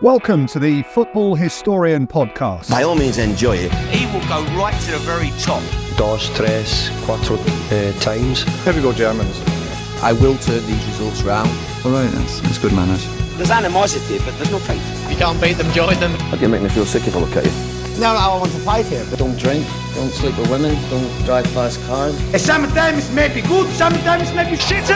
Welcome to the Football Historian Podcast. By all means, enjoy it. He will go right to the very top. Dos, tres, cuatro times. Here we go, Germans. I will turn these results round. All right, that's good manners. There's animosity, but there's no fight. If you can't beat them, join them. How do you make me feel sick if I look at you? No, I want to fight here. Don't drink, don't sleep with women, don't drive fast cars. Sometimes it may be good, sometimes it may be shit too!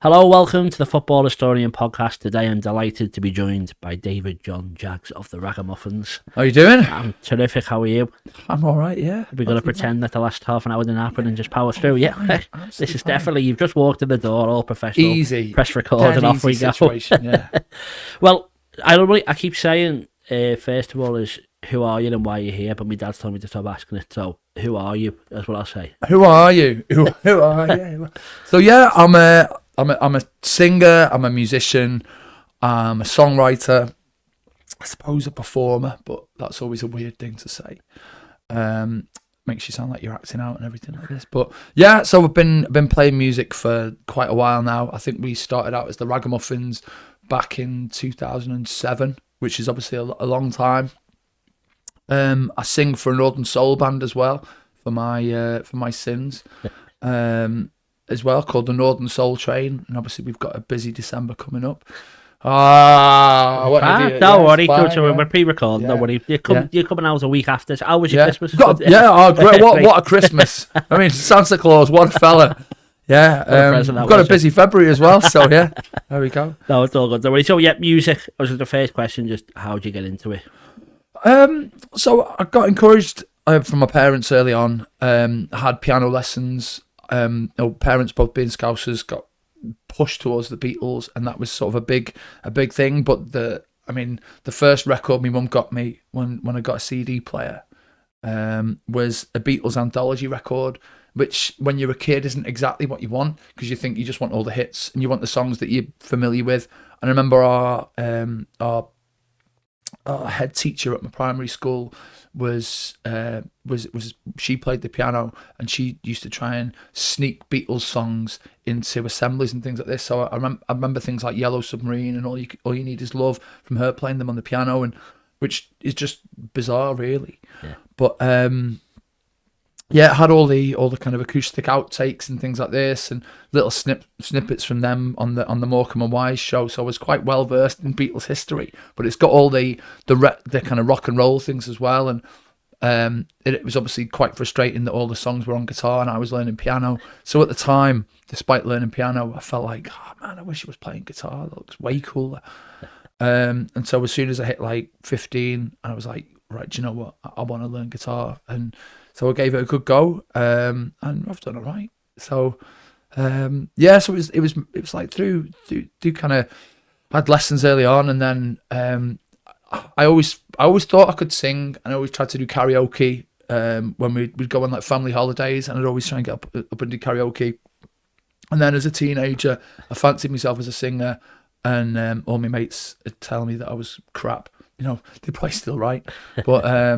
Hello, welcome to the Football Historian Podcast. Today I'm delighted to be joined by David John Jaggs of the Ragamuffins. How are you doing? I'm terrific, how are you? I'm alright, yeah. We're going to pretend that the last half an hour didn't happen and just power through, yeah? This is definitely, you've just walked in the door, all professional. Easy. Press record and off we go. Yeah. Well, I keep saying, first of all, is who are you and why you're here, but my dad's told me to stop asking it, so who are you, is what I'll say. Who are you? Who are you? So yeah, I'm a singer, I'm a musician, I'm a songwriter, I suppose a performer, but that's always a weird thing to say. Makes you sound like you're acting out and everything like this. But yeah, so I've been playing music for quite a while now. I think we started out as the Ragamuffins back in 2007, which is obviously a long time. I sing for a Northern Soul band as well, for my sins. As well, called the Northern Soul Train, and obviously we've got a busy December coming up. Don't worry, we're pre-recording. Don't worry, you're coming out a week after. So how was your Christmas? Great. What a Christmas! I mean, Santa Claus, what a fella! Yeah, we've got a busy February as well. So yeah, there we go. No, it's all good. Don't worry. So yeah, music was the first question. Just how did you get into it? So I got encouraged from my parents early on. I had piano lessons. Parents both being Scousers got pushed towards the Beatles, and that was sort of a big thing. But the first record my mum got me when I got a CD player was a Beatles anthology record, which when you're a kid isn't exactly what you want, because you think you just want all the hits and you want the songs that you're familiar with. And I remember our head teacher at my primary school was she played the piano, and she used to try and sneak Beatles songs into assemblies and things like this. So I remember things like Yellow Submarine and All You Need Is Love from her playing them on the piano, and which is just bizarre, really. Yeah. But it had all the kind of acoustic outtakes and things like this, and little snippets from them on the Morecambe and Wise show. So I was quite well versed in Beatles history, but it's got all the kind of rock and roll things as well. And it was obviously quite frustrating that all the songs were on guitar and I was learning piano. So at the time, despite learning piano, I felt like, oh man, I wish I was playing guitar. That looks way cooler. And so as soon as I hit like 15, I was like, right, do you know what? I want to learn guitar. And so I gave it a good go, and I've done all right. So, so it was like through kind of had lessons early on, and then I always thought I could sing, and I always tried to do karaoke when we'd go on like family holidays, and I'd always try and get up and do karaoke. And then as a teenager, I fancied myself as a singer, and all my mates would tell me that I was crap. You know, they're probably still right, but.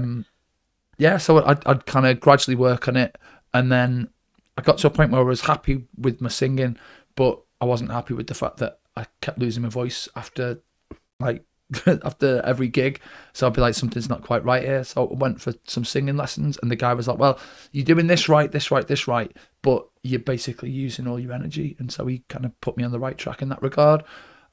So I'd kind of gradually work on it, and then I got to a point where I was happy with my singing, but I wasn't happy with the fact that I kept losing my voice after every gig. So I'd be like, something's not quite right here. So I went for some singing lessons, and the guy was like, well, you're doing this right, but you're basically using all your energy. And so he kind of put me on the right track in that regard.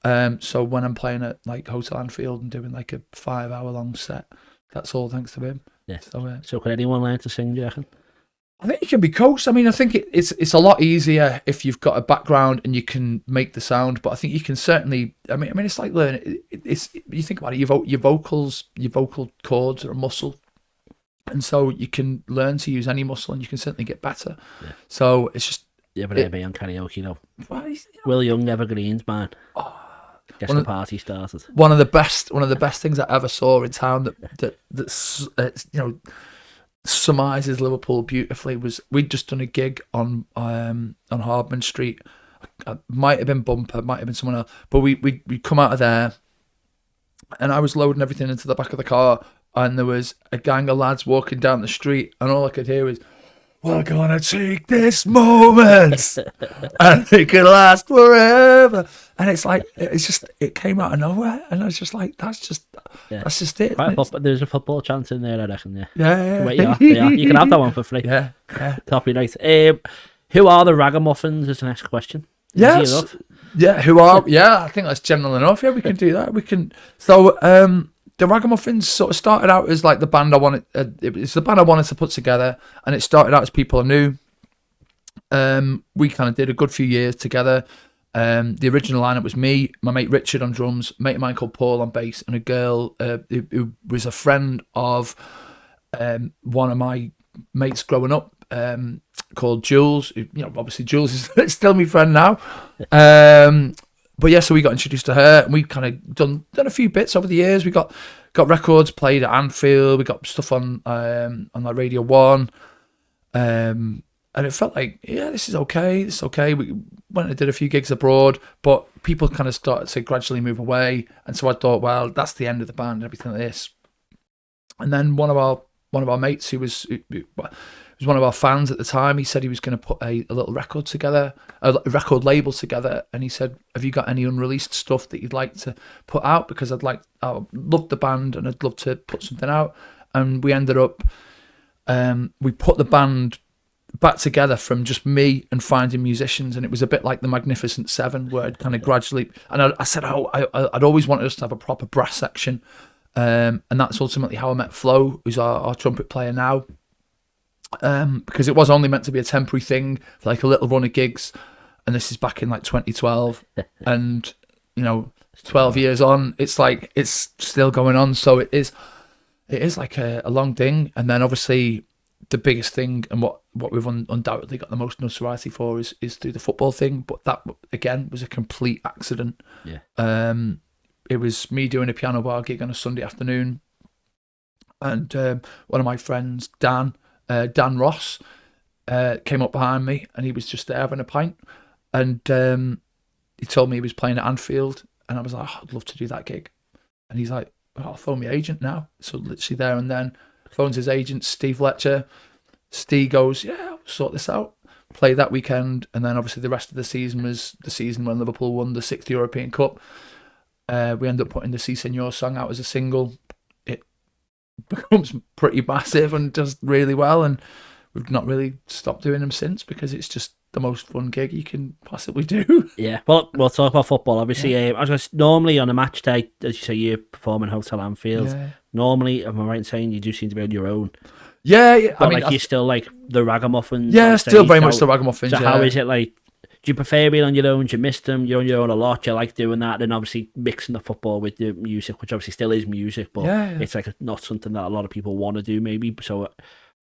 So when I'm playing at like Hotel Anfield and doing like a 5-hour long set, that's all thanks to him. Yeah. So can anyone learn to sing, do you reckon? I think you can be coached. I mean, I think it's a lot easier if you've got a background and you can make the sound. But I think you can certainly. I mean, it's like learning. It's you think about it. Your vocal cords are a muscle, and so you can learn to use any muscle, and you can certainly get better. Yeah. So it's just. Yeah, but be on karaoke though. Will Young Evergreens, man. Oh. Gets the party started. One of the best things I ever saw in town that surmises Liverpool beautifully was we'd just done a gig on Hardman Street. It might have been Bumper, might have been someone else, but we'd come out of there, and I was loading everything into the back of the car, and there was a gang of lads walking down the street, and all I could hear was we're gonna take this moment and it can last forever. And it's like, it came out of nowhere, and I was just like, that's just it. There's a football chant in there, I reckon. Yeah. Wait, yeah. You can have that one for free. Yeah. Copyright. Who are the Ragamuffins? Is the next question. Yes. Yeah. Who are? Yeah, I think that's general enough. Yeah, we can do that. We can. So, the Ragamuffins sort of started out as like the band I wanted. It's the band I wanted to put together, and it started out as people I knew. We kind of did a good few years together. The original lineup was me, my mate Richard on drums, a mate of mine called Paul on bass, and a girl who was a friend of one of my mates growing up, called Jules. Obviously Jules is still my friend now. But yeah, so we got introduced to her, and we kind of done a few bits over the years. We got records played at Anfield. We got stuff on like Radio 1. And it felt like, yeah, this is okay. We went and did a few gigs abroad, but people kind of started to gradually move away. And so I thought, well, that's the end of the band and everything like this. And then one of our mates who was one of our fans at the time, he said he was going to put a little record together, a record label together. And he said, have you got any unreleased stuff that you'd like to put out? Because I love the band and I'd love to put something out. And we ended up, we put the band back together from just me and finding musicians, and it was a bit like the Magnificent Seven, where I'd kind of gradually, and I said, I'd always wanted us to have a proper brass section, and that's ultimately how I met Flo, who's our trumpet player now, because it was only meant to be a temporary thing for like a little run of gigs, and this is back in like 2012, and 12 years on, it's like it's still going on, so it is like a long thing. And then obviously the biggest thing, and what we've undoubtedly got the most notoriety for, is through the football thing. But that again was a complete accident. Yeah. It was me doing a piano bar gig on a Sunday afternoon, and one of my friends, Dan Ross, came up behind me, and he was just there having a pint, and he told me he was playing at Anfield, and I was like, I'd love to do that gig. And he's like, I'll phone my agent now. So literally there and then, phones his agent, Steve Letcher. Steve goes, yeah, I'll sort this out. Play that weekend, and then obviously the rest of the season was the season when Liverpool won the 6th European Cup. We end up putting the Si Senor song out as a single. It becomes pretty massive and does really well, and we've not really stopped doing them since, because it's just the most fun gig you can possibly do. Yeah, well, we'll talk about football, obviously. Yeah. I was going to say, normally on a match day, as you say, you perform in Hotel Anfield. Yeah. Normally, am I right in saying you do seem to be on your own? Yeah. But you're still like the Ragamuffins. Yeah, still very much the Ragamuffins. So how is it like? Do you prefer being on your own? Do you miss them? You're on your own a lot. Do you like doing that? And obviously mixing the football with the music, which obviously still is music, but it's like not something that a lot of people want to do, maybe. So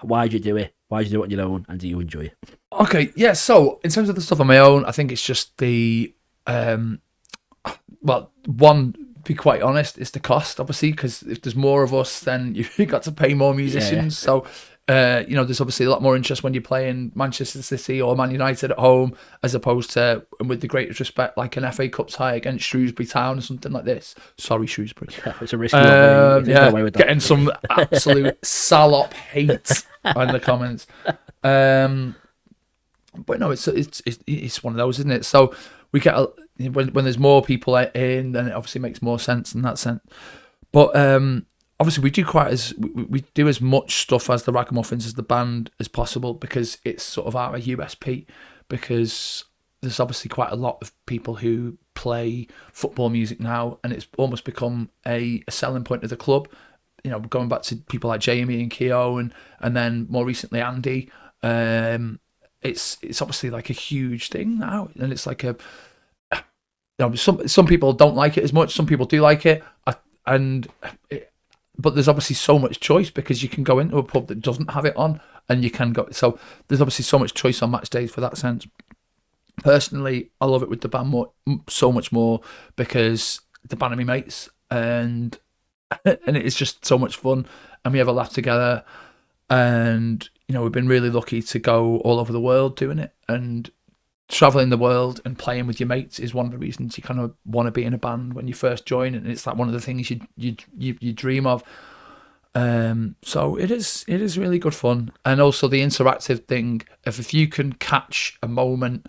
why do you do it? Why do you do it on your own? And do you enjoy it? Okay, yeah. So in terms of the stuff on my own, I think it's just the be quite honest, it's the cost, obviously, because if there's more of us, then you've got to pay more musicians. Yeah. So, there's obviously a lot more interest when you're playing Manchester City or Man United at home, as opposed to, and with the greatest respect, like an FA Cup tie against Shrewsbury Town or something like this. Sorry, Shrewsbury. Yeah, it's a risky one. Getting some absolute salop hate on the comments. But no, it's one of those, isn't it? So we get when there's more people in, then it obviously makes more sense in that sense. But obviously we do as much stuff as the Ragamuffins as the band as possible, because it's sort of our USP. Because there's obviously quite a lot of people who play football music now, and it's almost become a selling point of the club. Going back to people like Jamie and Keogh, and then more recently Andy. It's obviously like a huge thing now, and it's like some people don't like it as much, some people do like it, but there's obviously so much choice, because you can go into a pub that doesn't have it on, and you can go. So there's obviously so much choice on match days for that sense. Personally, I love it with the band so much more, because the band of me mates, and it's just so much fun, and we have a laugh together, and we've been really lucky to go all over the world doing it, and traveling the world and playing with your mates is one of the reasons you kind of want to be in a band when you first join, and it's like one of the things you dream of. So it is really good fun, and also the interactive thing of if you can catch a moment,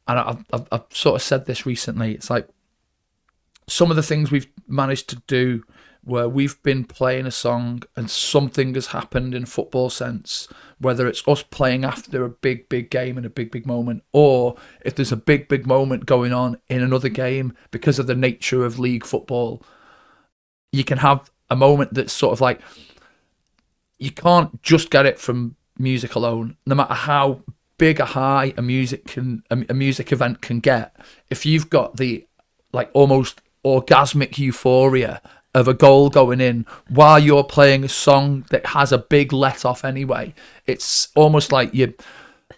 and I've sort of said this recently. It's like some of the things we've managed to do where we've been playing a song and something has happened in football sense, whether it's us playing after a big game and a big moment, or if there's a big moment going on in another game because of the nature of league football, you can have a moment that's sort of like, you can't just get it from music alone, no matter how big a high a music event can get. If you've got the like almost orgasmic euphoria of a goal going in while you're playing a song that has a big let off anyway, it's almost like you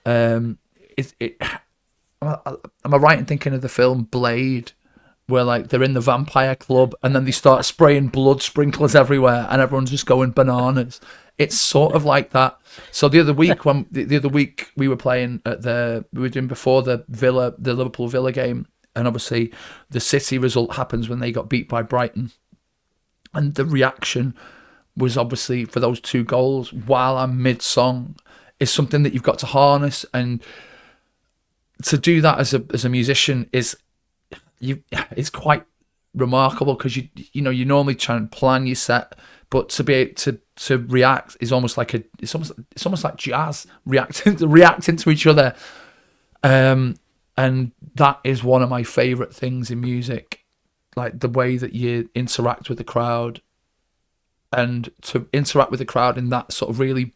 am I right in thinking of the film Blade, where like they're in the vampire club and then they start spraying blood sprinklers everywhere and everyone's just going bananas? It's sort of like that. So the other week we were playing we were doing before the Liverpool Villa game, and obviously the City result happens when they got beat by Brighton. And the reaction was obviously for those 2 goals while I'm mid-song is something that you've got to harness. And to do that as a musician it's quite remarkable, because you normally try and plan your set, but to be able to react is almost like it's almost like jazz, reacting to each other. And that is one of my favourite things in music. Like the way that you interact with the crowd, and to interact with the crowd in that sort of really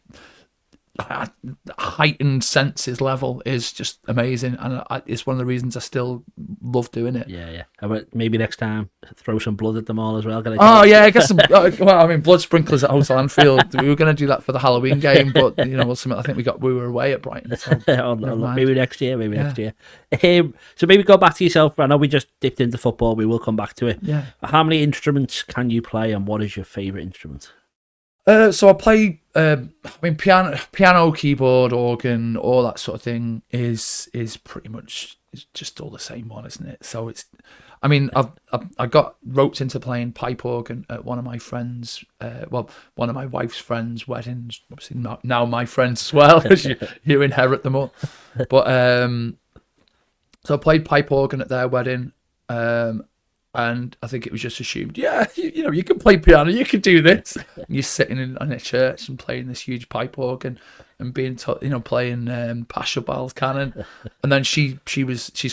heightened senses level is just amazing, and it's one of the reasons I still love doing it. Yeah. How about maybe next time throw some blood at them all as well? I guess some. Well, I mean, blood sprinklers at Hotel Anfield. We were going to do that for the Halloween game, but I think we were away at Brighton. So maybe next year. Next year. So maybe go back to yourself. I know we just dipped into football. We will come back to it. Yeah. How many instruments can you play, and what is your favourite instrument? So I play, piano, keyboard, organ, all that sort of thing is pretty much just all the same one, isn't it? So I got roped into playing pipe organ at one of my friends, one of my wife's friends' weddings. Obviously not now my friends as well, because you inherit them all. But so I played pipe organ at their wedding. And I think it was just assumed, you can play piano, you can do this. And you're sitting in a church and playing this huge pipe organ and being playing Pasha Baal's Canon. And then she's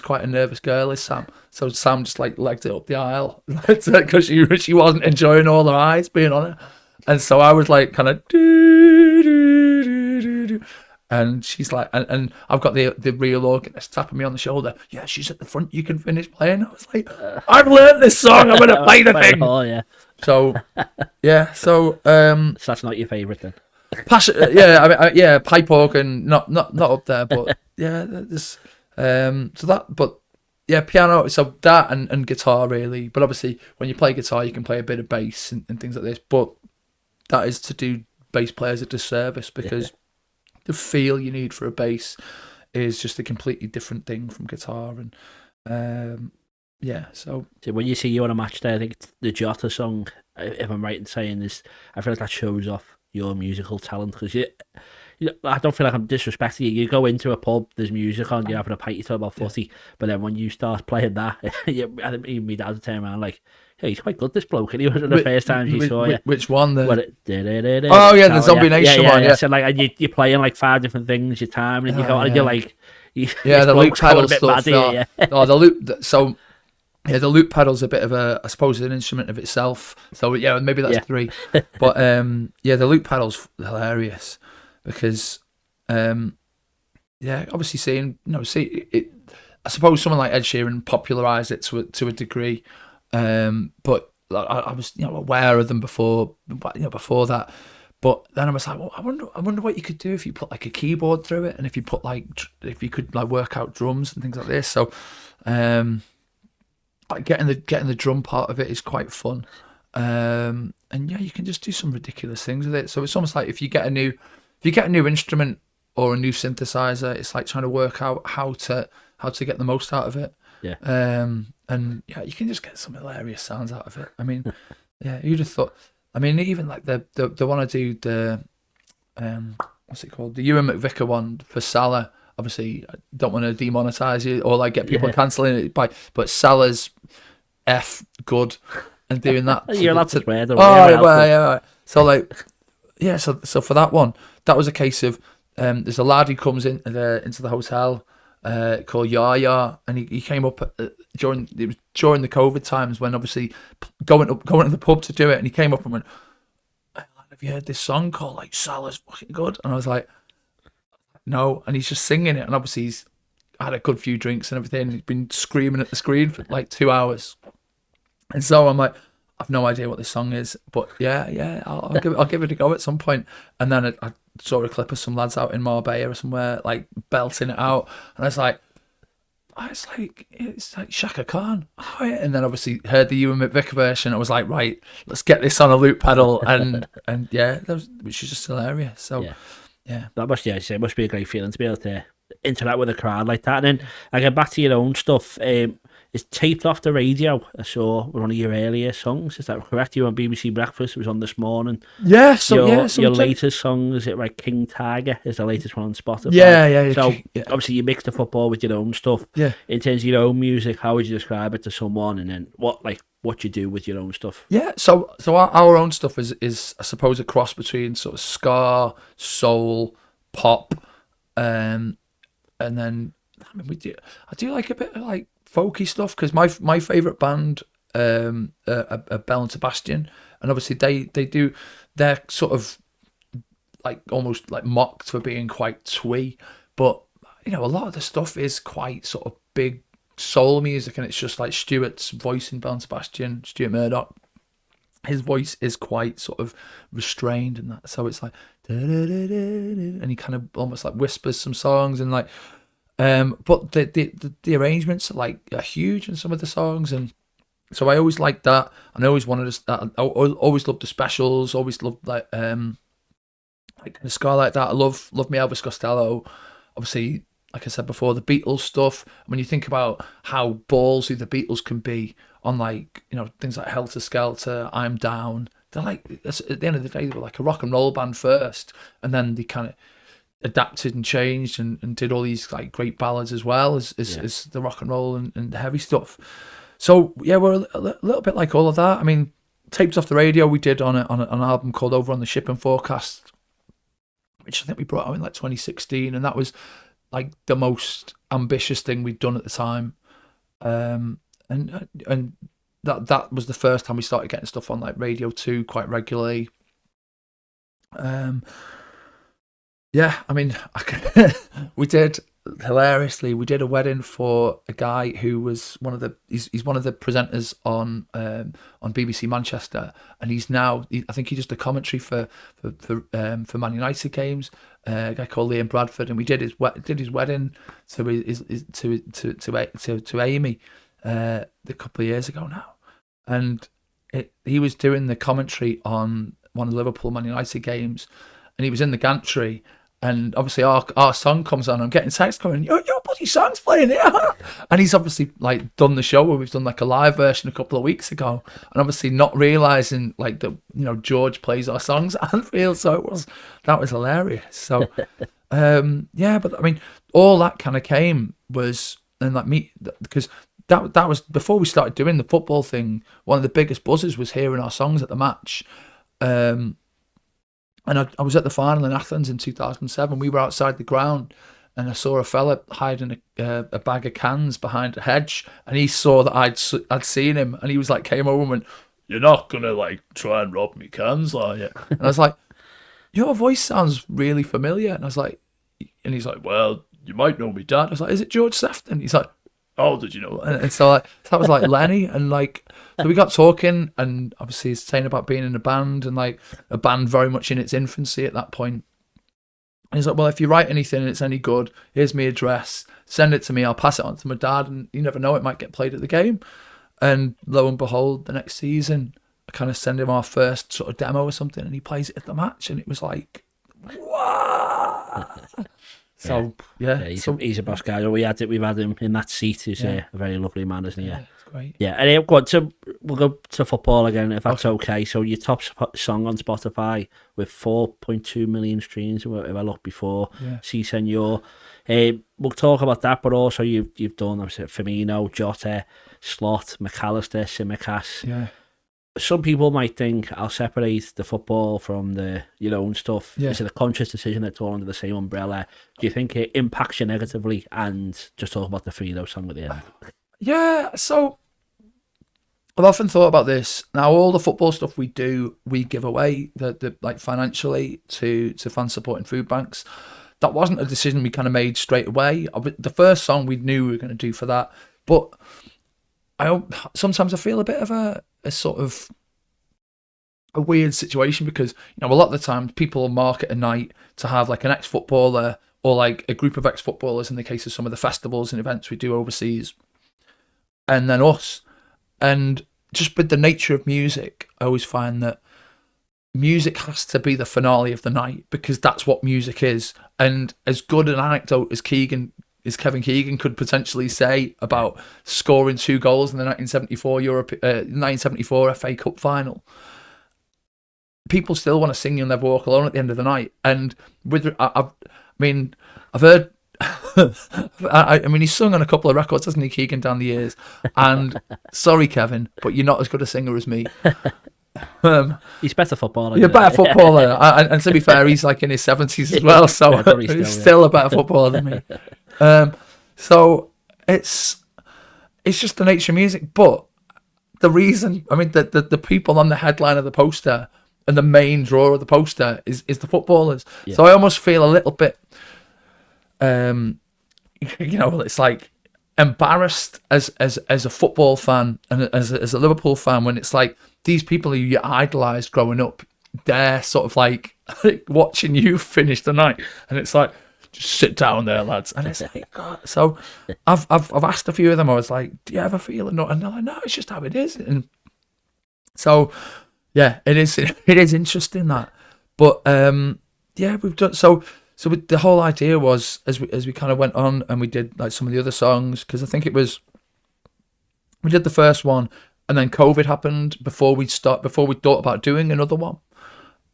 quite a nervous girl, is Sam. So Sam just like legged it up the aisle because she wasn't enjoying all her eyes being on her. And so I was like kind of and she's like, and I've got the real organist tapping me on the shoulder. Yeah, she's at the front. You can finish playing. I was like, I've learned this song. I'm gonna play the thing. Oh yeah. So yeah. So that's not your favourite then. Passion. Pipe organ. Not up there, but yeah. There's so that, but yeah, piano. So that and guitar really. But obviously, when you play guitar, you can play a bit of bass and things like this. But that is to do bass players a disservice, because the feel you need for a bass is just a completely different thing from guitar. And so when you see you on a match day, I think it's the Jota song, if I'm right in saying this, I feel like that shows off your musical talent, because I don't feel like I'm disrespecting you. You go into a pub, there's music on, you're having a pint, you talk about footy, but then when you start playing that, I think even my dad would turn around like, hey, he's quite good, this bloke. And he was the first time he saw you. Which one? The Zombie Nation one. Yeah. So like, and you're playing like 5 different things, your time, and you go, and you're like, the loop pedal stuff. The loop. So yeah, the loop pedal's a bit of a, I suppose, an instrument of itself. So yeah, maybe that's 3. But the loop pedal's hilarious, because obviously seeing it. I suppose someone like Ed Sheeran popularised it to a degree. But I was aware of them before that, but then I was like, well, I wonder what you could do if you put like a keyboard through it, and if you could work out drums and things like this. So getting the drum part of it is quite fun, and you can just do some ridiculous things with it. So it's almost like if you get a new instrument or a new synthesizer, it's like trying to work out how to get the most out of it. And you can just get some hilarious sounds out of it. I mean, you'd have thought, I mean, even like they want to do the what's it called, the Ewan McVicker one for Salah. Obviously, I don't want to demonetize you or like get people cancelling it but Salah's good and doing that. You're allowed to swear. Yeah. So like, yeah. So for that one, that was a case of there's a lad who comes into the hotel called Yaya, and he came up during the COVID times when obviously going to the pub to do it, and he came up and went, "Have you heard this song called like Salah's fucking good?" And I was like, "No," and he's just singing it, and obviously he's had a good few drinks and everything. He's been screaming at the screen for like 2 hours, and so I'm like, I've no idea what this song is, but yeah, I'll give it a go at some point. And then I saw a clip of some lads out in Marbella or somewhere like belting it out, and I was like, it's like Shaka Khan. Oh, yeah. And then obviously heard the Ewan McVicker version. I was like, right, let's get this on a loop pedal, and yeah, which is just hilarious. So yeah. That must it must be a great feeling to be able to interact with a crowd like that. And then I get back to your own stuff. It's taped off the radio. I saw one of your earlier songs. Is that correct? You on BBC Breakfast? It was on this morning. Yeah. Your latest song, is it like King Tiger? Is the latest one on Spotify? Yeah. So obviously you mix the football with your own stuff. Yeah. In terms of your own music, how would you describe it to someone? And then what you do with your own stuff? Yeah. So our own stuff is I suppose a cross between sort of ska, soul, pop, and then I mean I do like a bit of like folky stuff, because my favourite band are Bell and Sebastian, and obviously they're sort of like almost like mocked for being quite twee, but you know, a lot of the stuff is quite sort of big soul music, and it's just like Stuart's voice in Bell and Sebastian, Stuart Murdoch, his voice is quite sort of restrained and that, so it's like and he kind of almost like whispers some songs, and like but the arrangements are huge in some of the songs, and so I always liked that, and I always wanted to. I always loved the specials. Always loved like the ska like that. I love me Elvis Costello. Obviously, like I said before, the Beatles stuff. When you think about how ballsy the Beatles can be on like things like Helter Skelter, I'm Down. They're like, at the end of the day, they were like a rock and roll band first, and then they kind of adapted and changed and did all these like great ballads as well as the rock and roll and the heavy stuff. So yeah, we're a little bit like all of that. I mean, tapes off the radio we did on an album called Over on the Shipping Forecast, which I think we brought out in like 2016, and that was like the most ambitious thing we'd done at the time. And that was the first time we started getting stuff on like Radio 2 quite regularly. Yeah, I mean, we did a wedding for a guy who was he's one of the presenters on BBC Manchester, and he's now I think he does the commentary for Man United games. A guy called Liam Bradford, and we did his wedding to Amy a couple of years ago now, and he was doing the commentary on one of the Liverpool Man United games, and he was in the gantry. And obviously our song comes on. I'm getting text coming, your bloody song's playing here. And he's obviously like done the show where we've done like a live version a couple of weeks ago, and obviously not realising like that George plays our songs at Anfield. So that was hilarious. So yeah, but I mean all that kind of came was and like me, because that was before we started doing the football thing. One of the biggest buzzes was hearing our songs at the match. And I was at the final in Athens in 2007. We were outside the ground, and I saw a fella hiding a bag of cans behind a hedge, and he saw that I'd seen him, and he was like, came over and went, "You're not gonna like try and rob me cans, are you?" And I was like, "Your voice sounds really familiar." And I was like, and he's like, "Well, you might know me, Dad." I was like, "Is it George Sefton?" He's like, "Oh, did you know?" And so that was like Lenny, and like. So we got talking, and obviously he's saying about being in a band, and like a band very much in its infancy at that point. And he's like, "Well, if you write anything and it's any good, here's my address. Send it to me. I'll pass it on to my dad, and you never know, it might get played at the game." And lo and behold, the next season, I kind of send him our first sort of demo or something, and he plays it at the match, and it was like, wow. So he's a boss guy. We've had him in that seat. He's a very lovely man, isn't he? Yeah, it's great. Yeah, and we'll go to football again if that's okay. So your top song on Spotify with 4.2 million streams. If I looked before, Si Senor. We'll talk about that, but also you've done Firmino, Jota, Slot, McAllister, Tsimikas. Yeah. Some people might think I'll separate the football from your own stuff. Yeah. Is it a conscious decision that's all under the same umbrella? Do you think it impacts you negatively? And just talk about the Firmino song at the end. Yeah, so I've often thought about this. Now, all the football stuff we do, we give away the like financially to fan supporting food banks. That wasn't a decision we kind of made straight away. The first song we knew we were going to do for that, but sometimes I feel a bit of a sort of a weird situation because a lot of the time people will market a night to have like an ex-footballer or like a group of ex-footballers in the case of some of the festivals and events we do overseas, and then us. And just with the nature of music, I always find that music has to be the finale of the night because that's what music is. And as good an anecdote as Kevin Keegan could potentially say about scoring 2 goals in the 1974 FA Cup final, people still want to sing "You'll Never Walk Alone" at the end of the night. And I've heard, he's sung on a couple of records, hasn't he, Keegan, down the years? And sorry, Kevin, but you're not as good a singer as me. He's better footballer. You're a better footballer, and to be fair, he's like in his 70s as well, so he's still a better footballer than me. So it's just the nature of music. But the reason, the people on the headline of the poster and the main draw of the poster is the footballers. Yeah. So I almost feel a little bit, it's like embarrassed as a football fan and as a Liverpool fan when it's like these people who you idolised growing up, they're sort of like watching you finish the night, and it's like, just sit down there, lads. And it's like, God. So I've asked a few of them. I was like, do you ever feel it? And they're like, no, it's just how it is. And so yeah, it is interesting that. But we've done so. So the whole idea was as we kind of went on and we did like some of the other songs, because I think we did the first one and then COVID happened before we thought about doing another one.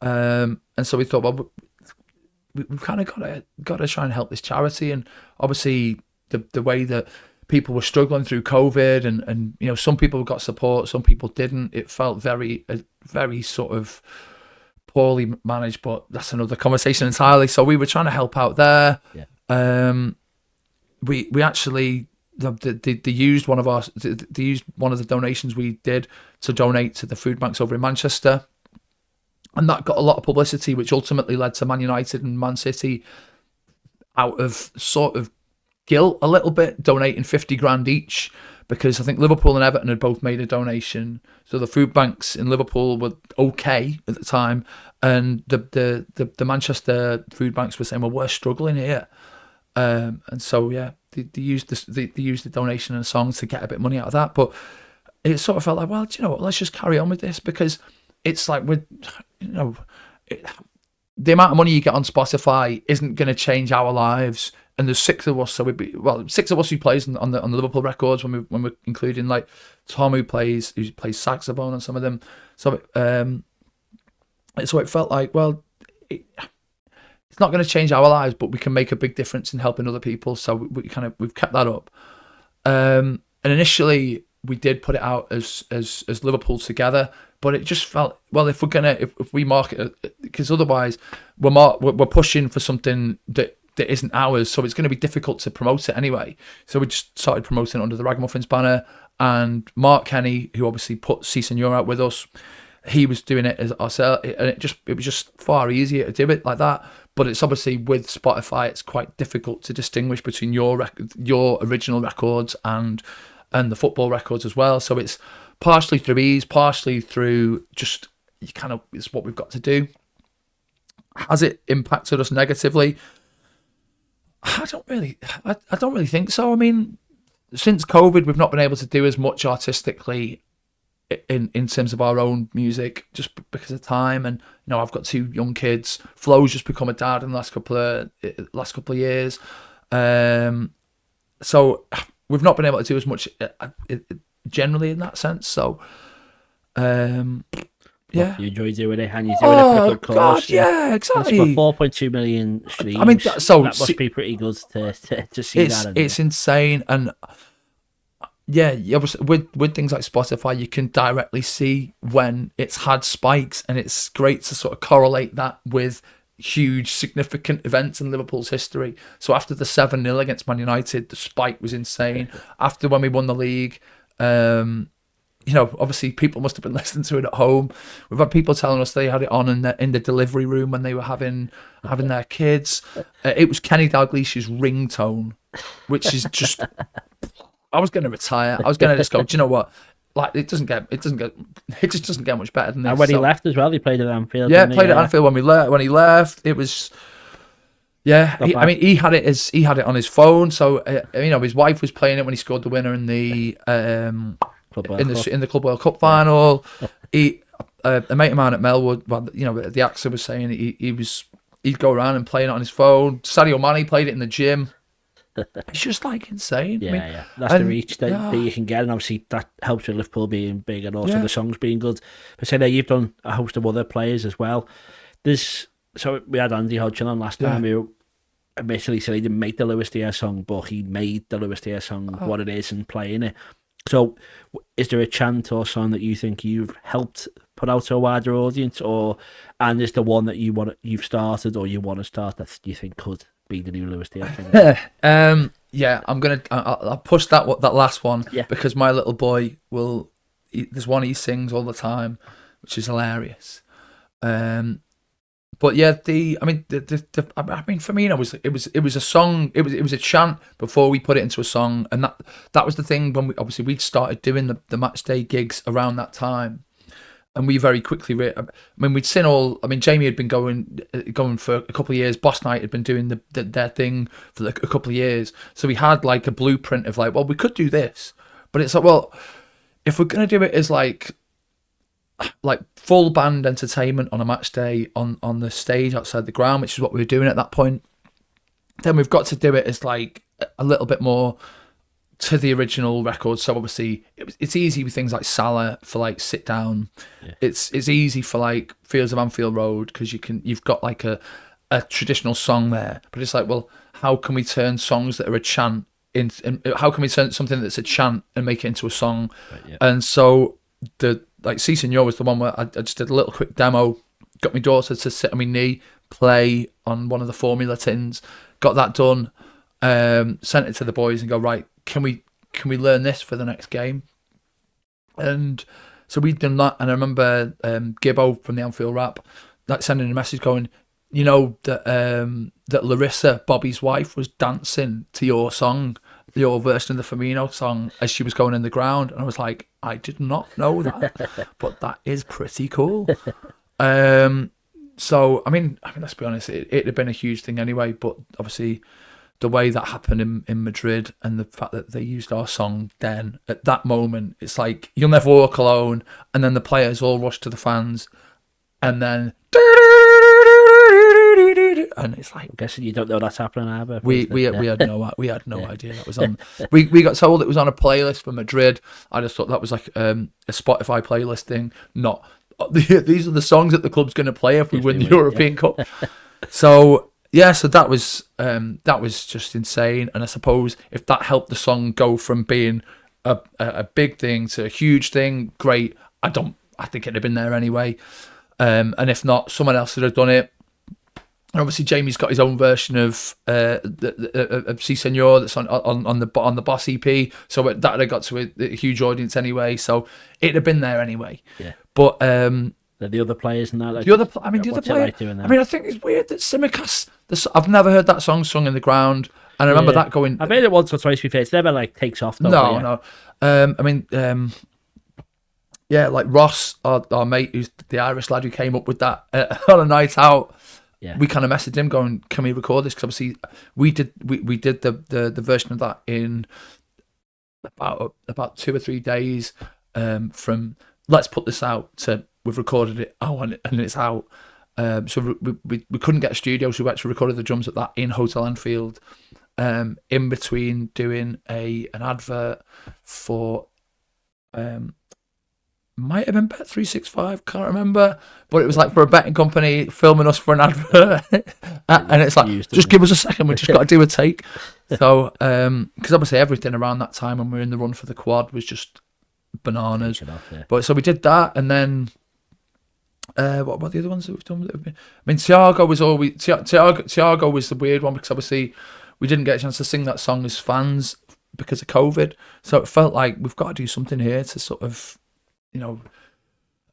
And so we thought, well, we've kind of got to try and help this charity. And obviously the way that people were struggling through COVID and some people got support, some people didn't. It felt very sort of poorly managed, but that's another conversation entirely. So we were trying to help out there. Yeah. We actually they used one of the donations we did to donate to the food banks over in Manchester, and that got a lot of publicity, which ultimately led to Man United and Man City, out of sort of guilt a little bit, donating 50 grand each, because I think Liverpool and Everton had both made a donation. So the food banks in Liverpool were okay at the time, and the Manchester food banks were saying, well, we're struggling here. And so they used the donation and songs to get a bit of money out of that. But it sort of felt like, well, do you know what, let's just carry on with this, because it's like the amount of money you get on Spotify isn't going to change our lives. And there's 6 of us, so six of us who plays on the Liverpool records when we're including like Tom who plays saxophone on some of them. So it felt like, well, it's not going to change our lives, but we can make a big difference in helping other people. So we've kept that up. And initially we did put it out as Liverpool Together, but it just felt, well, if we market it, because otherwise we're pushing for something that isn't ours, so it's going to be difficult to promote it anyway. So we just started promoting it under the Ragamuffins banner, and Mark Kenny, who obviously put Si Senor out with us, he was doing it as ourselves, and it was just far easier to do it like that. But it's obviously with Spotify, it's quite difficult to distinguish between your original records and the football records as well. So it's partially through ease, partially through just it's what we've got to do. Has it impacted us negatively? I don't really think so. I mean, since COVID, we've not been able to do as much artistically in terms of our own music, just because of time. And I've got 2 young kids. Flo's just become a dad in the last couple of years. So we've not been able to do as much generally in that sense. So, yeah. You enjoy doing it, and you do it for a good cause. God, yeah, exactly. It's got 4.2 million streams. I mean, that must be pretty good to see that. It's insane, and yeah, obviously with things like Spotify, you can directly see when it's had spikes, and it's great to sort of correlate that with huge significant events in Liverpool's history. So after the 7-0 against Man United, the spike was insane. After when we won the league, obviously people must have been listening to it at home. We've had people telling us they had it on in the delivery room when they were having their kids. It was Kenny Dalglish's ringtone, which is just. I was going to retire. I was going to just go. Do you know what? Like it just doesn't get much better than this. And when he left as well, he played at Anfield. Yeah, played at Anfield when he left. It was. Yeah, he had it on his phone. So his wife was playing it when he scored the winner in the in the Club World Cup final. A mate of mine at Melwood, the actor was saying he'd go around and play it on his phone. Sadio Mane played it in the gym. It's just like insane. Yeah, That's the reach that you can get, and obviously that helps with Liverpool being big and also the songs being good. But say that you've done a host of other players as well. So we had Andy Hodgson on last time, who admittedly said he didn't make the Lewis Diaz song, but he made the Lewis Diaz song what it is and playing it. So is there a chant or song that you think you've helped put out to a wider audience, and is the one that you've started or you want to start that you think could be the new Lewis Diaz thing? I'll push that last one because my little boy there's one he sings all the time, which is hilarious. But yeah, for me, it was a song. It was a chant before we put it into a song, and that was the thing when we'd started doing the match day gigs around that time, and we very quickly. We'd seen all. Jamie had been going for a couple of years. Boss Night had been doing their thing for a couple of years, so we had like a blueprint of like, well, we could do this, but it's like, well, if we're gonna do it as like full band entertainment on a match day on the stage outside the ground, which is what we were doing at that point, then we've got to do it as like a little bit more to the original record. So obviously it's easy with things like Salah for like sit down. It's easy for like Fields of Anfield Road because you've got like a traditional song there, but it's like, well, how can we turn songs that are a chant how can we turn something that's a chant and make it into a song? And so Si Senor was the one where I just did a little quick demo, got my daughter to sit on my knee, play on one of the formula tins, got that done, sent it to the boys and go, right, can we learn this for the next game? And so we'd done that, and I remember Gibbo from the Anfield Rap sending a message going, that Larissa, Bobby's wife, was dancing to your song, your version of the Firmino song, as she was going in the ground. And I was like, I did not know that, but that is pretty cool. So let's be honest, it had been a huge thing anyway, but obviously the way that happened in Madrid and the fact that they used our song then at that moment, it's like You'll Never Walk Alone, and then the players all rushed to the fans, and then and it's like, I'm guessing you don't know that's happening either. We had no idea that was on. We got told it was on a playlist for Madrid. I just thought that was like a Spotify playlist thing. Not these are the songs that the club's going to play if we win the European Cup. So that was just insane. And I suppose if that helped the song go from being a big thing to a huge thing, great. I think it'd have been there anyway. And if not, someone else would have done it. And obviously, Jamie's got his own version of Si Senor that's on the Boss EP, so that had got to a huge audience anyway. So it'd have been there anyway. Yeah. But the other players and that. Like, the other player. I think it's weird that Simicast. I've never heard that song sung in the ground, and I remember that going. I've heard it once or twice before. It's never like takes off. No. Yeah, like Ross, our mate, who's the Irish lad who came up with that on a night out. Yeah. We kind of messaged him going, can we record this? Because obviously we did the version of that in about 2 or 3 days from let's put this out to we've recorded it, and it's out. So we couldn't get a studio, so we actually recorded the drums at that in Hotel Anfield, in between doing an advert for might have been Bet365, can't remember, but it was like for a betting company filming us for an advert. And it's like, just give us a second, we just got to do a take. So because obviously everything around that time when we were in the run for the quad was just bananas. But so we did that, and then what are the other ones that we've done? I mean, Tiago was the weird one, because obviously we didn't get a chance to sing that song as fans because of COVID. So it felt like we've got to do something here to sort of,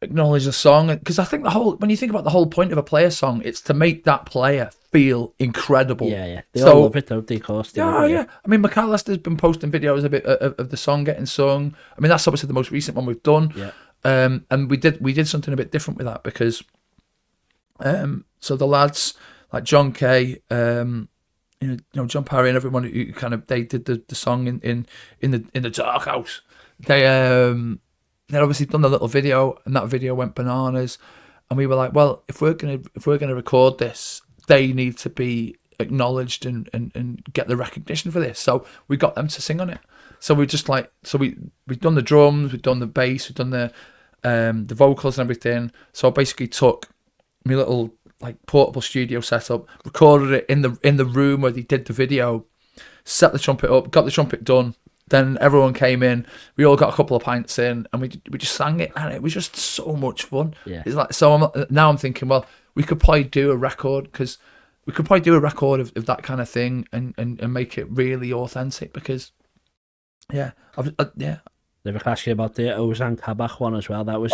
acknowledge the song. Because I think when you think about the whole point of a player song, it's to make that player feel incredible. Yeah. They all love it, don't they? Of course. Yeah. I mean, McAllister's been posting videos a bit of the song getting sung. I mean, that's obviously the most recent one we've done. Yeah. And we did something a bit different with that, because so the lads like John Kay, John Parry and everyone who they did the song in the dark house. They'd obviously done the little video, and that video went bananas. And we were like, well, if we're gonna record this, they need to be acknowledged and get the recognition for this. So we got them to sing on it. So we just we've done the drums, we've done the bass, we've done the vocals and everything. So I basically took my little portable studio setup, recorded it in the room where they did the video, set the trumpet up, got the trumpet done. Then everyone came in, we all got a couple of pints in, and we just sang it, and it was just so much fun. Yeah. It's like, so now I'm thinking, well, we could probably do a record, because we could probably do a record of that kind of thing and make it really authentic, because They were asking about the Ozan Kabak one as well. That was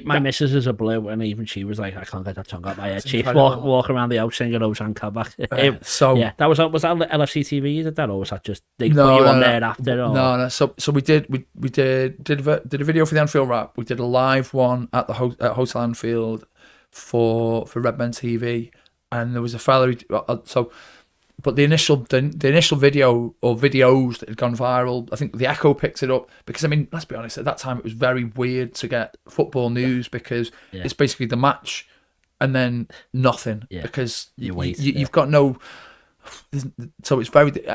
my missus is a blue, and even she was like, I can't get that song out my head. She's walking around the house singing Ozan Kabak. That was that LFC TV. Did that, or was that just they put you on there after? Or? No. So we did a video for the Anfield Rap. We did a live one at the Hotel Anfield for Red Men TV, and there was a fella. But the initial video or videos that had gone viral, I think the Echo picked it up, because, I mean, let's be honest, at that time it was very weird to get football news, because it's basically the match and then nothing, because you've got no. So it's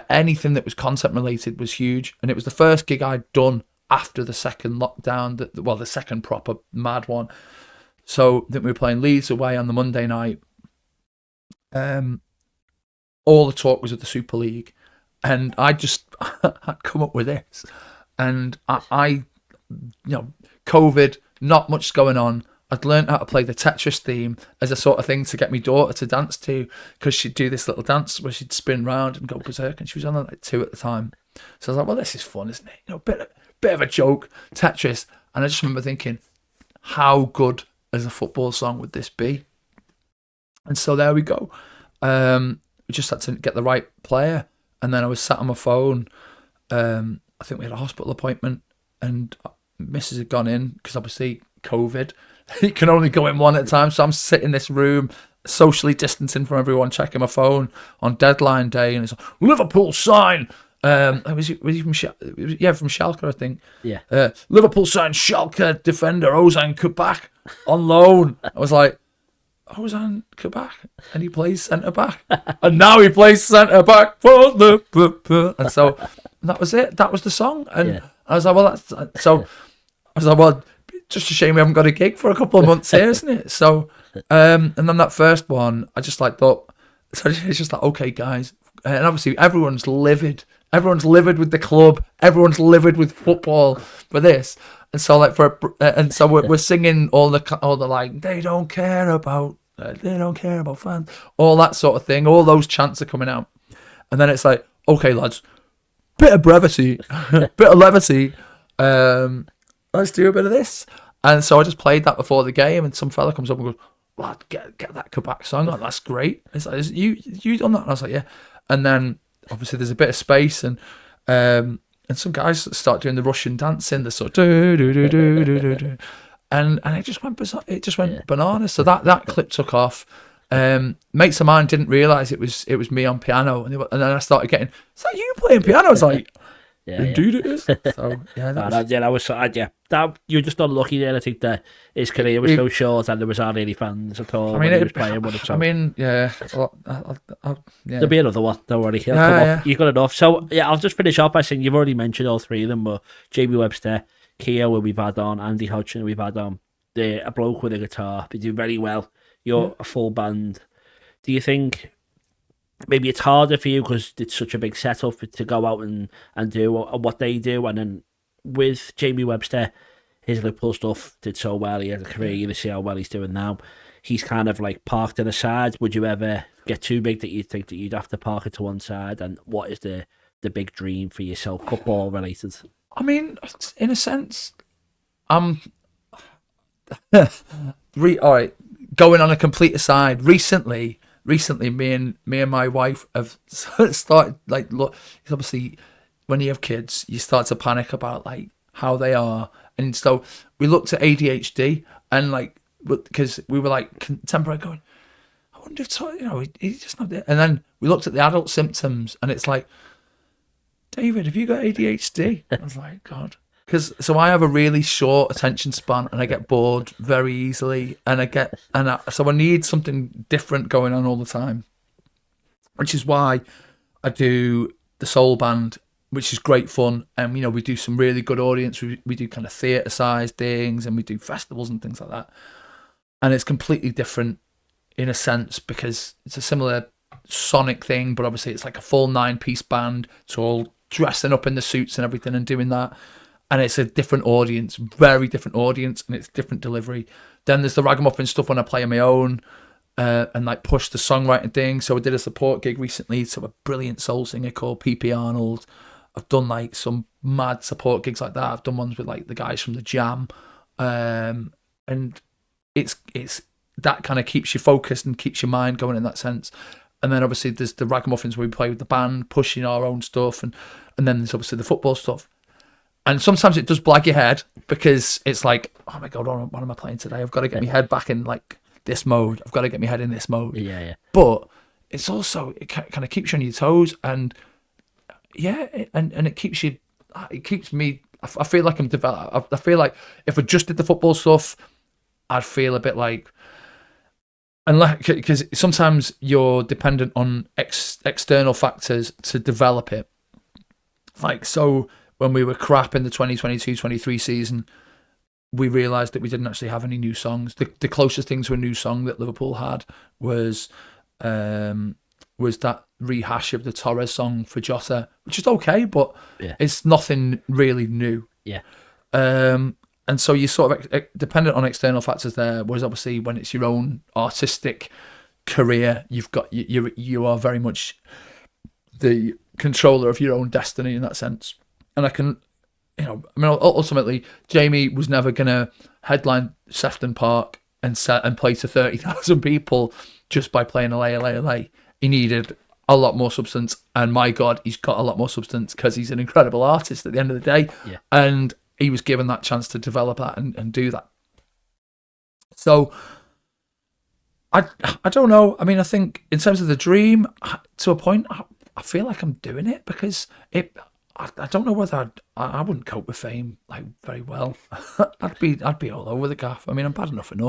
anything that was content related was huge, and it was the first gig I'd done after the second lockdown, the second proper mad one. So I think we were playing Leeds away on the Monday night. All the talk was of the Super League, and I'd come up with this, and I COVID, not much going on. I'd learned how to play the Tetris theme as a sort of thing to get my daughter to dance to, because she'd do this little dance where she'd spin round and go berserk, and she was on 2 at the time. So I was like, well, this is fun, isn't it? Bit of a joke, Tetris. And I just remember thinking, how good as a football song would this be? And so there we go. We just had to get the right player, and then I was sat on my phone. I think we had a hospital appointment, and Mrs. had gone in, because obviously COVID, you can only go in one at a time. So I'm sitting in this room, socially distancing from everyone, checking my phone on deadline day, and it's like, Liverpool sign. Was he from from Schalke, I think. Yeah. Liverpool signed Schalke defender Ozan Kabak on loan. I was like, Ozan Kabak, and he plays centre back, and now he plays centre back for the. And so that was it. That was the song, and I was like, well, just a shame we haven't got a gig for a couple of months here, isn't it? So, and then that first one, I just thought, so it's just like, okay, guys, and obviously everyone's livid. Everyone's livid with the club. Everyone's livid with football for this. And so we're singing all the like, they don't care about fans, all that sort of thing. All those chants are coming out, and then it's like, okay, lads, bit of brevity, bit of levity. Let's do a bit of this. And so I just played that before the game, and some fella comes up and goes, "Well, get that Kabak song on. That's great." It's like, you done that? And I was like, yeah. And then obviously there's a bit of space, and some guys start doing the Russian dancing, the sort of do do do do do do do, and it just went bizarre. It just went bananas. So that clip took off. Mates of mine didn't realise it was me on piano, and then I started getting, "Is that you playing piano?" I was like, Indeed it is. So that you're just unlucky there. I think that his career was so short and there was hardly any fans at all. I mean, he was playing with it, there'll be another one. Don't worry, you've got enough. So I'll just finish up by saying you've already mentioned all three of them, but Jamie Webster, Kia, who we've had on, Andy Hodgson, who we've had on. They're a bloke with a guitar. They do very well. You're a full band. Do you think maybe it's harder for you because it's such a big setup to go out and do what they do? And then with Jamie Webster, his Liverpool stuff did so well. He had a career. You see how well he's doing now. He's kind of like parked to the side. Would you ever get too big that you think that you'd have to park it to one side? And what is the big dream for yourself, football related? I mean, in a sense, I'm all right. Going on a complete aside, recently, me and my wife have started look. Obviously, when you have kids, you start to panic about how they are, and so we looked at ADHD and because we were contemporary going, I wonder if he's just not there. And then we looked at the adult symptoms, and it's like, David, have you got ADHD? I was like, God. So I have a really short attention span and I get bored very easily so I need something different going on all the time, which is why I do the soul band, which is great fun. And, we do some really good audience. We do kind of theatre sized things and we do festivals and things like that. And it's completely different in a sense because it's a similar sonic thing, but obviously it's like a full 9-piece band. It's all dressing up in the suits and everything and doing that. And it's a different audience, very different audience, and it's different delivery. Then there's the ragamuffin stuff when I play on my own and push the songwriting thing. So I did a support gig recently to a brilliant soul singer called P.P. Arnold. I've done some mad support gigs like that. I've done ones with the guys from the Jam, and it's that kind of keeps you focused and keeps your mind going in that sense. And then obviously there's the ragamuffins where we play with the band, pushing our own stuff, and then there's obviously the football stuff. And sometimes it does blag your head because it's like, oh my God, what am I playing today? I've got to get my head back in this mode. I've got to get my head in this mode. Yeah. But it's also, it kind of keeps you on your toes and and it keeps you, it keeps me, I feel like I'm developed. I feel like if I just did the football stuff, I'd feel a bit because sometimes you're dependent on external factors to develop it. So when we were crap in the 2022-23 season, we realised that we didn't actually have any new songs. The closest thing to a new song that Liverpool had was that rehash of the Torres song for Jota, which is okay, but it's nothing really new. Yeah. And so you're sort of dependent on external factors there, whereas obviously when it's your own artistic career, you are very much the controller of your own destiny in that sense. And I can, ultimately, Jamie was never going to headline Sefton Park and play to 30,000 people just by playing LA. He needed a lot more substance. And my God, he's got a lot more substance because he's an incredible artist at the end of the day. Yeah. And he was given that chance to develop that and do that. So I don't know. I mean, I think in terms of the dream, to a point, I feel like I'm doing it because I don't know whether I wouldn't cope with fame very well. I'd be all over the gaff. I mean, I'm bad enough I'm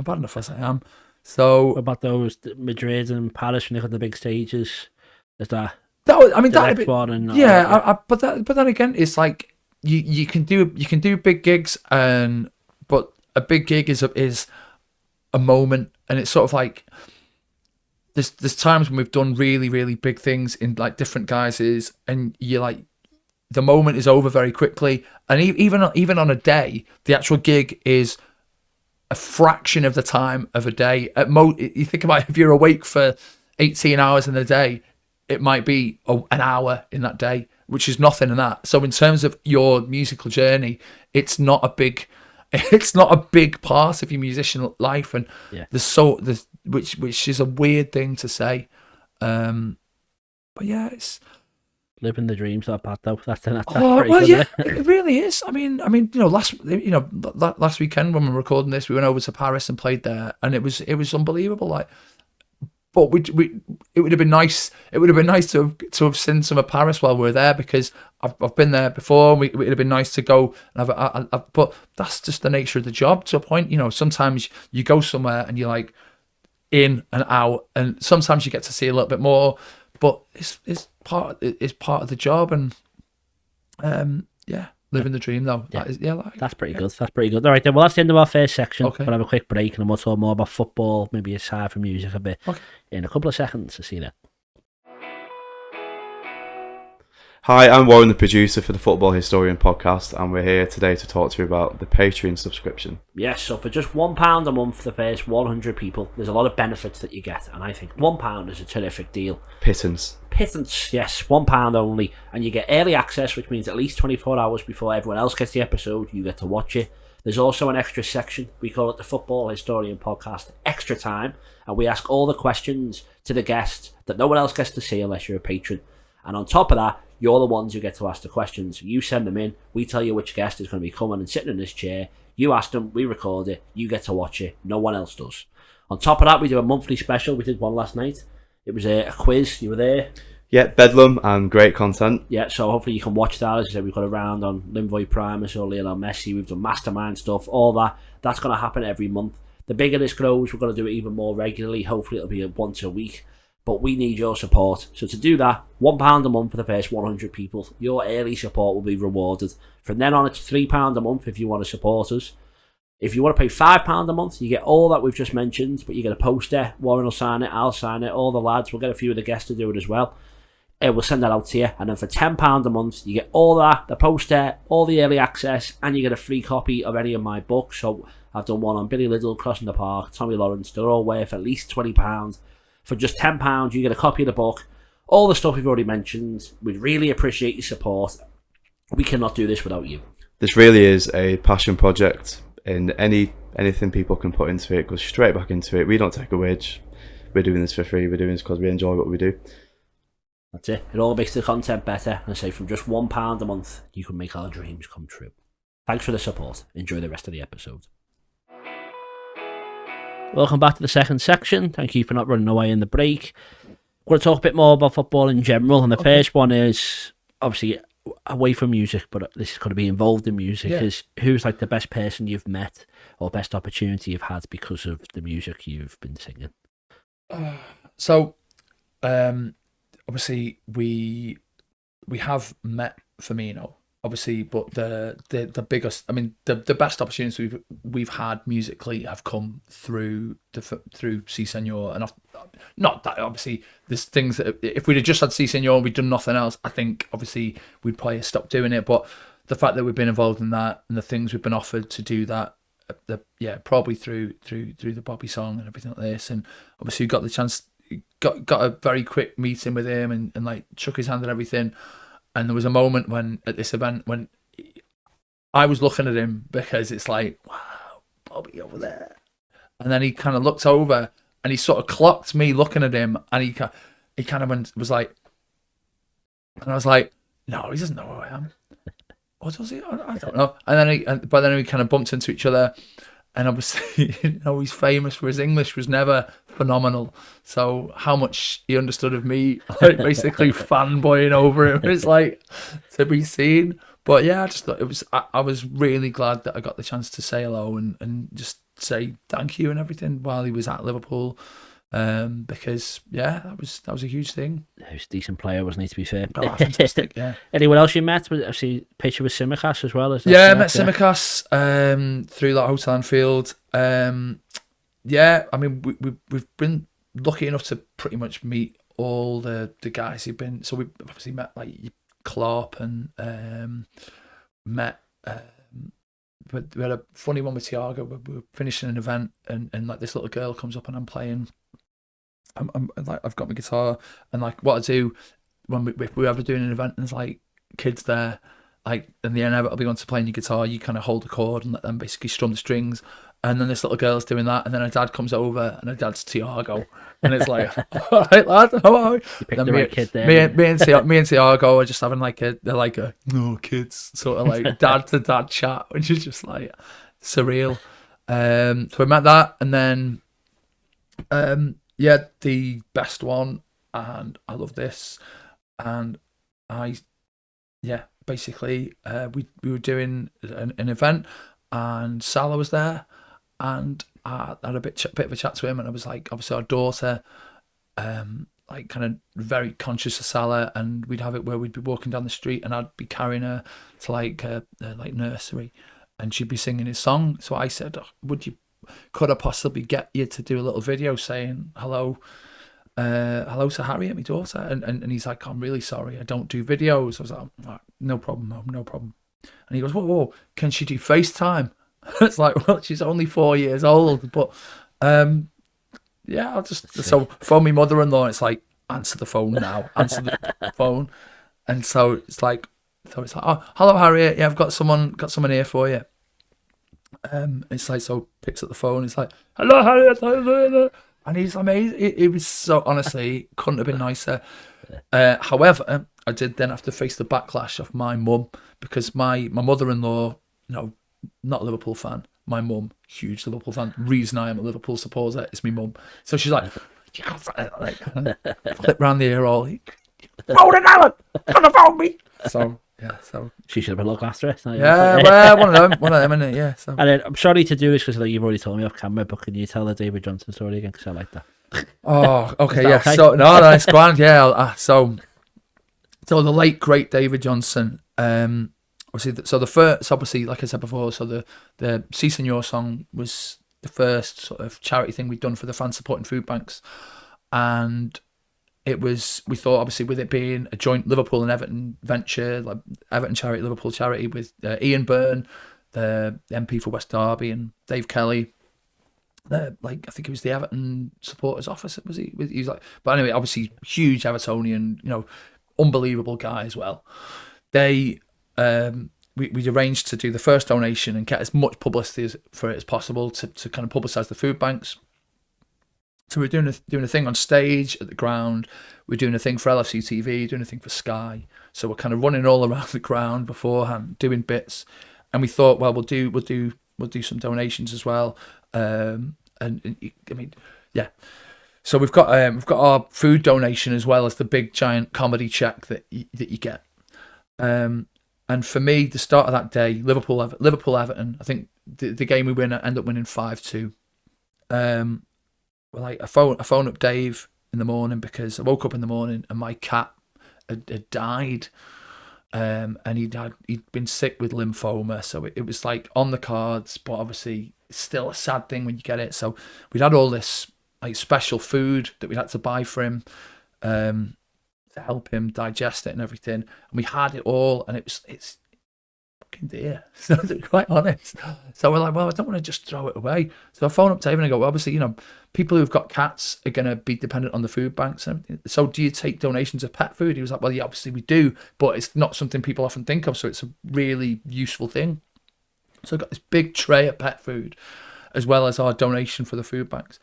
bad enough as I am. So what about those Madrid and Paris when they got the big stages? Is that? But then again, it's like you can do big gigs, but a big gig is a moment, and it's sort of like. There's times when we've done really, really big things in different guises, and you're the moment is over very quickly. And even on a day, the actual gig is a fraction of the time of a day. You think about if you're awake for 18 hours in a day, it might be an hour in that day, which is nothing in that. So in terms of your musical journey, it's not a big part of your musician life, and which is a weird thing to say, but yeah, it's living the dreams. That part though, that's it really is. I mean, last weekend when we were recording this, we went over to Paris and played there, and it was unbelievable. But it would have been nice. It would have been nice to have seen some of Paris while we were there, because I've been there before. It would have been nice to go and have but that's just the nature of the job to a point. You know, sometimes you go somewhere and you're like in and out, and sometimes you get to see a little bit more. But it's part of the job, and living the dream though. That's pretty good. That's pretty good. All right then. Well, that's the end of our first section. Okay. We'll have a quick break, and then we'll talk more about football, maybe aside from music a bit, in a couple of seconds. So see you then. Hi, I'm Warren, the producer for the Football Historian podcast, and we're here today to talk to you about the Patreon subscription. Yes, so for just £1 a month for the first 100 people, there's a lot of benefits that you get, and I think £1 is a terrific deal. Pittance, yes, £1 only, and you get early access, which means at least 24 hours before everyone else gets the episode, you get to watch it. There's also an extra section, we call it the Football Historian Podcast Extra Time, and we ask all the questions to the guests that no one else gets to see unless you're a patron. And on top of that, you're the ones who get to ask the questions. You send them in, we tell you which guest is going to be coming and sitting in this chair. You ask them, we record it, you get to watch it. No one else does. On top of that, we do a monthly special. We did one last night. It was a quiz. You were there. Yeah, bedlam and great content. Yeah, so hopefully you can watch that. As I said, we've got a round on Linvoy Primus or Lionel Messi. We've done mastermind stuff, all that. That's going to happen every month. The bigger this grows, we're going to do it even more regularly. Hopefully it'll be once a week. But we need your support. So to do that, £1 a month for the first 100 people. Your early support will be rewarded. From then on, it's £3 a month if you want to support us. If you want to pay £5 a month, you get all that we've just mentioned, but you get a poster. Warren will sign it, I'll sign it, all the lads. We'll get a few of the guests to do it as well. We'll send that out to you. And then for £10 a month, you get all that, the poster, all the early access, and you get a free copy of any of my books. So I've done one on Billy Liddell, Crossing the Park, Tommy Lawrence. They're all worth at least £20. For just £10, you get a copy of the book, all the stuff we've already mentioned. We'd really appreciate your support. We cannot do this without you. This really is a passion project, and anything people can put into it goes straight back into it. We don't take a wage. We're doing this for free. We're doing this because we enjoy what we do. That's it. It all makes the content better. And I say from just £1 a month, you can make our dreams come true. Thanks for the support. Enjoy the rest of the episode. Welcome back to the second section. Thank you for not running away in the break. We're going to talk a bit more about football in general. And the first one is, obviously, away from music, but this is going to be involved in music, is who's like the best person you've met or best opportunity you've had because of the music you've been singing? Obviously, we have met Firmino, obviously, but the biggest, I mean, the best opportunities we've had musically have come through Si Senor, and not that obviously there's things that if we'd have just had Si Senor and we'd done nothing else, I think obviously we'd probably have stopped doing it. But the fact that we've been involved in that and the things we've been offered to do that, probably through the Bobby song and everything like this, and obviously we got the chance, got a very quick meeting with him and like shook his hand and everything. And there was a moment when at this event when I was looking at him because it's like, wow, Bobby over there. And then he kind of looked over and he sort of clocked me looking at him, and he kind of was like, and I was like, no, he doesn't know who I am. Or does he? I don't know. But then we kind of bumped into each other. And obviously, he's famous for his English was never phenomenal. So how much he understood of me, like basically fanboying over him, is like to be seen. But yeah, I just thought it was. I was really glad that I got the chance to say hello and just say thank you and everything while he was at Liverpool. Because that was a huge thing. He was a decent player, wasn't he, to be fair? Oh, fantastic, yeah. Anyone else you met? I see a picture with Simicast as well. I met Simicast through that Hotel Anfield. I mean, we've been lucky enough to pretty much meet all the guys who've been. So we obviously met like Klopp and met. But we had a funny one with Thiago. We were finishing an event, and like this little girl comes up and I'm playing. I'm like, I've got my guitar, and like what I do when if we're ever doing an event and there's like kids there, like, and the inevitably want to play your guitar, you kind of hold the chord and let them basically strum the strings. And then this little girl's doing that, and then her dad comes over, and her dad's Thiago, and it's like, all right, lad, how are you? You picked the right kid there. Me and Thiago are just having like no kids sort of like dad to dad chat, which is just like surreal. So we met that, and then yeah, the best one, and I love this. And basically, we were doing an event, and Salah was there, and I had a bit of a chat to him, and I was like, obviously our daughter, like kind of very conscious of Salah, and we'd have it where we'd be walking down the street, and I'd be carrying her to like nursery, and she'd be singing his song. So I said, could I possibly get you to do a little video saying hello to Harriet, my daughter? And he's like, I'm really sorry, I don't do videos. I was like, oh, no problem, Mum, no problem. And he goes, whoa, can she do FaceTime? It's like, well, she's only 4 years old, but I'll just so phone my mother-in-law. It's like, answer the phone now, answer the phone. And so it's like, oh, hello Harriet, yeah, I've got someone here for you. It's like, so picks up the phone. It's like, hello Harriet, and he's amazing. It was so, honestly, couldn't have been nicer. However, I did then have to face the backlash of my mum, because my mother-in-law, not a Liverpool fan. My mum, huge Liverpool fan. Reason I am a Liverpool supporter is my mum. So she's like flip round the ear all. Phone Alan, come to phone me. So yeah, so she should have been looked after it. Yeah, well, one of them, isn't it? Yeah. So. And then, I'm sorry to do this because you've already told me off camera, but can you tell the David Johnson story again? Because I like that. Oh, okay, yeah. Okay? So no, it's grand. Yeah. So the late great David Johnson. Obviously, like I said before, so the Si Senor song was the first sort of charity thing we'd done for the fans supporting food banks, and we thought, obviously, with it being a joint Liverpool and Everton venture, like Everton charity, Liverpool charity, with Ian Byrne, the MP for West Derby, and Dave Kelly, I think it was the Everton supporters office. Was he? He was like, but anyway, obviously, huge Evertonian, unbelievable guy as well. They. We arranged to do the first donation and get as much publicity for it as possible to kind of publicise the food banks. So we're doing a thing on stage at the ground. We're doing a thing for LFC TV, doing a thing for Sky. So we're kind of running all around the ground beforehand, doing bits. And we thought, well, we'll do some donations as well. And I mean, yeah. So we've got our food donation as well as the big giant comedy check that you get. And for me, the start of that day, Liverpool Everton, I think the game we end up winning 5-2. I phone up Dave in the morning, because I woke up in the morning and my cat had died, and he'd been sick with lymphoma, so it was like on the cards, but obviously it's still a sad thing when you get it. So we'd had all this like special food that we'd had to buy for him, to help him digest it and everything, and we had it all, and it's fucking dear, to be quite honest. So we're like, well, I don't want to just throw it away. So I phone up Dave and I go, well, obviously, people who've got cats are going to be dependent on the food banks and everything. So do you take donations of pet food? He was like, well, yeah, obviously we do, but it's not something people often think of, so it's a really useful thing. So I got this big tray of pet food, as well as our donation for the food banks.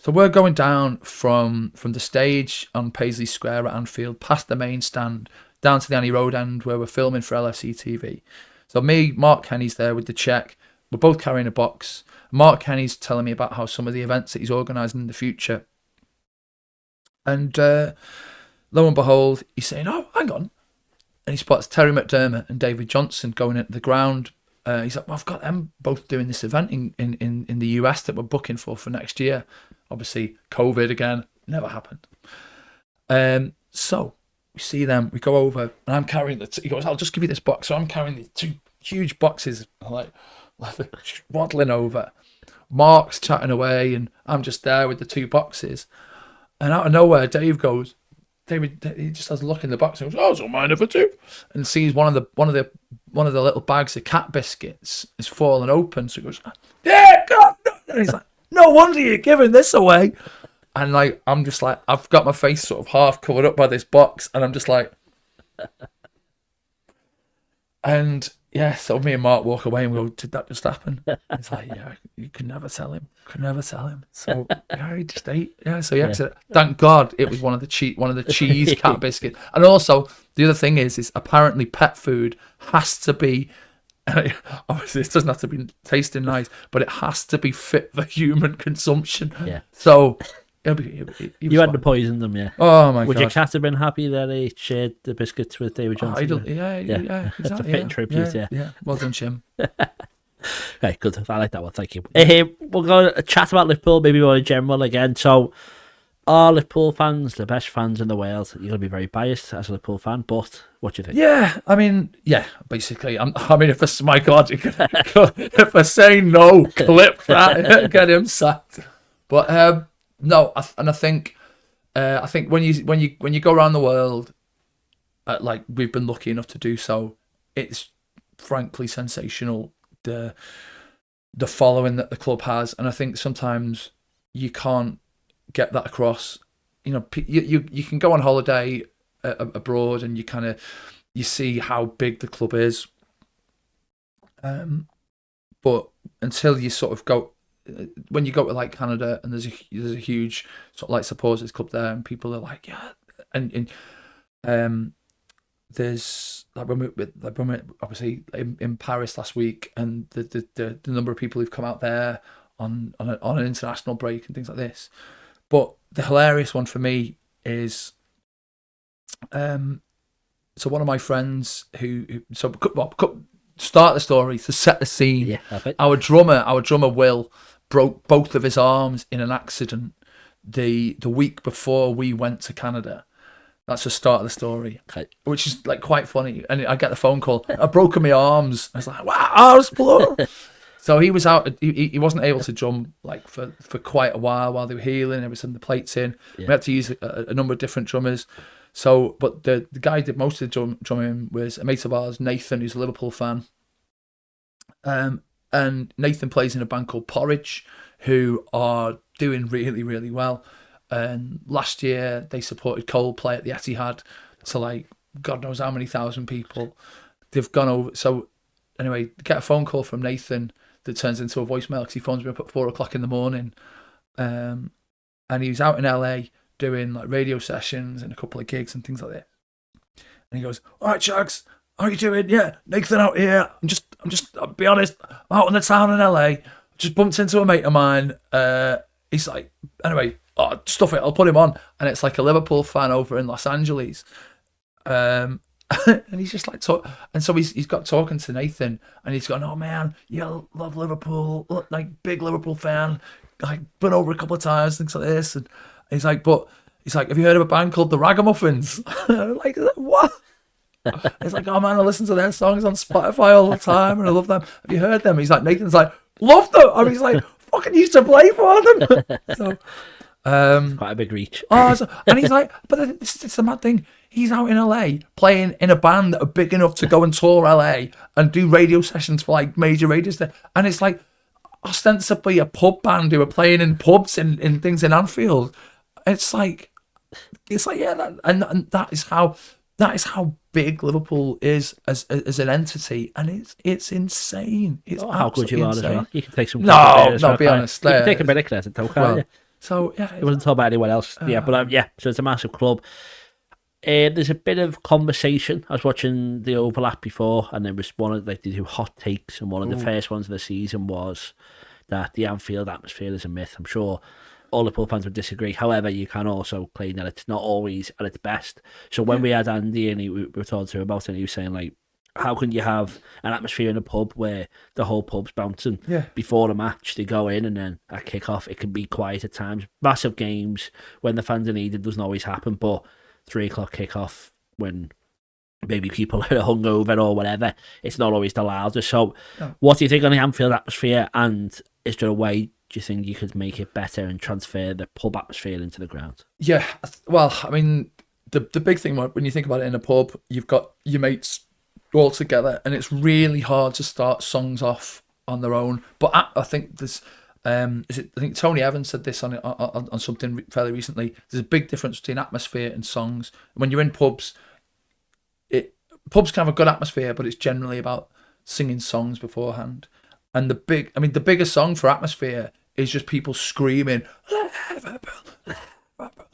So we're going down from the stage on Paisley Square at Anfield, past the main stand, down to the Annie Road end where we're filming for LFC TV. So me, Mark Kenny's there with the check. We're both carrying a box. Mark Kenny's telling me about how some of the events that he's organising in the future. And lo and behold, he's saying, oh, hang on. And he spots Terry McDermott and David Johnson going into the ground. He's like, well, I've got them both doing this event in the US that we're booking for next year. Obviously, COVID again, never happened. So we see them, we go over, and I'm carrying he goes, I'll just give you this box. So I'm carrying the two huge boxes, like waddling over. Mark's chatting away, and I'm just there with the two boxes. And out of nowhere, David, he just has a look in the box and goes, oh, I don't mind if I do. And sees one of the little bags of cat biscuits is fallen open. So he goes, yeah, God, no. And he's like, no wonder you're giving this away. And like, I'm just like, I've got my face sort of half covered up by this box, and I'm just like, and yeah, so me and Mark walk away and we go, did that just happen? It's like, yeah, you could never tell him. So yeah, he just ate. Yeah, so yeah. So thank God it was one of the cheese cat biscuits. And also the other thing is apparently pet food has to be, obviously it doesn't have to be tasting nice, but it has to be fit for human consumption. Yeah. So You had to poison them, yeah. Oh my god! Would your cat have been happy that he shared the biscuits with David Johnson? Yeah. That's a Exactly, fitting tribute, yeah. Well done, Jim. Okay, good. I like that one. Thank you. We're going to chat about Liverpool, maybe more in general again. So, are Liverpool fans the best fans in the world? You're going to be very biased as a Liverpool fan, but what do you think? Yeah, I mean, basically. If my God, if I say no, clip that, get him sacked. But no, I think when you go around the world, like we've been lucky enough to do so, it's frankly sensational. The following that the club has, and I think sometimes you can't get that across. You know, you can go on holiday abroad and you see how big the club is, but until you sort of go, when you go to like Canada and there's a huge sort of like supporters club there, and people are like, yeah, and there's like when we obviously in Paris last week, and the number of people who've come out there on an international break and things like this. But the hilarious one for me is, so one of my friends who start the story to set the scene. Yeah, our drummer Will broke both of his arms in an accident the week before we went to Canada. That's the start of the story, which is like quite funny. And I get the phone call. I've broken my arms. I was like, wow, arms blood. So he was out. He wasn't able to drum like for quite a while they were healing. There was some of the plates in. Yeah. We had to use a number of different drummers. So, but the guy who did most of the drumming was a mate of ours, Nathan, who's a Liverpool fan. And Nathan plays in a band called Porridge, who are doing really, really well. And last year they supported Coldplay at the Etihad to like God knows how many thousand people. They've gone over. So anyway, get a phone call from Nathan that turns into a voicemail because he phones me up at 4:00 in the morning. And he was out in LA doing like radio sessions and a couple of gigs and things like that. And he goes, "All right, Jaggs, how are you doing? Yeah, Nathan out here. I'll be honest, I'm out in the town in LA. Just bumped into a mate of mine. He's like, anyway, stuff it, I'll put him on." And it's like a Liverpool fan over in Los Angeles. And he's just like, and so he's got talking to Nathan, and he's going, "Oh man, you love Liverpool, like big Liverpool fan, like been over a couple of times, things like this." And he's like, "Have you heard of a band called the Ragamuffins?" Like, what? He's like, "Oh man, I listen to their songs on Spotify all the time, and I love them. Have you heard them?" He's like, Nathan's like, "Love them." I mean, he's like, "Fucking used to play for them." So. Quite a big reach. And he's like, but it's the mad thing. He's out in LA playing in a band that are big enough to go and tour LA and do radio sessions for like major radio stations. And it's like ostensibly a pub band who are playing in pubs in things in Anfield. It's like yeah, and that is how big Liverpool is as an entity, and it's insane. It's how good you are as well. You can take some. No, be honest. You can take a bit of credit, though, can't you? So yeah, it wasn't told about anyone else. Yeah, but so it's a massive club. There's a bit of conversation. I was watching the overlap before, and there was one of they do hot takes, and one of the first ones of the season was that the Anfield atmosphere is a myth. I'm sure all Liverpool fans would disagree. However, you can also claim that it's not always at its best. So when we had Andy and we were talking to him about it, and he was saying like, how can you have an atmosphere in a pub where the whole pub's bouncing? Yeah. Before the match, they go in, and then at kick-off, it can be quiet at times. Massive games, when the fans are needed, doesn't always happen, but 3:00 kick-off, when maybe people are hungover or whatever, it's not always the loudest. So what do you think on the Anfield atmosphere, and is there a way, do you think you could make it better and transfer the pub atmosphere into the ground? Yeah, well, I mean, the big thing when you think about it in a pub, you've got your mates all together, and it's really hard to start songs off on their own. But I think there's, I think Tony Evans said this on something fairly recently. There's a big difference between atmosphere and songs. When you're in pubs, pubs can have a good atmosphere, but it's generally about singing songs beforehand. And the biggest song for atmosphere is just people screaming,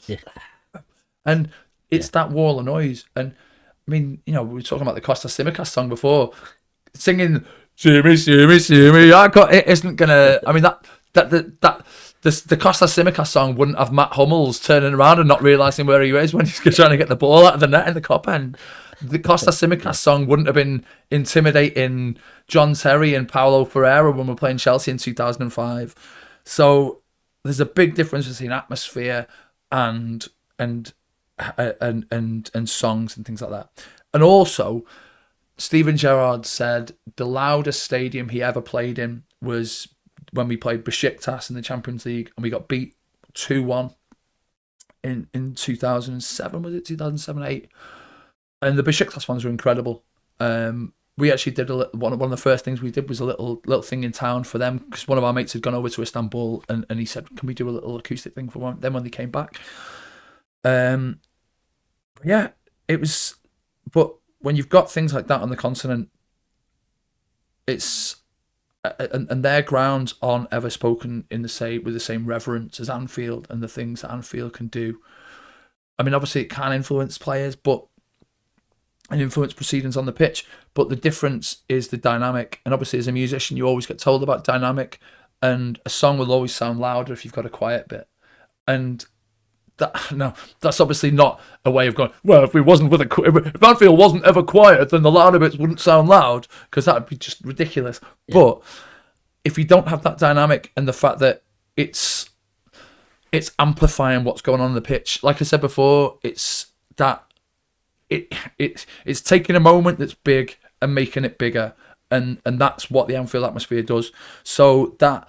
yeah. And it's that wall of noise. And I mean, you know, we were talking about the Costa Simicast song before. Singing "See me, see me, see me," it isn't gonna. I mean, that the Costa Simicast song wouldn't have Matt Hummels turning around and not realising where he is when he's trying to get the ball out of the net in the Cop end. The Costa Simicast song wouldn't have been intimidating John Terry and Paulo Ferreira when we're playing Chelsea in 2005. So there's a big difference between atmosphere and songs and things like that. And also, Steven Gerrard said the loudest stadium he ever played in was when we played Besiktas in the Champions League and we got beat 2-1 in 2007, was it 2007-8? And the Besiktas fans were incredible. We actually did one of the first things we did was a little thing in town for them, because one of our mates had gone over to Istanbul and he said, can we do a little acoustic thing for them when they came back? Yeah, it was. But when you've got things like that on the continent, it's and their grounds aren't ever spoken in with the same reverence as Anfield and the things that Anfield can do. I mean, obviously it can influence players, and influence proceedings on the pitch, but the difference is the dynamic. And obviously as a musician, you always get told about dynamic, and a song will always sound louder if you've got a quiet bit. And that's obviously not a way of going, well, if Anfield wasn't ever quiet, then the louder bits wouldn't sound loud, because that would be just ridiculous. Yeah. But if you don't have that dynamic and the fact that it's amplifying what's going on the pitch, like I said before, it's that it's taking a moment that's big and making it bigger, and that's what the Anfield atmosphere does. So that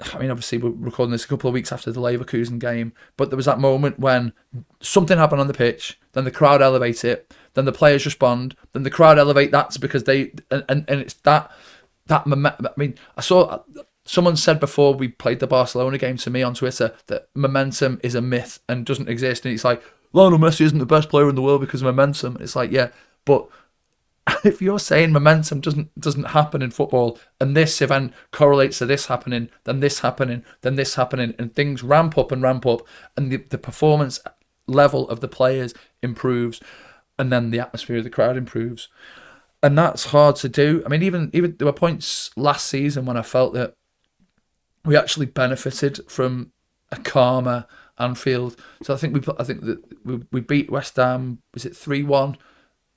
I mean, obviously we're recording this a couple of weeks after the Leverkusen game, but there was that moment when something happened on the pitch, then the crowd elevate it, then the players respond, then the crowd elevate that because they and it's that momentum. I mean, I saw someone said before we played the Barcelona game to me on Twitter that momentum is a myth and doesn't exist, and it's like, Lionel Messi isn't the best player in the world because of momentum. It's like, yeah, but if you're saying momentum doesn't happen in football, and this event correlates to this happening, then this happening, then this happening, and things ramp up, and the performance level of the players improves, and then the atmosphere of the crowd improves, and that's hard to do. I mean, even there were points last season when I felt that we actually benefited from a calmer Anfield. So I think that we beat West Ham. Was it 3-1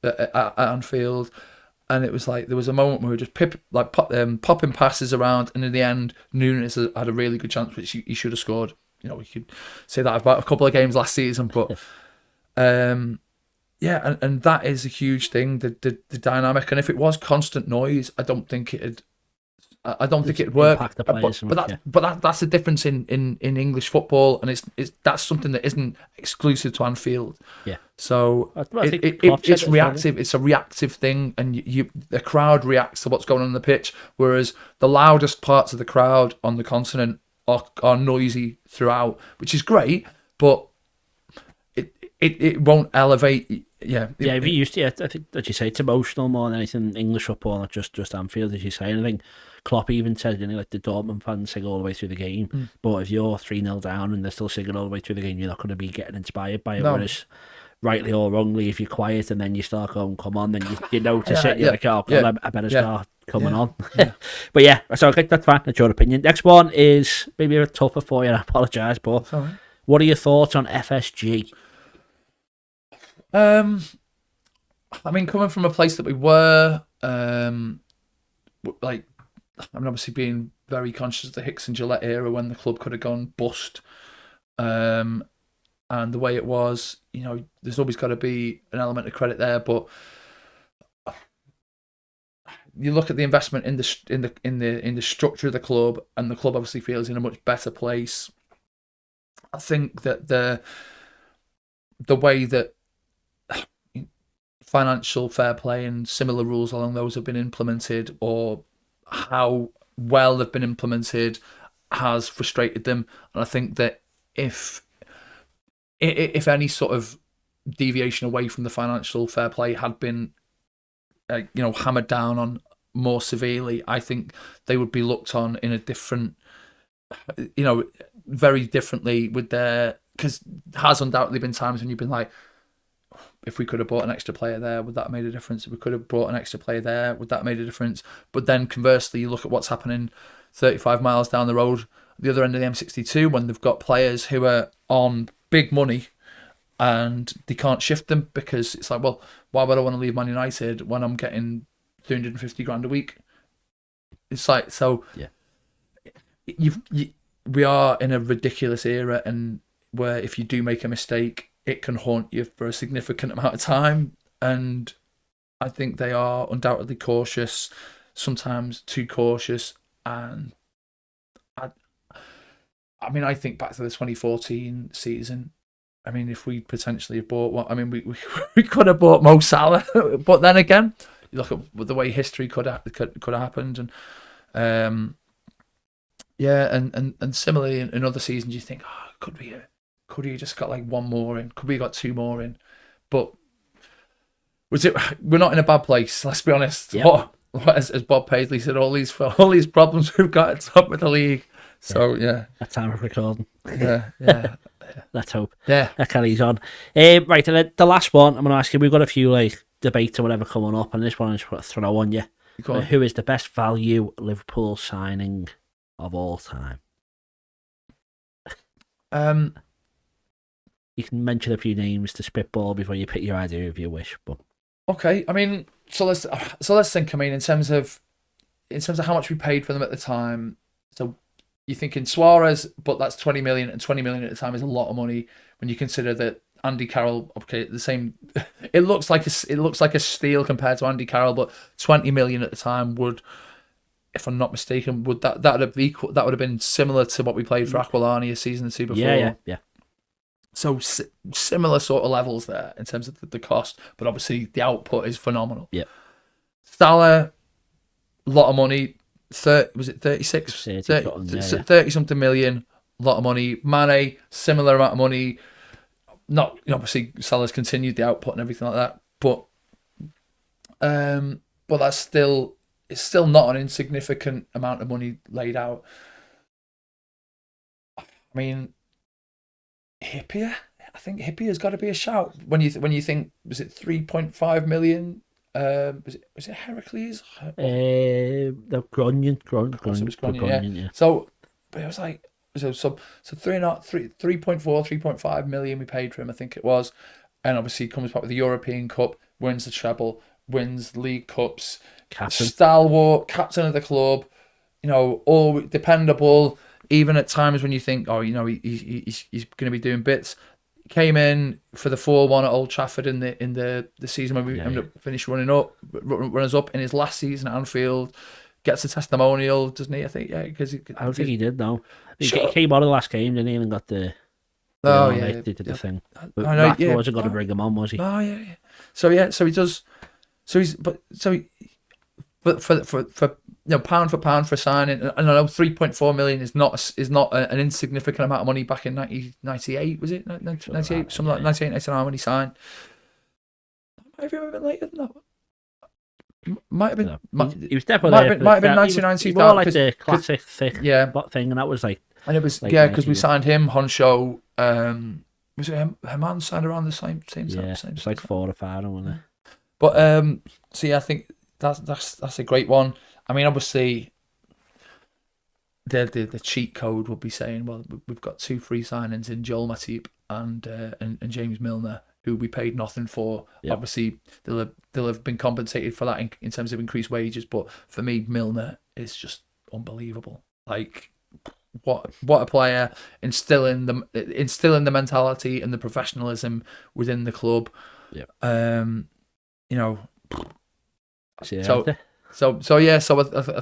at Anfield? And it was like there was a moment where we were just popping passes around, and in the end, Nunes had a really good chance which he should have scored. You know, we could say that about a couple of games last season, but yeah, and that is a huge thing. The dynamic, and if it was constant noise, I don't think it'd work. But that's the difference in English football, and that's something that isn't exclusive to Anfield. Yeah. So it's reactive. It's a reactive thing, and the crowd reacts to what's going on the pitch, whereas the loudest parts of the crowd on the continent are noisy throughout, which is great, but it won't elevate. Yeah, we used to. I think, as you say, it's emotional more than anything. English football, not just Anfield, as you say. And I think Klopp even said, like the Dortmund fans sing all the way through the game. But if you're 3-0 down and they're still singing all the way through the game, you're not going to be getting inspired by it. No. Whereas, rightly or wrongly, if you're quiet and then you start going, come on, then you notice it. You're like, oh, God, I better start coming on. Yeah. But yeah, so okay, that's fine. That's your opinion. Next one is maybe a bit tougher for you. I apologise, but what are your thoughts on FSG? I mean, coming from a place that we were, obviously being very conscious of the Hicks and Gillette era when the club could have gone bust, and the way it was, you know, there's always got to be an element of credit there. But you look at the investment in the structure of the club, and the club obviously feels in a much better place. I think that the way that financial fair play and similar rules along those have been implemented, or how well they've been implemented, has frustrated them. And I think that if any sort of deviation away from the financial fair play had been hammered down on more severely, I think they would be looked on in a different, very differently with because there has undoubtedly been times when you've been like, if we could have bought an extra player there, would that have made a difference? If we could have brought an extra player there, would that have made a difference? But then conversely, you look at what's happening 35 miles down the road, the other end of the M62 when they've got players who are on big money and they can't shift them because it's like, well, why would I want to leave Man United when I'm getting 350 grand a week? It's like, so we are in a ridiculous era, and where if you do make a mistake, it can haunt you for a significant amount of time. And I think they are undoubtedly cautious, sometimes too cautious. And I mean, I think back to the 2014 season. I mean, if we potentially have bought one, I mean, we could have bought Mo Salah, but then again, you look at the way history could have happened, and and similarly in other seasons, you think, oh, could we just got like one more in? Could we got two more in? But we're not in a bad place. Let's be honest. Yep. As Bob Paisley said, all these problems we've got at top of the league. So that time of recording. Yeah. Let's hope. Yeah. That carries on. Right, and then the last one I'm going to ask you. We've got a few like debates or whatever coming up, and this one I'm just going to throw on you. Who is the best value Liverpool signing of all time? You can mention a few names to spitball before you pick your idea if you wish. But okay, I mean, so let's think. I mean, in terms of how much we paid for them at the time. So you're thinking Suarez, but that's 20 million, and 20 million at the time is a lot of money when you consider that Andy Carroll. Okay, the same. It looks like a steal compared to Andy Carroll, but 20 million at the time would, if I'm not mistaken, would that would have been similar to what we paid for Aquilani a season or two before. Yeah. So similar sort of levels there in terms of the cost, but obviously the output is phenomenal. Yeah. Salah, a lot of money. 36? 30 something million, a lot of money. Mane, similar amount of money. Not obviously Salah's continued the output and everything like that, but that's still not an insignificant amount of money laid out. I mean, Hippier, I think Hippier's got to be a shout when you think, was it 3.5 million? Was it Heracles? The Grunion, yeah. So, but it was like so 3.5 million we paid for him, I think it was, and obviously he comes back with the European Cup, wins the treble, wins League Cups, stalwart, captain of the club, all dependable. Even at times when you think, he's going to be doing bits. Came in for the 4-1 at Old Trafford in the season when we ended up finished runners up in his last season at Anfield. Gets a testimonial, doesn't he? I think, because I don't think he did. No, he came out of the last game, didn't he? And got the they did the thing. But Rafa wasn't going to bring him on, was he? Oh yeah. So he does. But for pound for pound for signing, I know 3.4 million is not an insignificant amount of money back in 1998, was it? 98, something like 98, 99 when he signed. Might have been a bit later than that. Might have been. He was definitely might have been 99, 2000. More like the classic thick thing, and that was like. And it was because we signed him, Honcho. Was it Herman signed around the same time? It's like 4 or 5, wasn't it? But I think that's a great one. I mean, obviously, the cheat code would be saying, well, we've got 2 free signings in Joel Matip and James Milner, who we paid nothing for. Yep. Obviously, they'll have been compensated for that in terms of increased wages. But for me, Milner is just unbelievable. Like, what a player, instilling the mentality and the professionalism within the club. Yeah. So I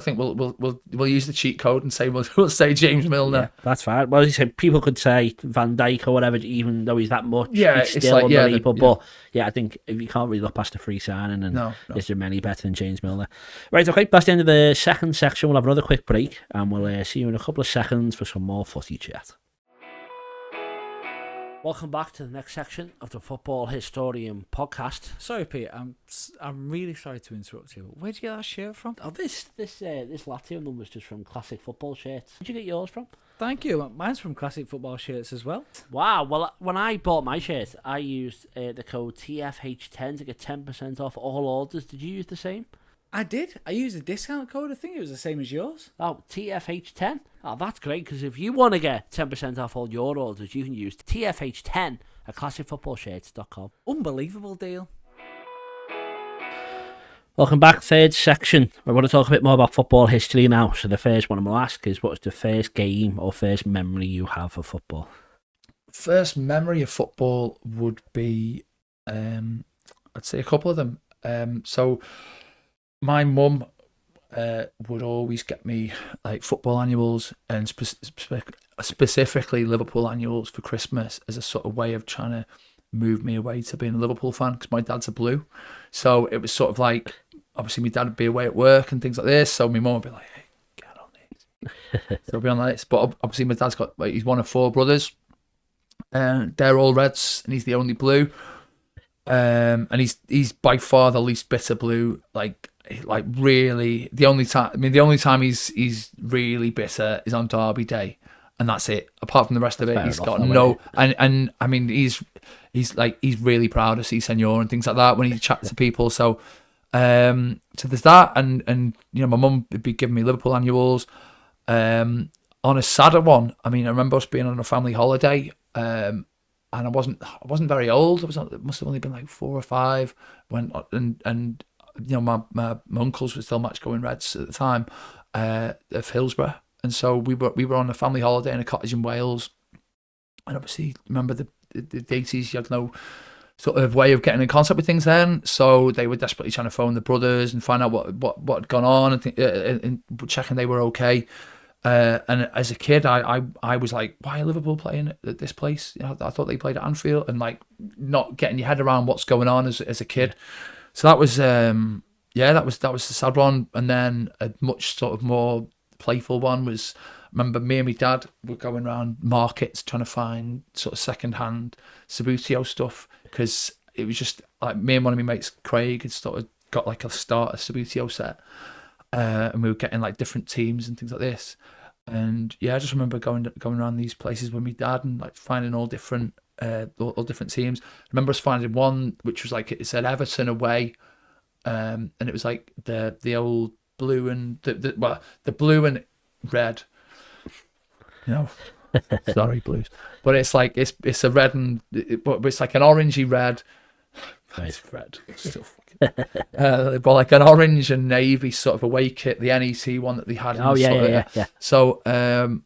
think we'll use the cheat code and say we'll say James Milner. Yeah, that's fine. Well, as you said, people could say Van Dijk or whatever, even though he's that much. Yeah, he's still unbelievable. But I think if you can't really look past the free signing, and is there many better than James Milner? Right, okay, that's the end of the second section. We'll have another quick break, and we'll see you in a couple of seconds for some more footy chat. Welcome back to the next section of the Football Historian Podcast. Sorry, Pete, I'm really sorry to interrupt you. Where'd you get that shirt from? Oh, this Latium number's just from Classic Football Shirts. Where'd you get yours from? Thank you. Mine's from Classic Football Shirts as well. Wow. Well, when I bought my shirt, I used the code TFH10 to get 10% off all orders. Did you use the same? I did. I used a discount code. I think it was the same as yours. Oh, TFH10? Oh, that's great, because if you want to get 10% off all your orders, you can use TFH10 at classicfootballshirts.com. Unbelievable deal. Welcome back, third section. I want to talk a bit more about football history now. So the first one I'm going to ask is, what's the first game or first memory you have of football? First memory of football would be, I'd say a couple of them. So my mum would always get me like football annuals and specifically Liverpool annuals for Christmas as a sort of way of trying to move me away to being a Liverpool fan, because my dad's a Blue. So it was sort of like, obviously my dad would be away at work and things like this, so my mum would be like, hey, get on this. So I'll be on this. But obviously my dad's got, like, he's one of 4 brothers, and they're all Reds and he's the only Blue. And he's by far the least bitter Blue. Like really, the only time he's really bitter is on Derby Day, and that's it. Apart from the rest of it, he's got no. And I mean, he's really proud of C Senor and things like that when he chats to people. So there's that, and you know, my mum would be giving me Liverpool annuals. On a sadder one, I mean, I remember us being on a family holiday. And I wasn't very old. It must have only been like 4 or 5 when, and you know, my uncles were still match going Reds at the time, of Hillsborough, and so we were on a family holiday in a cottage in Wales, and obviously remember the 80s, you had no sort of way of getting in contact with things then, so they were desperately trying to phone the brothers and find out what had gone on and checking they were okay. And as a kid, I was like, why are Liverpool playing at this place? You know, I thought they played at Anfield, and like not getting your head around what's going on as a kid. So that was that was the sad one. And then a much sort of more playful one was, I remember me and my dad were going around markets trying to find sort of second-hand Sabutio stuff, because it was just like me and one of my mates, Craig, had sort of got like a starter Sabutio set. And we were getting like different teams and things like this, and yeah, I just remember going around these places with my dad and like finding all different teams. I remember us finding one which was like, it said Everton away, and it was like the old blue and the blue and red, you know. Sorry, Blues, but it's like it's a red and it's like an orangey red. It's red. Still fucking. But like an orange and navy sort of away kit, the NEC one that they had. Yeah. So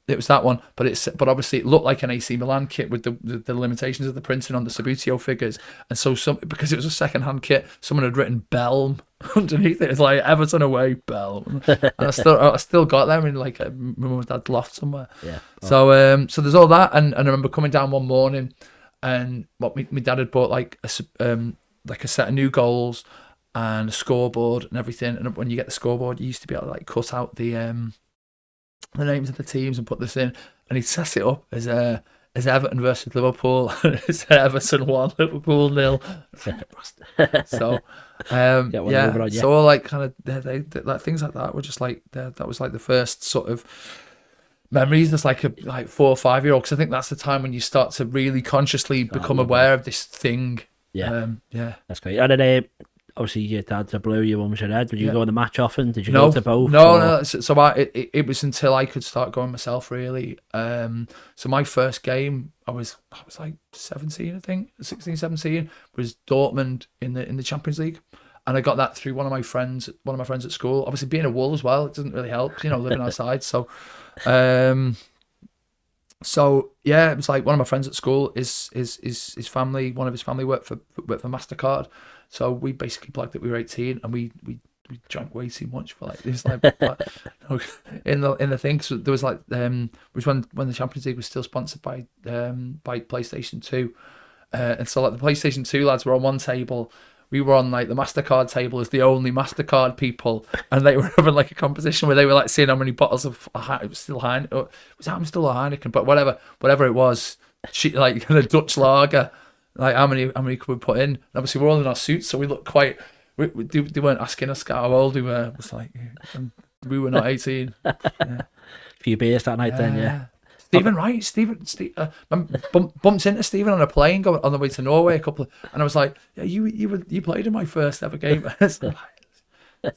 it was that one, but obviously it looked like an AC Milan kit with the limitations of the printing on the Sabutio figures, and so because it was a second-hand kit, someone had written Belm underneath it. It's like Everton away, Belm, and I still got them in like my mum and dad's loft somewhere. Yeah. So there's all that, and I remember coming down one morning, and what my dad had bought like a set of new goals and a scoreboard and everything. And when you get the scoreboard, you used to be able to like cut out the names of the teams and put this in. And he set it up as Everton versus Liverpool. It's Everton 1, Liverpool 0. So so all like kind of they like things like that were just like that was like the first sort of memories as like a 4 or 5 year old, because I think that's the time when you start to really consciously become aware of this thing. Yeah, that's great. And then obviously your dad's a Blue, your mum's a Red. Would you go on the match often? Did you go to both? No. So it was until I could start going myself, really. So my first game, I was like 17, I think, 16, 17, was Dortmund in the Champions League, and I got that through one of my friends at school. Obviously, being a Wool as well, it doesn't really help, you know, living outside. So, So yeah, it was like one of my friends at school, his family, one of his family worked for MasterCard. So we basically plugged that we were 18, and we drank way too much for like this, like in the thing. So there was like was when the Champions League was still sponsored by PlayStation 2, and so like the PlayStation 2 lads were on one table. We were on like the MasterCard table as the only MasterCard people, and they were having like a competition where they were like seeing how many bottles of it was still Heineken, was that still a Heineken, but whatever it was, like the Dutch lager, like how many could we put in? And obviously we're all in our suits, so we looked quite. They weren't asking us how old we were. It was like we were not 18. Yeah. A few beers that night, then. Yeah. Stephen Wright, bumped into Stephen on a plane going on the way to Norway and I was like, yeah, you played in my first ever game.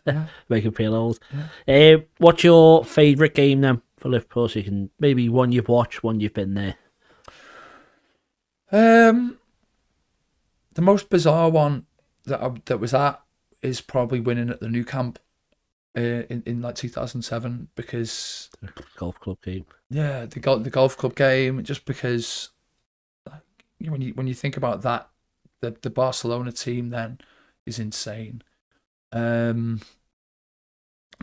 Yeah. Make him feel old. Yeah. What's your favourite game then for Liverpool? So you can maybe one you've watched, one you've been there. The most bizarre one that was at is probably winning at the Nou Camp in like 2007, because the golf club game. Yeah, the golf club game. Just because, like, when you think about that, the Barcelona team then is insane. I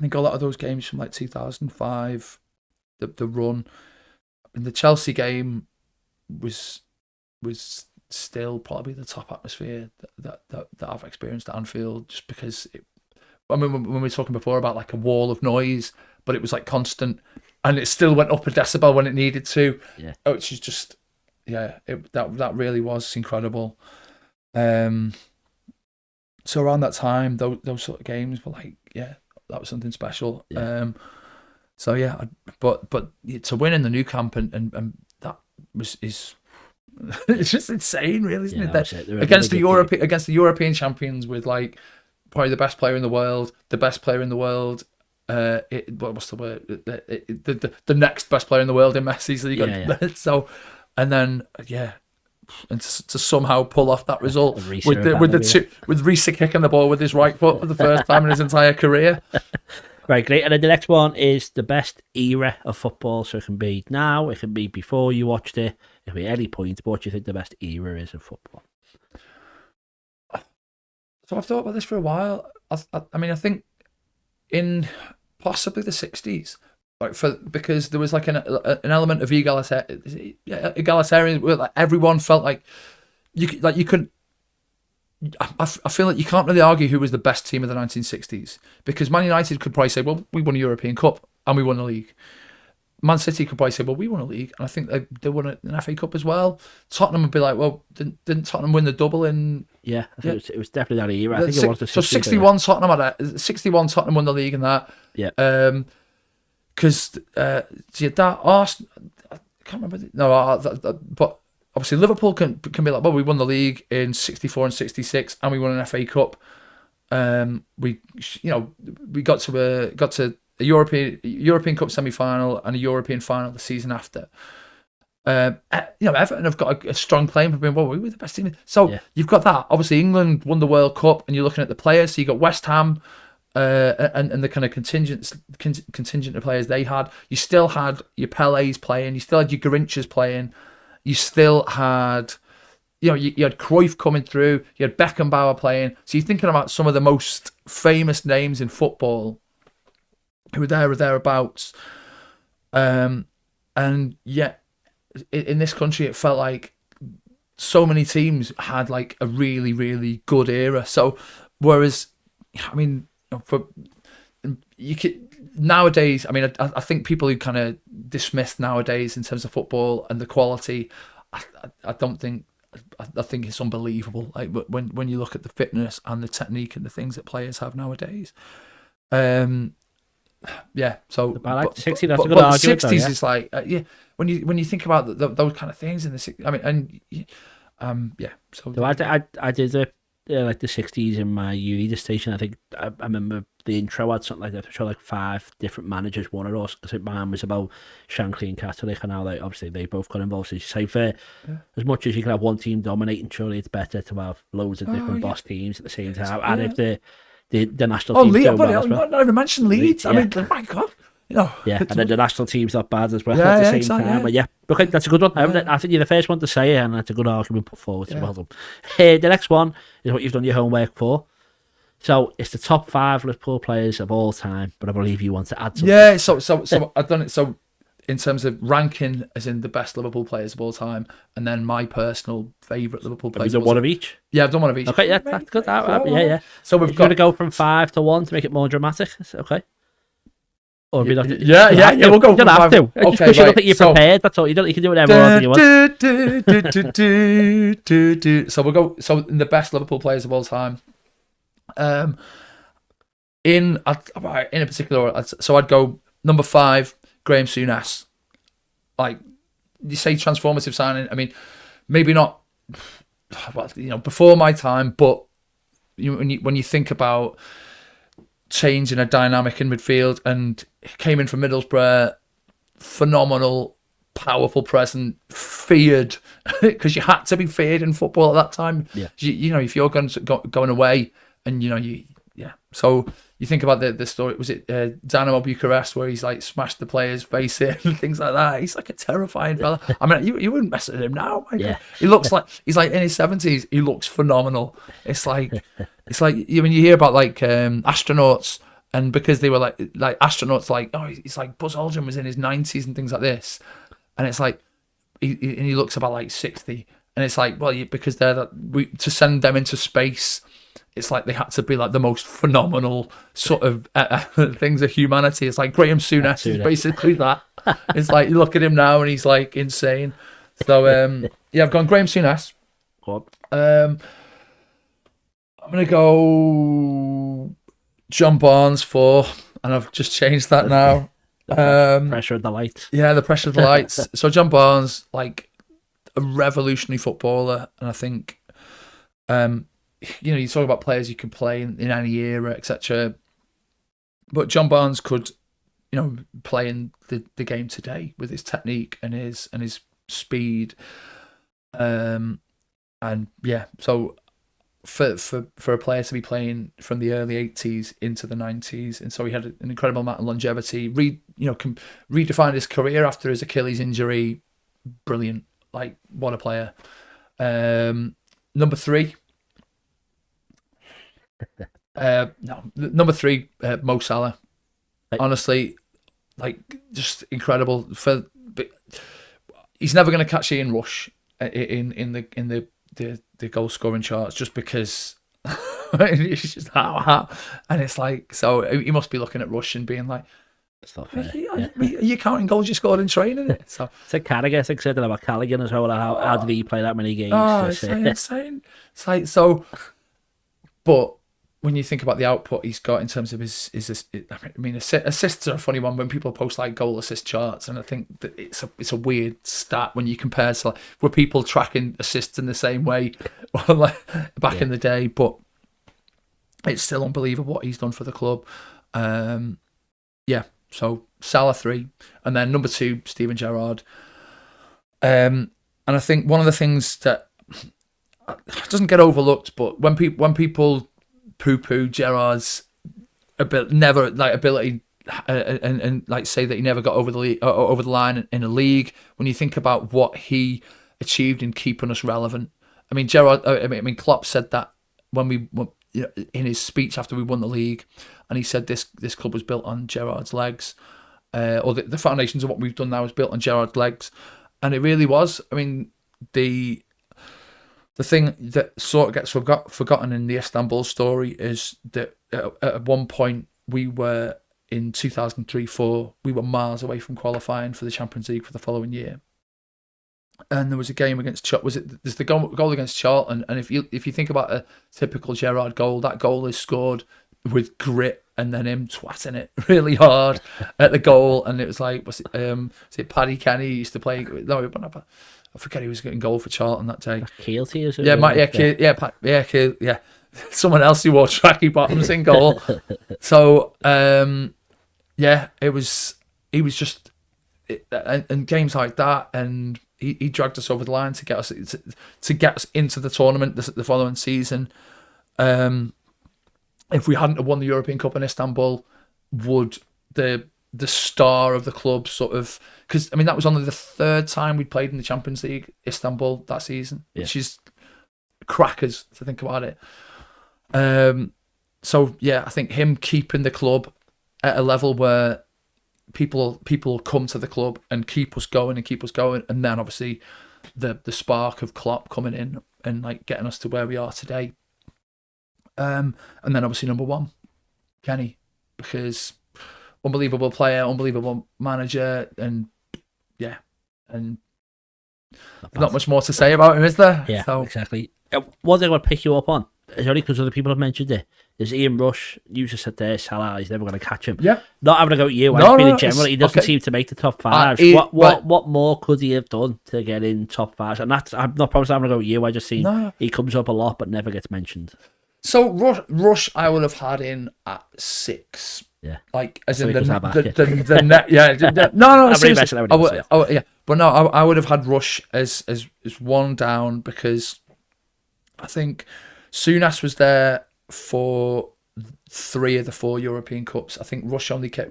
think a lot of those games from like 2005, the run, and the Chelsea game was still probably the top atmosphere that I've experienced at Anfield, just because when we were talking before about like a wall of noise, but it was like constant, and it still went up a decibel when it needed to. Yeah, which is just that really was incredible. So around that time, those sort of games were like, that was something special. Yeah. But to win in the Nou Camp and that is it's just insane, really, isn't it? Against the European champions, with like probably the best player in the world, what's the word? The next best player in the world in Messi. So you got so, and then and to somehow pull off that result with Risa kicking the ball with his right foot for the first time in his entire career. Right, great. And then the next one is the best era of football. So it can be now, it can be before you watched it, it can be any point. But what do you think the best era is of football? So I've thought about this for a while. I think in possibly the 60s, because there was like an element of egalitarian, where like everyone felt like you could. I feel like you can't really argue who was the best team of the 1960s, because Man United could probably say, well, we won a European Cup and we won a league. Man City could probably say, well, we won a league, and I think they won an FA Cup as well. Tottenham would be like, well, didn't Tottenham win the double in? Yeah, I think it was definitely that era. I think it was the 60s. So 61 Tottenham had it. 61 Tottenham won the league in that. Yeah. Because that Arsenal, I can't remember. But obviously Liverpool can be like, well, we won the league in 64 and 66, and we won an FA Cup. We got to a European Cup semi-final and a European final the season after. Everton have got a strong claim for being, well, we were the best team. So you've got that. Obviously England won the World Cup, and you're looking at the players. So you got West Ham and the kind of contingent of players they had. You still had your Pelés playing. You still had your Garinchas playing. You still had, you had Cruyff coming through. You had Beckenbauer playing. So you're thinking about some of the most famous names in football who were there or thereabouts. And yet, in this country, it felt like so many teams had like a really, really good era. So, whereas, I mean, nowadays, I mean, I think people who kind of dismiss nowadays in terms of football and the quality, I think it's unbelievable. Like when you look at the fitness and the technique and the things that players have nowadays. So but like the 60s, that's a good argument. The 60s is like when you think about those kind of things in the 60s. I mean, So I did like the 60s in my uni dissertation. I think I remember the intro had something like that. Show like 5 different managers won it all. Because mine was about Shankly and Catholic, and how obviously they both got involved. So you say as much as you can have one team dominating, surely it's better to have loads of different boss teams at the same time. And if the national teams do well as well. Not even mention Leeds. I mean, my God. And then the national team's not bad as well at the same time. But okay, that's a good one. I think you're the first one to say it, and that's a good argument put forward. So well done. The next one is what you've done your homework for. So it's the top 5 Liverpool players of all time, but I believe you want to add something. Yeah, so I've done it. So in terms of ranking, as in the best Liverpool players of all time, and then my personal favourite Liverpool players. Have you done one of each? Yeah, I've done one of each. Okay, yeah, that's good. Yeah. So we've got to go from 5 to 1 to make it more dramatic. Okay. Or we'll go. You don't have to. Okay, just because you look like you're prepared. That's all. You can do whatever order you want. So we'll go. So in the best Liverpool players of all time. In a particular order, so I'd go number 5, Graham Souness. Like you say, transformative signing. I mean, maybe not. Well, before my time, but when you think about changing a dynamic in midfield, and came in from Middlesbrough, phenomenal, powerful presence, feared, because you had to be feared in football at that time. Yeah. You know, if you're going away and, you know, so you think about the story, was it Dynamo Bucharest, where he's like smashed the player's face in and things like that. He's like a terrifying fella. I mean, you wouldn't mess with him now. God. He looks like he's like in his 70s. He looks phenomenal. It's like when you hear about like astronauts, and because they were like astronauts, like, oh, it's like Buzz Aldrin was in his 90s and things like this, and it's like he looks about like 60, and it's like, well, because they're to send them into space. It's like they had to be like the most phenomenal sort of things of humanity. It's like Graham Souness is basically that. It's like you look at him now and he's like insane. So I've gone Graham Souness. I'm gonna go John Barnes 4, and I've just changed that now. Pressure of the lights. Yeah, the pressure of the lights. So John Barnes, like a revolutionary footballer, and I think you talk about players you can play in any era, etc. But John Barnes could, play in the game today with his technique and his speed. So for a player to be playing from the early 80s into the 90s, and so he had an incredible amount of longevity. Redefined his career after his Achilles injury. Brilliant, like what a player. Number 3. Number 3, Mo Salah. Honestly, like just incredible. He's never going to catch Ian Rush in the goal scoring charts, just because it's just and it's like, so he must be looking at Rush and being like, are you counting goals you scored in training? So it's like Carragher. It's like said about Callaghan as well. How did he play that many games? Oh, it's insane. It's like, so, but when you think about the output he's got in terms of his assists are a funny one when people post like goal assist charts, and I think that it's a weird stat when you compare to like, were people tracking assists in the same way like back in the day, but it's still unbelievable what he's done for the club. So Salah 3, and then number 2, Steven Gerrard. And I think one of the things that doesn't get overlooked, but when people poo-poo Gerrard's ability and like say that he never got over the line in a league, when you think about what he achieved in keeping us relevant. I mean, Klopp said that when in his speech after we won the league, and he said this club was built on Gerrard's legs, or the foundations of what we've done now is built on Gerrard's legs, and it really was. I mean, the thing that sort of gets forgotten in the Istanbul story is that at one point we were in 2003-04, we were miles away from qualifying for the Champions League for the following year. And there was a game against there's the goal against Charlton, and if you think about a typical Gerrard goal, that goal is scored with grit, and then him twatting it really hard at the goal, and it was like, was it Paddy Kenny used to play? No, I forget he was getting goal for Charlton that day. Keelty, is it? Yeah. Someone else who wore tracky bottoms in goal. So it was. He was just, and games like that, and he dragged us over the line to get us into the tournament the following season. If we hadn't have won the European Cup in Istanbul, would the star of the club sort of, because I mean that was only the 3rd time we'd played in the Champions League, Istanbul, that season, which is crackers to think about it. I think him keeping the club at a level where people come to the club and keep us going, and then obviously the spark of Klopp coming in and like getting us to where we are today. And then obviously number 1, Kenny, because unbelievable player, unbelievable manager, and not much more to say about him, is there? Yeah, so. Exactly. One thing I want to pick you up on is only because other people have mentioned it. There's Ian Rush. You just said there, Salah, he's never going to catch him. Yeah. Not having a go at you. In general, he doesn't seem to make the top 5. What more could he have done to get in top 5? And that's, I'm not promising having a go at you. I just see he comes up a lot but never gets mentioned. So Rush, I would have had in at 6. Yeah. Like, as So in he does have that, the net. Yeah. No, I'm really seriously. messing with him, Yeah. But no, I would have had Rush as one down, because I think Souness was there for 3 of the 4 European Cups. I think Rush only kept.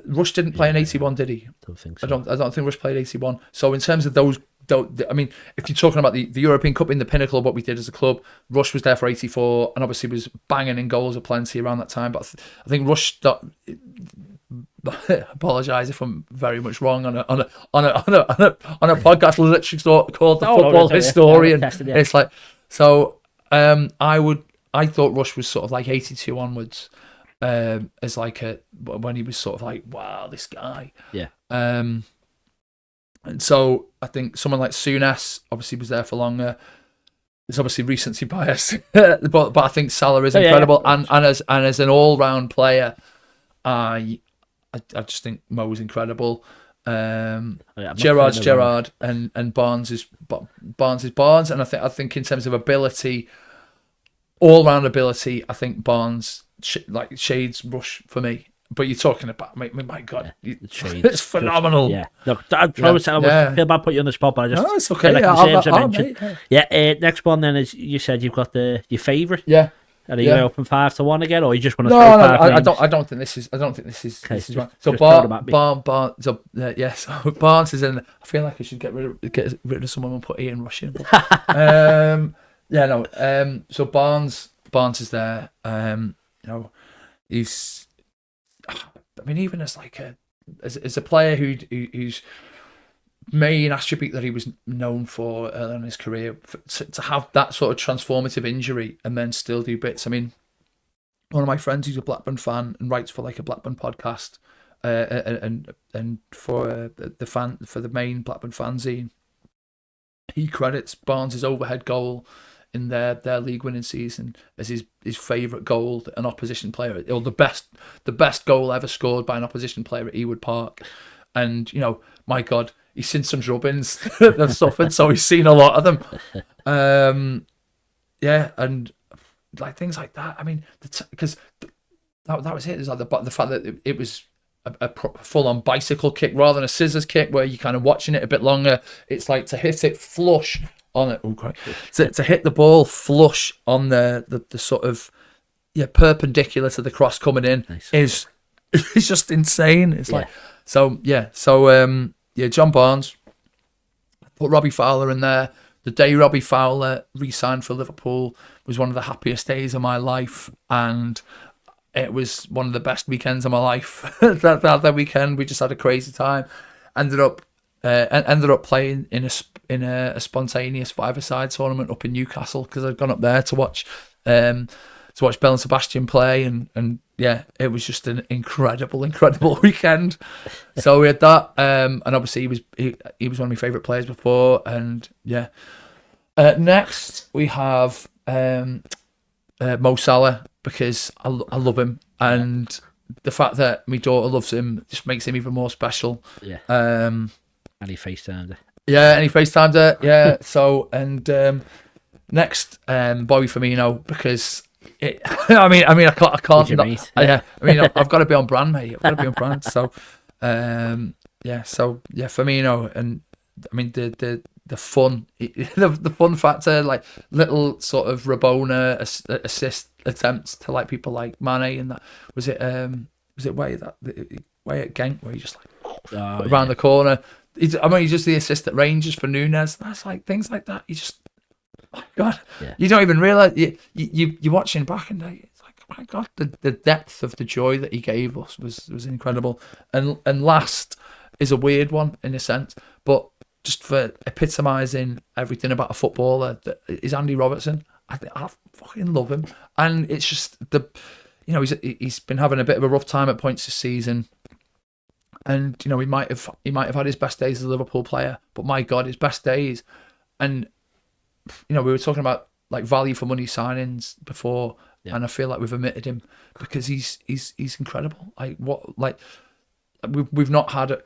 Rush didn't play in 81, did he? Don't think so. I don't think Rush played 81. So in terms of those, I mean, if you're talking about the European Cup in the pinnacle of what we did as a club, Rush was there for 84 and obviously was banging in goals aplenty around that time. But I think Rush. Apologise if I'm very much wrong on a podcast literally called The Football Historian. It's like, so I thought Rush was sort of like 82 onwards, as like when he was sort of like, wow, this guy. Yeah. And so I think someone like Souness obviously was there for longer. There's obviously recency bias, but I think Salah is incredible, and as an all round player, I just think Mo's incredible. Gerrard's Gerrard, and Barnes is Barnes, and I think in terms of ability, all round ability, I think Barnes shades Rush for me. But you're talking about, my God, it's phenomenal. Yeah, look, I feel bad putting you on the spot, but I just it's okay. Next one then is, you said you've got your favourite. Yeah. Are you open 5-1 again, or you just want to? No, I don't think this is right. So Barnes is in. I feel like I should get rid of someone and put Ian Rush in. So Barnes is there. He's. I mean, even as like as a player whose main attribute that he was known for early in his career, to have that sort of transformative injury and then still do bits. I mean, one of my friends who's a Blackburn fan and writes for like a Blackburn podcast, and for the main Blackburn fanzine, he credits Barnes' overhead goal in their league winning season as his favourite goal, an opposition player, or the best goal ever scored by an opposition player at Ewood Park. And my God, he's seen some drubbings that have suffered, so he's seen a lot of them. And like things like that. I mean, because that was it. There's like the fact that it was a full-on bicycle kick rather than a scissors kick, where you're kind of watching it a bit longer. It's like to hit it flush on it. Oh, great! To hit the ball flush on the sort of perpendicular to the cross coming in. Nice. is just insane. It's like John Barnes. Put Robbie Fowler in there. The day Robbie Fowler re-signed for Liverpool was one of the happiest days of my life, and it was one of the best weekends of my life. that weekend, we just had a crazy time. Ended up playing in a spontaneous 5-a-side tournament up in Newcastle, because I'd gone up there to watch Bell and Sebastian play, and it was just an incredible weekend. So we had that, and obviously he was one of my favourite players before, and next we have Mo Salah, because I love him, and the fact that my daughter loves him just makes him even more special. Yeah. And he FaceTimed her. Yeah, and he FaceTimed her. Yeah. So next, Bobby Firmino, because I can't. I've got to be on brand, mate. I've got to be on brand. So, Firmino, and I mean the fun, the fun factor, like little sort of Rabona assist attempts to like people like Mane, and that was it way at Genk, where he just around the corner. He's just the assist at Rangers for Nunes. That's like things like that. You just, my God, you don't even realise you're watching back, and it's like, my God, the depth of the joy that he gave us was incredible. And last is a weird one in a sense, but just for epitomising everything about a footballer, is Andy Robertson. I fucking love him, and it's just he's been having a bit of a rough time at points this season. And he might have had his best days as a Liverpool player, but my God, his best days. And we were talking about like value for money signings before, and I feel like we've omitted him because he's incredible. We've not had.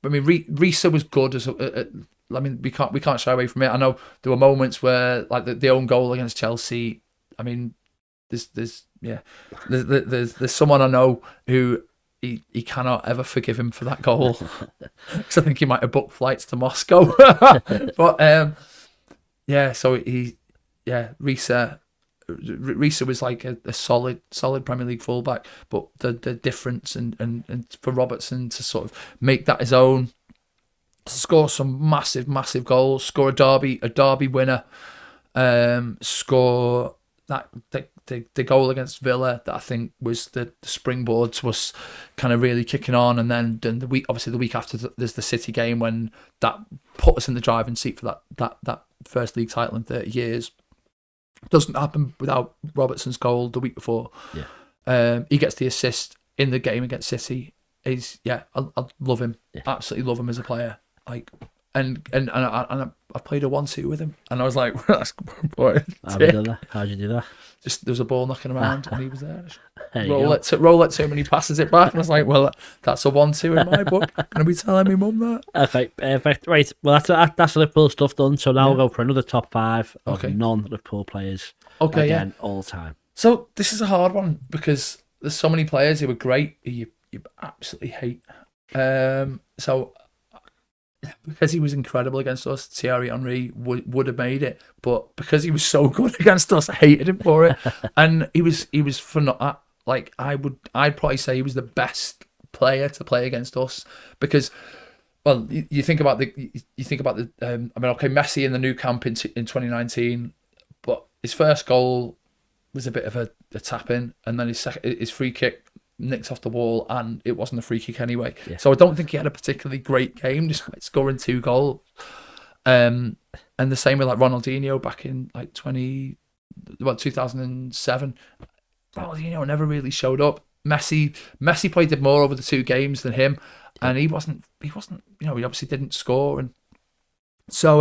Risa was good as. We can't shy away from it. I know there were moments where like the own goal against Chelsea. I mean, there's yeah. There's someone I know who he cannot ever forgive him for that goal because I think he might have booked flights to Moscow. But yeah, so Risa was like a solid Premier League fullback, but the difference and for Robertson to sort of make that his own, score some massive goals, score a derby winner, score that the goal against Villa that I think was the springboard to us kind of really kicking on, and then the week after there's the City game when that put us in the driving seat for that first league title in 30 years. Doesn't happen without Robertson's goal the week before. Yeah. He gets the assist in the game against City. I love him. Yeah. Absolutely love him as a player. Like, and I played a 1-2 with him, and I was like, that's boy. How'd you do that? Just there was a ball knocking around, and he was there. Roll it to him, and he passes it back, and I was like, well, that's a 1-2 in my book. Gonna be telling me mum that? Okay, perfect. Right, well, that's Liverpool stuff done. So now we'll go for another top 5 of non-Liverpool players. Okay, again, all time. So this is a hard one because there's so many players who were great who you absolutely hate. So because he was incredible against us, Thierry Henry would have made it, but because he was so good against us, I hated him for it. And he was like I'd probably say he was the best player to play against us because, well, you think about the Messi in the new camp in 2019, but his first goal was a bit of a tap in, and then his free kick nicked off the wall, and it wasn't a free kick anyway. Yeah. So I don't think he had a particularly great game, despite scoring 2 goals. And the same with like Ronaldinho back in like 2007. Ronaldinho never really showed up. Messi played more over the 2 games than him, and he wasn't. He obviously didn't score, and so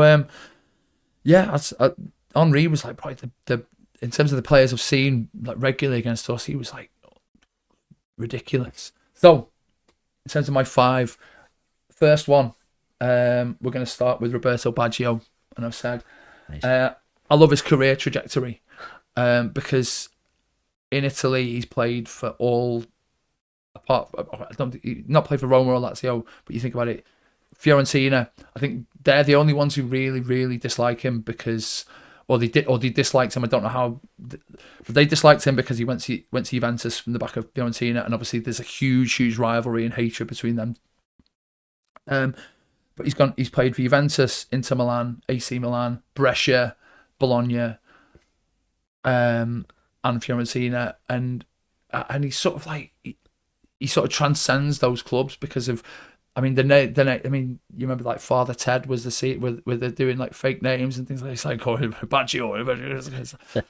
Henry was like probably the in terms of the players I've seen like regularly against us, he was like ridiculous. So in terms of my 5, first one, we're going to start with Roberto Baggio, and I've said I love his career trajectory because in Italy he's played for all not played for Roma or Lazio, but you think about it, Fiorentina, I think they're the only ones who really dislike him because they disliked him. I don't know how, but they disliked him because he went to Juventus from the back of Fiorentina, and obviously there's a huge rivalry and hatred between them. But he's played for Juventus, Inter Milan, AC Milan, Brescia, Bologna, and Fiorentina, and he's sort of like he sort of transcends those clubs because of. I mean, you remember like Father Ted was the seat where they're doing like fake names and things like that. It's like Baggio,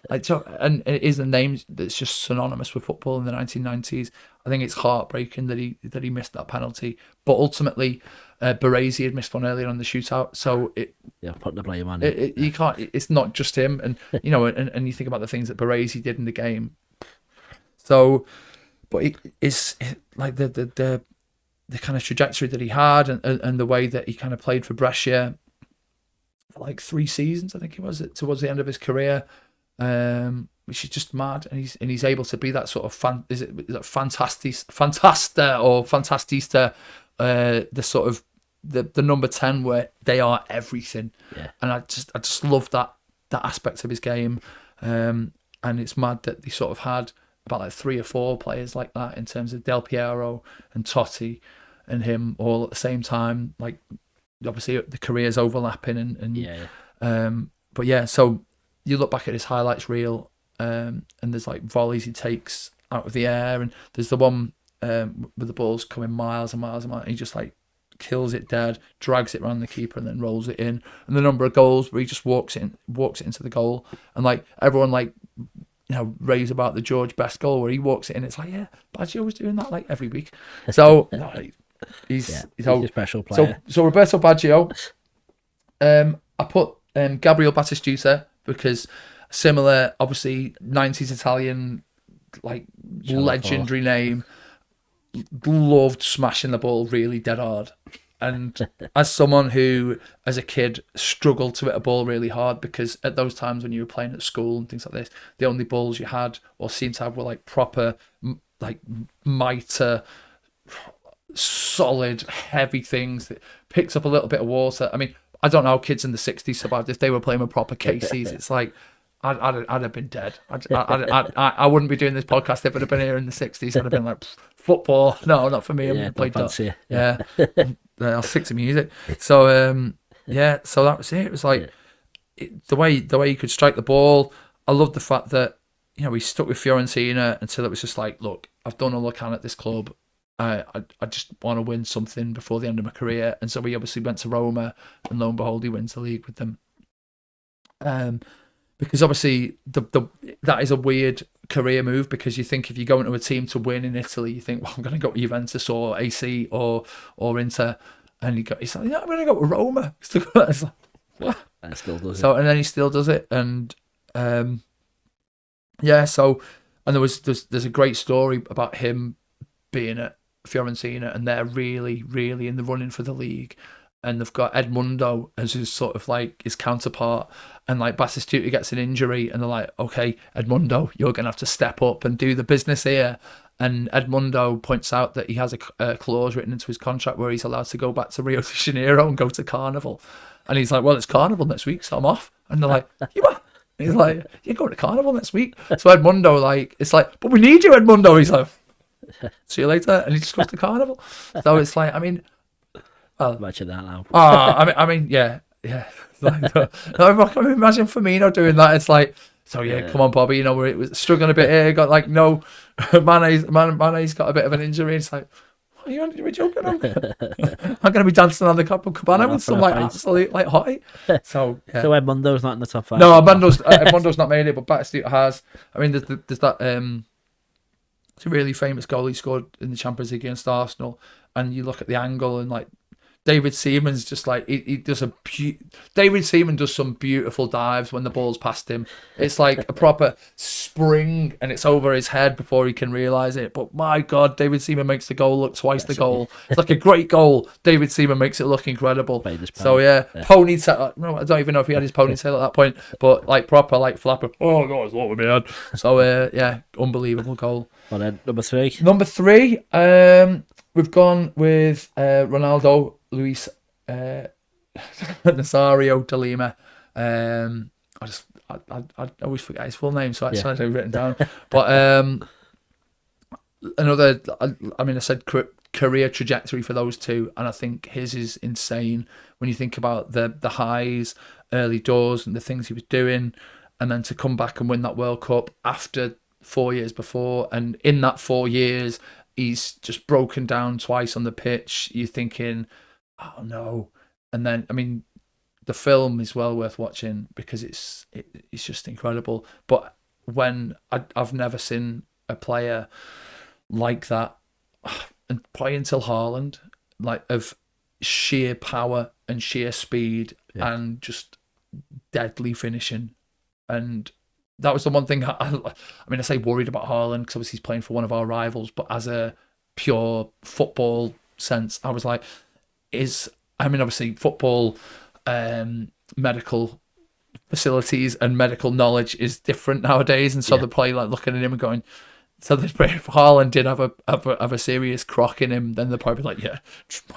like, and it is a name that's just synonymous with football in the 1990s. I think it's heartbreaking that he missed that penalty, but ultimately, Baresi had missed one earlier on the shootout, so putting the blame on it. You can't. It's not just him, and and you think about the things that Baresi did in the game. So, but it's like the kind of trajectory that he had and the way that he kind of played for Brescia for like 3 seasons, I think it was, towards the end of his career, which is just mad. And he's able to be that sort of fantastista, the sort of the number 10 where they are everything. Yeah. And I just love that aspect of his game. And it's mad that they sort of had about like 3 or 4 players like that in terms of Del Piero and Totti and him all at the same time. Like obviously the careers overlapping but yeah, so you look back at his highlights reel and there's like volleys he takes out of the air, and there's the one with the balls coming miles and miles and miles, and he just like kills it dead, drags it around the keeper and then rolls it in. And the number of goals where he just walks it into the goal, and like everyone like raves about the George Best goal where he walks it in. It's like, yeah, Baggio was doing that like every week. So he's a special player. So Roberto Baggio, I put Gabriel Batistuta because similar, obviously 90s Italian, like legendary name. Loved smashing the ball really dead hard. And as someone who, as a kid, struggled to hit a ball really hard, because at those times when you were playing at school and things like this, the only balls you had or seemed to have were like proper, like mitre, solid, heavy things that picks up a little bit of water. I mean, I don't know how kids in the 60s survived. If they were playing with proper Casey's, it's like, I'd have been dead. I wouldn't be doing this podcast if I'd have been here in the 60s. I'd have been like, football, no, not for me. I'm going to play dot. Yeah. I'll stick to music. So, so that was it. It was like, the way he could strike the ball. I loved the fact that, he stuck with Fiorentina until it was just like, look, I've done all I can at this club. I just want to win something before the end of my career. And so he obviously went to Roma, and lo and behold, he wins the league with them. Because obviously that is a weird career move, because you think if you go into a team to win in Italy, you think, well, I'm going to go to Juventus or AC or Inter, and he's like, yeah, I'm going to go to Roma. It's like, what? And still does it. And then he still does it, and So, and there's a great story about him being at Fiorentina, and they're really, really in the running for the league. And they've got Edmundo as his sort of like his counterpart, and like Batistuta gets an injury, and they're like, okay, Edmundo, you're gonna have to step up and do the business here. And Edmundo points out that he has a clause written into his contract where he's allowed to go back to Rio de Janeiro and go to Carnival. And he's like, well, it's Carnival next week, so I'm off. And they're like, you what? And he's like, you're going to Carnival next week. So Edmundo, like, it's like, but we need you, Edmundo. He's like, see you later, and he just goes to Carnival. So it's like, I mean. Well, imagine that now. I mean, yeah. Like, I can imagine Firmino doing that. It's like, so yeah, come on, Bobby. We're struggling a bit here. Got like Mane's got a bit of an injury. It's like, what are you joking? I'm going to be dancing on the Copacabana with some like absolute like hottie. So yeah. So Edmundo's not in the top 5. No, Edmundo's not made it, but Batistuta has. I mean, there's that. It's a really famous goal he scored in the Champions League against Arsenal, and you look at the angle and like. David Seaman's just like he does David Seaman does some beautiful dives when the ball's past him. It's like a proper spring, and it's over his head before he can realise it. But my God, David Seaman makes the goal look twice the goal. It's like a great goal. David Seaman makes it look incredible. So yeah, ponytail. No, I don't even know if he had his ponytail at that point, but like proper like flapper. Oh God, it's what we had. So yeah, unbelievable goal. Well then, number 3. Number 3. We've gone with Ronaldo. Luis Nazario de Lima. I always forget his full name, so that's written down. But another, I said career trajectory for those two, and I think his is insane when you think about the highs, early doors, and the things he was doing, and then to come back and win that World Cup after 4 years before, and in that 4 years, he's just broken down twice on the pitch. You're thinking, oh no. And then, I mean, the film is well worth watching because it's just incredible. But when I've never seen a player like that, and probably until Haaland, like of sheer power and sheer speed and just deadly finishing. And that was the one thing I say worried about Haaland because obviously he's playing for one of our rivals, but as a pure football sense, I was like, obviously football, medical facilities and medical knowledge is different nowadays, and so they're probably like looking at him and going, so if Haaland did have a serious crock in him, then they're probably like, just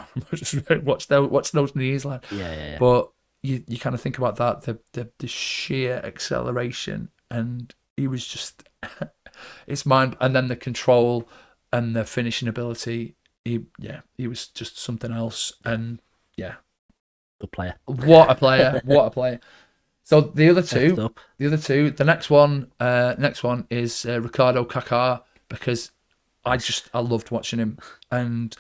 watch those knees, lad. Yeah. But you kind of think about that, the sheer acceleration, and he was just it's mind, and then the control and the finishing ability. He was just something else, and good player. What a player! So the next one is Ricardo Kaká, because I loved watching him, and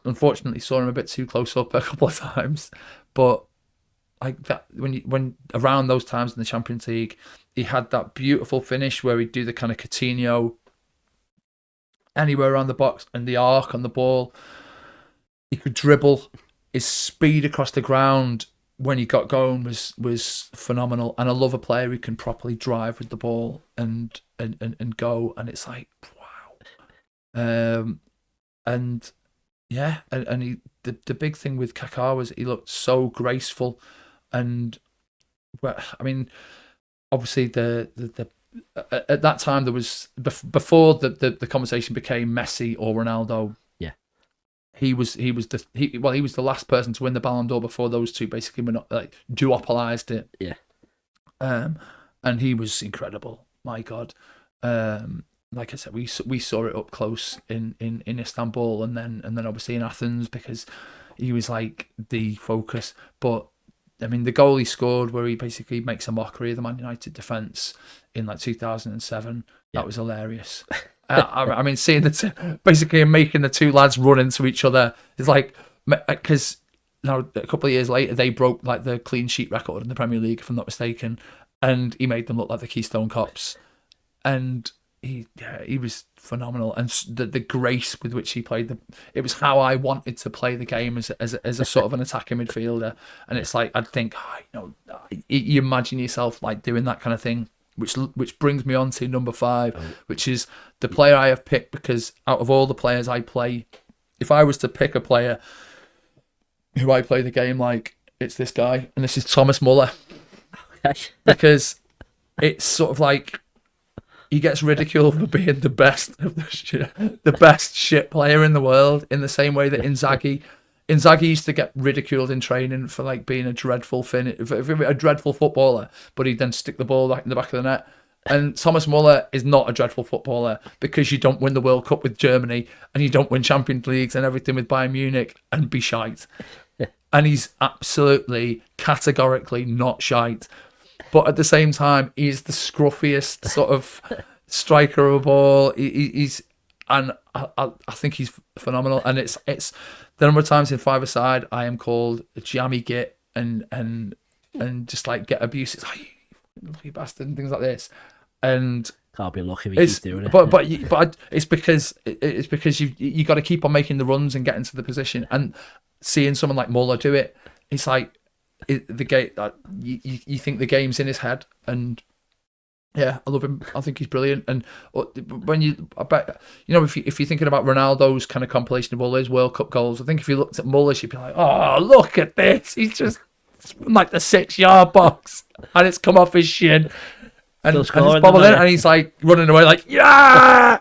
unfortunately saw him a bit too close up a couple of times, but like that when around those times in the Champions League, he had that beautiful finish where he'd do the kind of Coutinho anywhere around the box and the arc on the ball. He could dribble. His speed across the ground when he got going was phenomenal. And I love a player who can properly drive with the ball and go. And it's like, wow. And Yeah, and the big thing with Kaká was he looked so graceful, and I mean, obviously the at that time there was before the conversation became Messi or Ronaldo. Yeah, he was the last person to win the Ballon d'Or before those two basically were not like duopolized it. Yeah, and he was incredible. My God. Like I said, we saw it up close in Istanbul, and then obviously in Athens, because he was like the focus. But I mean, the goal he scored, where he basically makes a mockery of the Man United defense in like 2007, that was hilarious. I mean, seeing basically making the two lads run into each other is like, because now a couple of years later they broke like the clean sheet record in the Premier League, if I'm not mistaken, and he made them look like the Keystone Cops, and he was phenomenal, and the grace with which he played it was how I wanted to play the game as a sort of an attacking midfielder. And it's like, I'd think, you imagine yourself like doing that kind of thing, which brings me on to number 5, which is the player I have picked, because out of all the players I play, if I was to pick a player who I play the game like, it's this guy, and this is Thomas Muller. Because it's sort of like, he gets ridiculed for being the best of the best shit player in the world, in the same way that Inzaghi used to get ridiculed in training for like being a dreadful a dreadful footballer, but he'd then stick the ball back in the back of the net. And Thomas Muller is not a dreadful footballer, because you don't win the World Cup with Germany, and you don't win Champions Leagues and everything with Bayern Munich and be shite. And he's absolutely categorically not shite. But at the same time, he's the scruffiest sort of striker of a ball. I think he's phenomenal. And it's the number of times in five-a-side I am called a jammy git and just like get abuse. It's like, you bastard, and things like this. And can't be lucky if he keeps doing it. But it's because you got to keep on making the runs and getting to the position, and seeing someone like Muller do it, it's like. The game, you think the game's in his head, and yeah, I love him. I think he's brilliant. And when if you're thinking about Ronaldo's kind of compilation of all his World Cup goals, I think if you looked at Muller's, you'd be like, oh, look at this! He's just like the 6-yard box, and it's come off his shin, and it's bobbled in, and he's like running away, like yeah,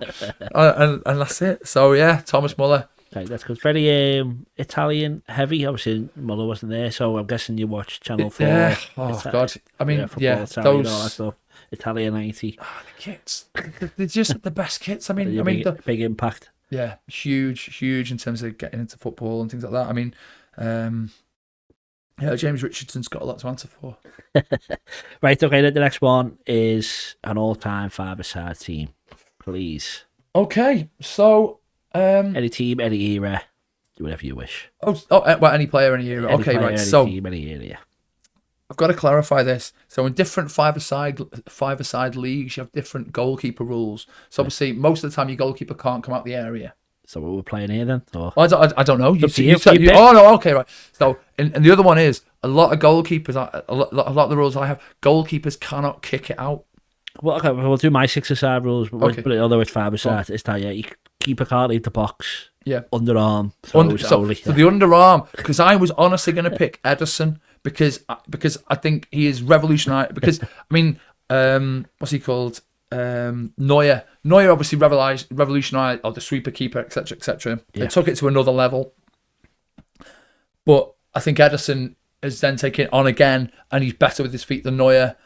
and that's it. So yeah, Thomas Muller. Okay, that's good. Very Italian heavy. Obviously, Muller wasn't there, so I'm guessing you watched Channel 4. Yeah. Oh, God. I mean, Italian, those... all that stuff. Italian 90. Oh, the kits. They're just the best kits. I mean, big impact. Yeah, huge in terms of getting into football and things like that. I mean, James Richardson's got a lot to answer for. Right, okay, the next one is an all-time five-a-side team. Please. Okay, so... any team, any era, do whatever you wish. Any player, any era. Okay, right. So team, any era, yeah. I've got to clarify this. So in different five-a-side leagues, you have different goalkeeper rules. So obviously, most of the time, your goalkeeper can't come out the area. So what we're playing here then? Or? I don't know. Oh no, okay, right. So and the other one is a lot of goalkeepers. A lot of the rules I have, goalkeepers cannot kick it out. Well, okay, we'll do my 6-a-side rules, but although it's 5-a-side, it's that you keeper can't leave the box. Yeah, underarm. So the underarm, because I was honestly going to pick Ederson because I think he is revolutionary. Because I mean, what's he called? Neuer obviously revolutionized, or the sweeper keeper, etc., etc. They took it to another level. But I think Ederson has then taken it on again, and he's better with his feet than Neuer.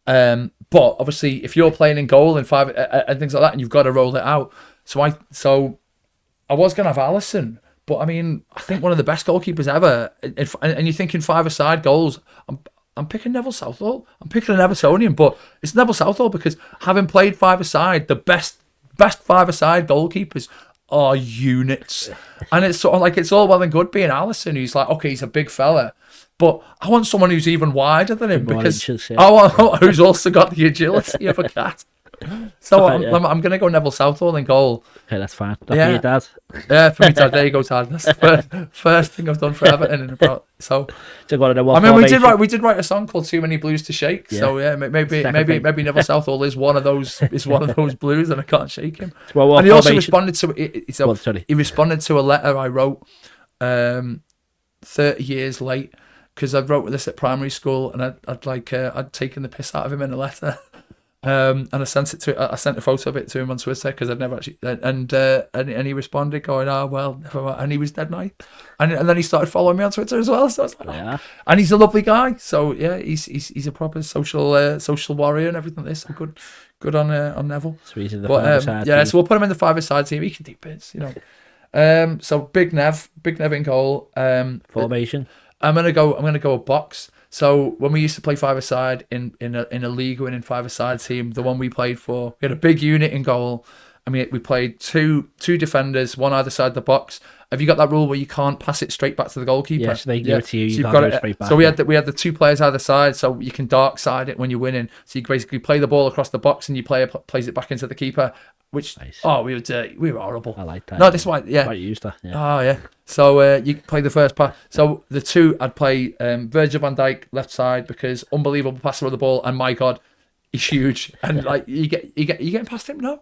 But obviously, if you're playing in goal and five and things like that, and you've got to roll it out. So I was going to have Alisson, but I mean, I think one of the best goalkeepers ever. And you're thinking five-a-side goals. I'm picking Neville Southall. I'm picking an Evertonian, but it's Neville Southall because having played five-a-side, the best five-a-side goalkeepers are units. And it's sort of like, it's all well and good being Alisson, who's like, okay, he's a big fella, but I want someone who's even wider than him, because I want who's also got the agility of a cat. So I'm going to go Neville Southall in goal. Okay, that's fine. For your dad. Yeah, for me, Dad. There you go, Dad. That's the first thing I've done for Everton in about. So, we did write a song called "Too Many Blues to Shake." Yeah. So yeah, maybe Neville Southall is one of those blues, and I can't shake him. Well, and he also responded to he responded to a letter I wrote 30 years late, because I wrote this at primary school, and I'd taken the piss out of him in a letter. And I sent a photo of it to him on Twitter, because I'd never actually, and he responded going, "Oh well, never mind," and he was dead nice, and then he started following me on Twitter as well. So I was like, yeah, and he's a lovely guy. So yeah, he's a proper social warrior and everything like this. So good on Neville. So he's in the five-a-side team. So we'll put him in the five-a-side team. He can do bits, So Big Nev in goal. Formation. I'm gonna go a box. So when we used to play five-a-side in a league winning five-a-side team, the one we played for, we had a big unit in goal. I mean, we played two defenders, one either side of the box. Have you got that rule where you can't pass it straight back to the goalkeeper? Yes, they give it to you. So you can't go straight back. So we had the two players either side, so you can dark side it when you're winning. So you basically play the ball across the box, and your player plays it back into the keeper. Which nice. We were horrible. I like that. No, this one, yeah. Quite used to. Yeah. Oh yeah. So you play the first pass. So the two, I'd play Virgil van Dijk left side, because unbelievable passer of the ball, and my God, he's huge. And like you getting past him now.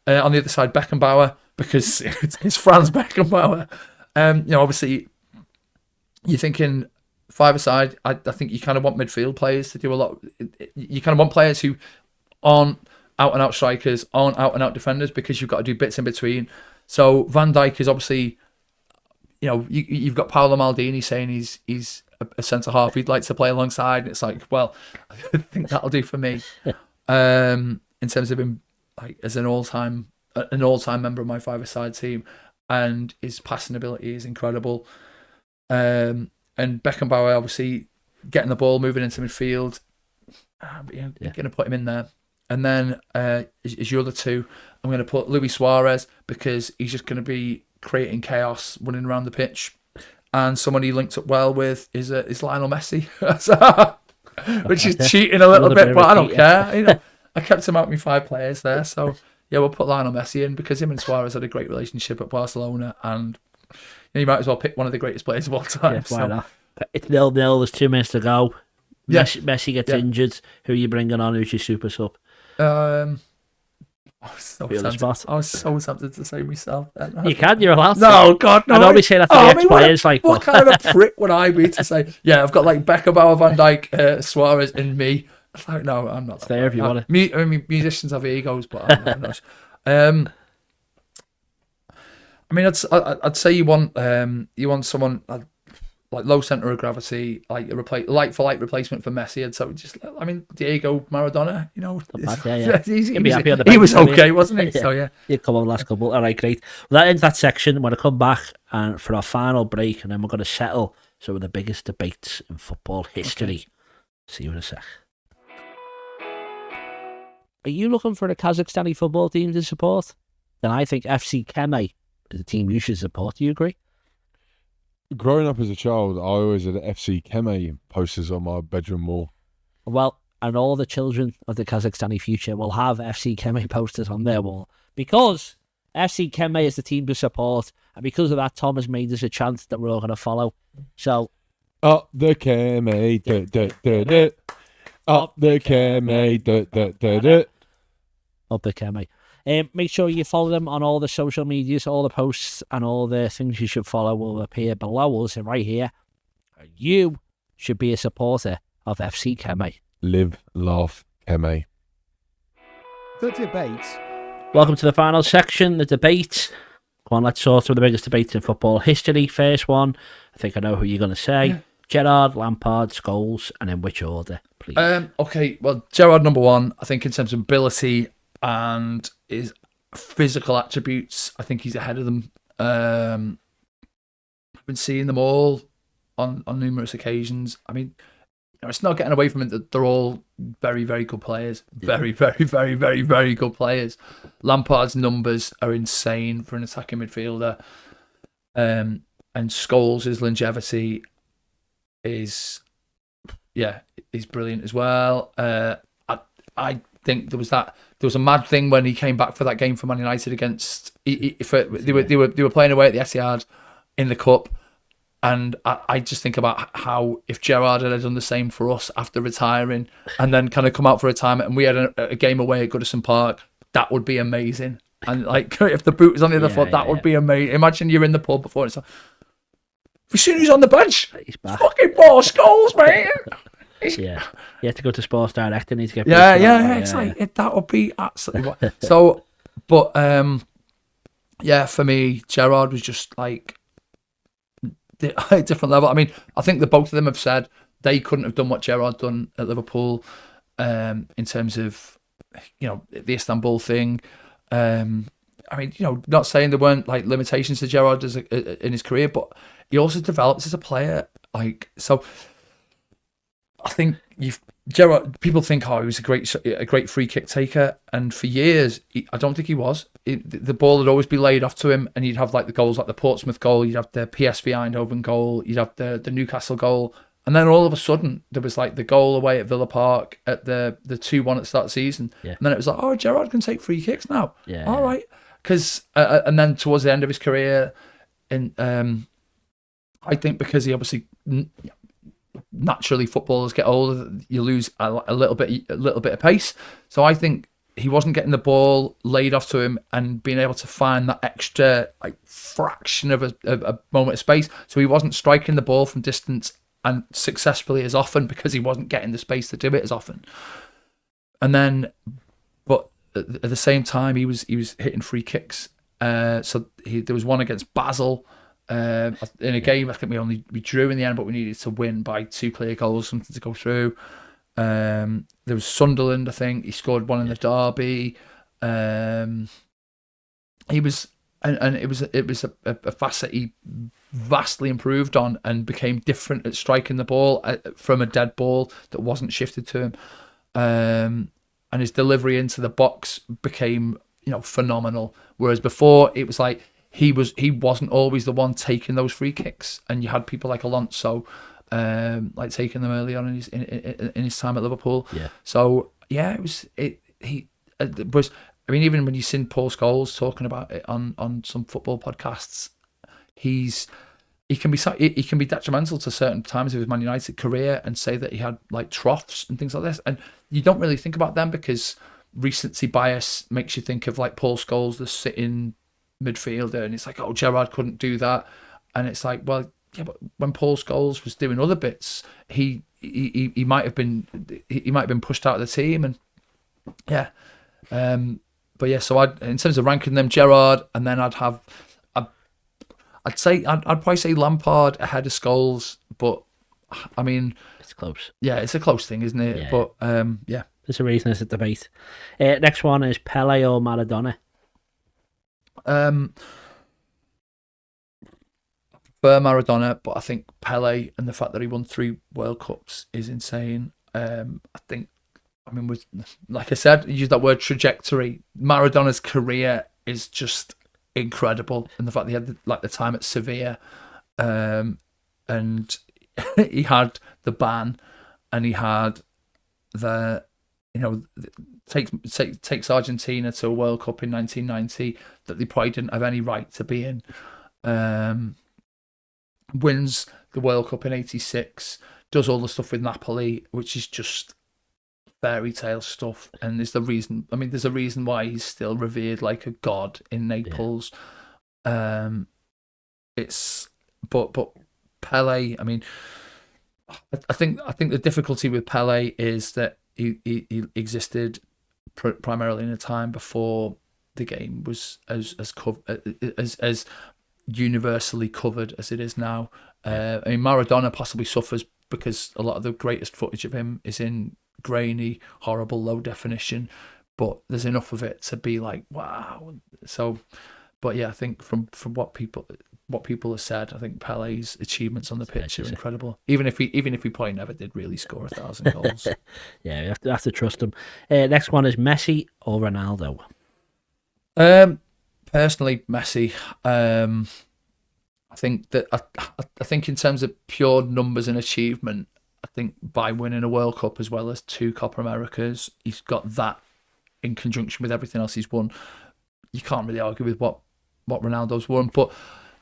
On the other side, Beckenbauer, because it's Franz Beckenbauer. Obviously, you're thinking five-a-side. I think you kind of want midfield players to do a lot. You kind of want players who aren't out-and-out strikers, aren't out-and-out defenders, because you've got to do bits in between. So Van Dijk is obviously, you've got Paolo Maldini saying he's a centre-half he'd like to play alongside, and it's like, well, I think that'll do for me. In terms of him, like, as an all-time member of my five-a-side team, and his passing ability is incredible. And Beckenbauer, obviously, getting the ball, moving into midfield, you're going to put him in there. And then as your other two, I'm going to put Luis Suarez, because he's just going to be creating chaos running around the pitch. And someone he linked up well with is Lionel Messi, which is cheating a little bit, but I don't care. I kept him out of my 5 players there. So yeah, we'll put Lionel Messi in, because him and Suarez had a great relationship at Barcelona, and you might as well pick one of the greatest players of all time. Yeah, why not? It's 0-0. There's 2 minutes to go. Yeah. Messi gets injured. Who are you bringing on? Who's your super sub? I was so tempted to say myself then. You can, you're allowed to. No, God, no. I normally say that to the ex-players. What kind of a prick would I be to say, yeah, I've got like Beckenbauer, Van Dijk, Suarez, and me. It's like, no, I'm not. Stay if you want it. I mean, musicians have egos, but I'm not. I mean, I'd say you want someone like low centre of gravity, like a like for like replacement for Messi, and so Diego Maradona, he was okay, wasn't he? Yeah. So yeah, he'd come on the last couple. All right, great. Well, that ends that section. We're going to come back and for our final break, and then we're going to settle some of the biggest debates in football history. Okay. See you in a sec. Are you looking for a Kazakhstani football team to support? Then I think FC Keme is a team you should support. Do you agree? Growing up as a child, I always had FC Keme posters on my bedroom wall. Well, and all the children of the Kazakhstani future will have FC Keme posters on their wall, because FC Keme is the team to support, and because of that, Tom has made us a chant that we're all going to follow. So, up the Keme, up the Keme, up the Keme. Make sure you follow them on all the social medias, all the posts and all the things you should follow will appear below us and right here. You should be a supporter of FC Keme. Live, laugh, Keme. The debate. Welcome to the final section, the debate. Come on, let's sort of the biggest debates in football history. First one, I think I know who you're going to say. Yeah. Gerrard, Lampard, Scholes, and in which order, please? Okay, well, Gerrard number 1, I think in terms of ability and his physical attributes, I think he's ahead of them. I've been seeing them all on numerous occasions. I mean, it's not getting away from it that they're all very, very good players. Yeah. Very, very, very, very, very good players. Lampard's numbers are insane for an attacking midfielder. And Scholes' longevity is brilliant as well. I think there there was a mad thing when he came back for that game for Man United against. They were playing away at the Etihad in the cup, and I just think about how if Gerrard had done the same for us after retiring, and then kind of come out for retirement, and we had a game away at Goodison Park, that would be amazing. And like if the boot was on the other foot, that would be amazing. Imagine you're in the pub before it's like, have you seen who's on the bench? He's back. Fucking Paul Scholes, mate. Yeah, you have to go to Sports Direct and need to get. It's like that would be absolutely. So, but for me, Gerrard was just like a different level. I mean, I think the both of them have said they couldn't have done what Gerrard done at Liverpool, in terms of the Istanbul thing. I mean, not saying there weren't like limitations to Gerrard in his career, but he also developed as a player. Like, so I think Gerrard. People think, he was a great free kick taker, and for years, I don't think he was. The ball would always be laid off to him, and you'd have like the goals, like the Portsmouth goal, you'd have the PSV Eindhoven goal, you'd have the Newcastle goal, and then all of a sudden there was like the goal away at Villa Park at the 2-1 at the start of the season, and then it was like, Gerrard can take free kicks now. All right, because and then towards the end of his career, I think because he obviously. Naturally, footballers get older. You lose a little bit of pace. So I think he wasn't getting the ball laid off to him and being able to find that extra fraction of a moment of space. So he wasn't striking the ball from distance and successfully as often because he wasn't getting the space to do it as often. And then, but at the same time, he was hitting free kicks. So there was one against Basel. In a game, I think we drew in the end, but we needed to win by 2 clear goals, something to go through. There was Sunderland, I think he scored one in the derby. He was, and it was a facet he vastly improved on and became different at striking the ball from a dead ball that wasn't shifted to him. And his delivery into the box became phenomenal. Whereas before it was like. He wasn't always the one taking those free kicks, and you had people like Alonso, like taking them early on in his time at Liverpool. Yeah. So yeah, he was. I mean, even when you see Paul Scholes talking about it on some football podcasts, he can be detrimental to certain times of his Man United career and say that he had like troughs and things like this, and you don't really think about them because recency bias makes you think of like Paul Scholes, the sitting midfielder, and it's like, Gerrard couldn't do that, and it's like, well, yeah, but when Paul Scholes was doing other bits, he might have been pushed out of the team, and but yeah, so in terms of ranking them, Gerrard, and then I'd probably say Lampard ahead of Scholes, but I mean, it's close. Yeah, it's a close thing, isn't it? Yeah. But there's a reason it's a debate. Next one is Pele or Maradona. I prefer Maradona, but I think Pele and the fact that he won 3 World Cups is insane. Like I said, you use that word trajectory. Maradona's career is just incredible, and the fact that he had the time at Sevilla, and he had the ban, and he had takes Argentina to a World Cup in 1990 that they probably didn't have any right to be in. Wins the World Cup in 86, does all the stuff with Napoli, which is just fairy tale stuff, and there's a reason why he's still revered like a god in Naples. Yeah. But Pele, I mean, I think the difficulty with Pele is that he existed primarily in a time before the game was as universally covered as it is now. I mean, Maradona possibly suffers because a lot of the greatest footage of him is in grainy, horrible, low definition, but there's enough of it to be like, wow. So, but yeah, I think from what people have said, I think Pele's achievements on the pitch are incredible. Even if he probably never did really score 1,000 goals. Yeah, you have to trust him. Next one is Messi or Ronaldo. Personally, Messi. I think that I think in terms of pure numbers and achievement, I think by winning a World Cup as well as 2 Copa Americas, he's got that in conjunction with everything else he's won, you can't really argue with what Ronaldo's won. But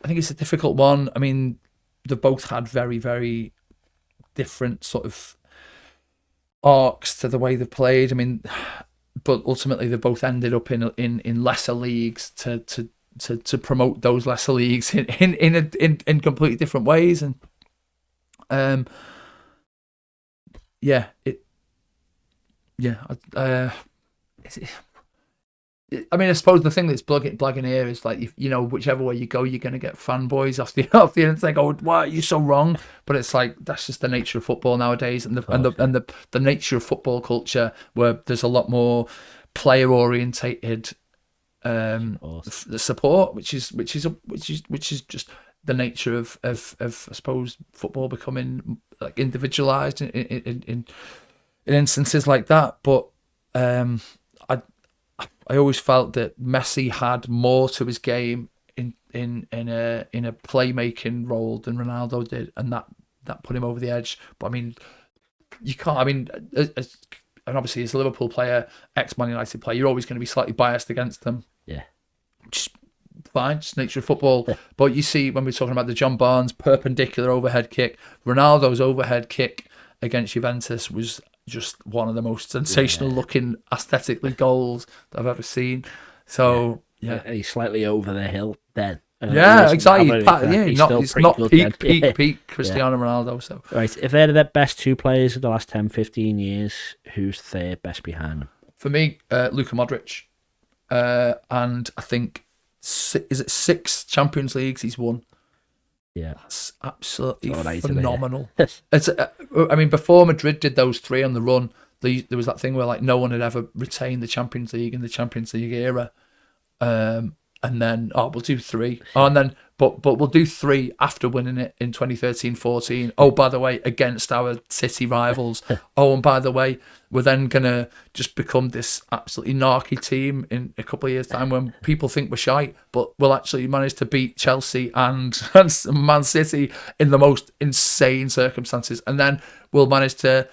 I think it's a difficult one. I mean, they've both had very, very different sort of arcs to the way they've played. I mean, but ultimately they both ended up in lesser leagues to promote those lesser leagues in completely different ways. And I mean, I suppose the thing that's blagging here is like, you know, whichever way you go, you're going to get fanboys off the internet. Go, why are you so wrong? But it's like, that's just the nature of football nowadays, and the nature of football culture, where there's a lot more player orientated the support, which is just the nature of I suppose football becoming like individualized in instances like that. But I always felt that Messi had more to his game in a playmaking role than Ronaldo did, and that put him over the edge. But I mean, you can't. I mean, and obviously as a Liverpool player, ex-Man United player, you're always going to be slightly biased against them. Yeah, which is fine, just nature of football. But you see, when we're talking about the John Barnes perpendicular overhead kick, Ronaldo's overhead kick against Juventus was just one of the most sensational looking aesthetically goals that I've ever seen. So he's slightly over the hill then. Exactly. He's not peak Cristiano Ronaldo. So right, if they're the best two players of the last 10-15 years, who's third best behind them? For me, Luka Modric, and I think is it 6 Champions Leagues he's won. Yeah, that's absolutely phenomenal. It's, I mean, before Madrid did those 3 on the run, there was that thing where like no one had ever retained the Champions League in the Champions League era, and then we'll do 3, and then but we'll do 3 after winning it in 2013-14. Oh, by the way, against our City rivals. Oh, and by the way, we're then gonna just become this absolutely narky team in a couple of years' time when people think we're shite, but we'll actually manage to beat Chelsea and Man City in the most insane circumstances, and then we'll manage to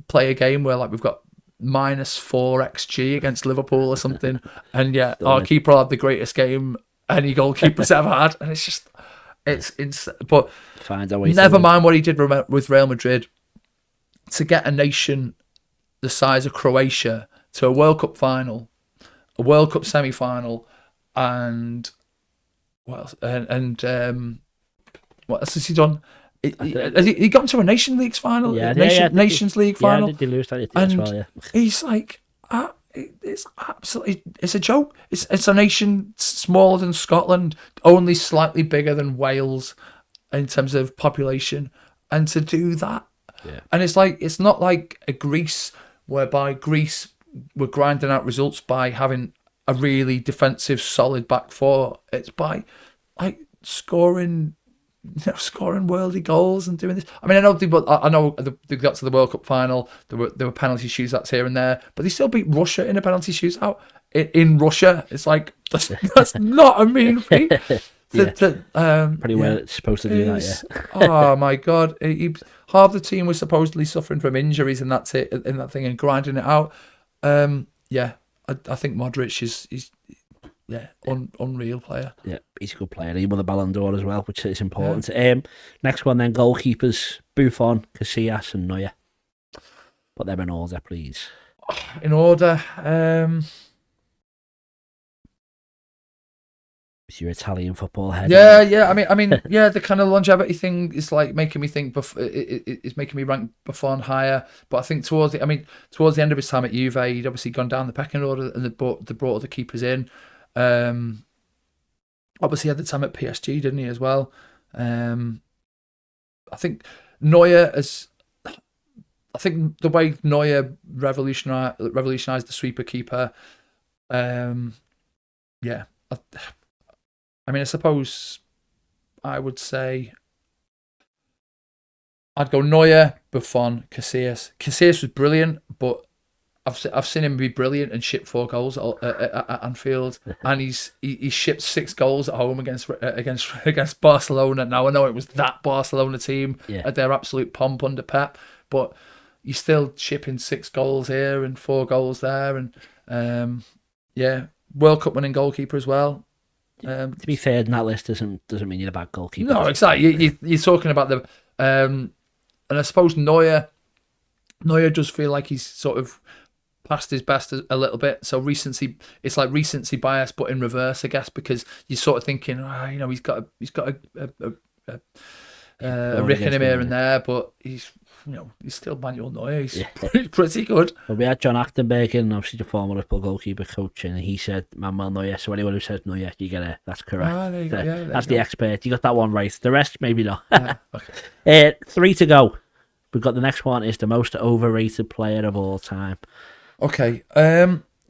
play a game where like we've got -4 XG against Liverpool or something, and our keeper will have the greatest game any goalkeeper's ever had, and it's insane. But never mind what he did with Real Madrid to get a nation the size of Croatia to a World Cup final, a World Cup semi-final, and what else? And what else has he done? He got into a Nations League final. Nations League final. Yeah, did he lose that as well? Yeah. He's like, it's absolutely, it's a joke. It's a nation smaller than Scotland, only slightly bigger than Wales in terms of population, and to do that, and it's like, it's not like a Greece, whereby Greece were grinding out results by having a really defensive, solid back four. It's by like scoring worldly goals and doing this. I mean, I know they got to the World Cup final. There were penalty shootouts here and there, but they still beat Russia in a penalty shootout in Russia. It's like that's not a mean feat. Pretty well it's supposed to do that. Yeah. Oh my God! Half the team was supposedly suffering from injuries, and that's it in that thing, and grinding it out. I think Modric is unreal player. Yeah, he's a good player. He won the Ballon d'Or as well, which is important. Yeah. Next one then, goalkeepers: Buffon, Casillas, and Neuer. Put them in order, please. In order. It's your Italian football head. Yeah. I mean, the kind of longevity thing is like making me think. It's making me rank Buffon higher. But I think towards the end of his time at Juve, he'd obviously gone down the pecking order, and they brought other keepers in. Obviously had the time at PSG, didn't he, as well? I think Neuer I think the way Neuer revolutionized the sweeper keeper. I mean, I suppose I would say I'd go Neuer, Buffon, Casillas. Casillas was brilliant, but I've seen him be brilliant and ship 4 goals at Anfield, and he shipped 6 goals at home against Barcelona. Now I know it was that Barcelona team at their absolute pomp under Pep, but you're still shipping 6 goals here and 4 goals there, and Yeah, World Cup winning goalkeeper as well. To be third in that list doesn't mean you're a bad goalkeeper. No, exactly. You're talking about the, and I suppose Neuer does feel like he's sort of past his best a little bit. So it's like recency bias, but in reverse, I guess, because you're sort of thinking, he's got a Rick in him here and there, but he's still Manuel Neuer. He's pretty good. Well, we had John Achtenberg in, obviously the former Liverpool goalkeeper coach, and he said Manuel Neuer. So anyone who says Neuer, you get it. That's correct. There you go. That's the expert. You got that one right. The rest, maybe not. Okay. 3 to go. We've got the next one is the most overrated player of all time. Okay.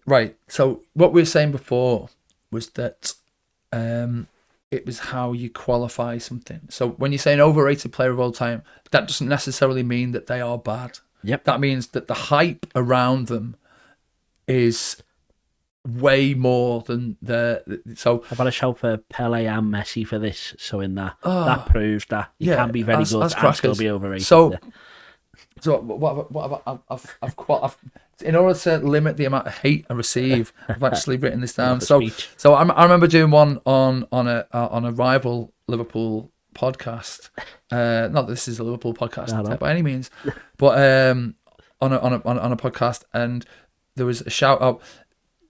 Right. So what we were saying before was that it was how you qualify something. So when you say an overrated player of all time, that doesn't necessarily mean that they are bad. Yep. That means that the hype around them is way more than so. I've got a shout for Pele and Messi for this. So in that proves that you can be very good and still be overrated. So what I've in order to limit the amount of hate I receive, I've actually written this down. So I remember doing one on a rival Liverpool podcast. Not that this is a Liverpool podcast by any means, but on a podcast, and there was a shout out,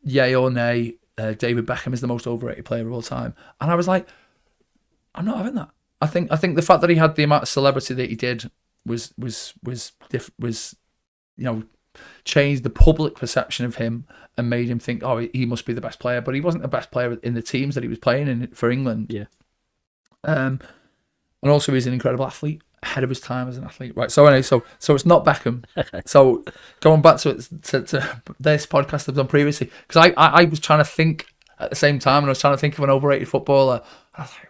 yay or nay, David Beckham is the most overrated player of all time, and I was like, I'm not having that. I think the fact that he had the amount of celebrity that he did was changed the public perception of him and made him think, he must be the best player, but he wasn't the best player in the teams that he was playing in for England. Yeah. And also he's an incredible athlete, ahead of his time as an athlete. Right. So anyway, so it's not Beckham. So going back to this podcast I've done previously, because I was trying to think at the same time, and I was trying to think of an overrated footballer. I was like,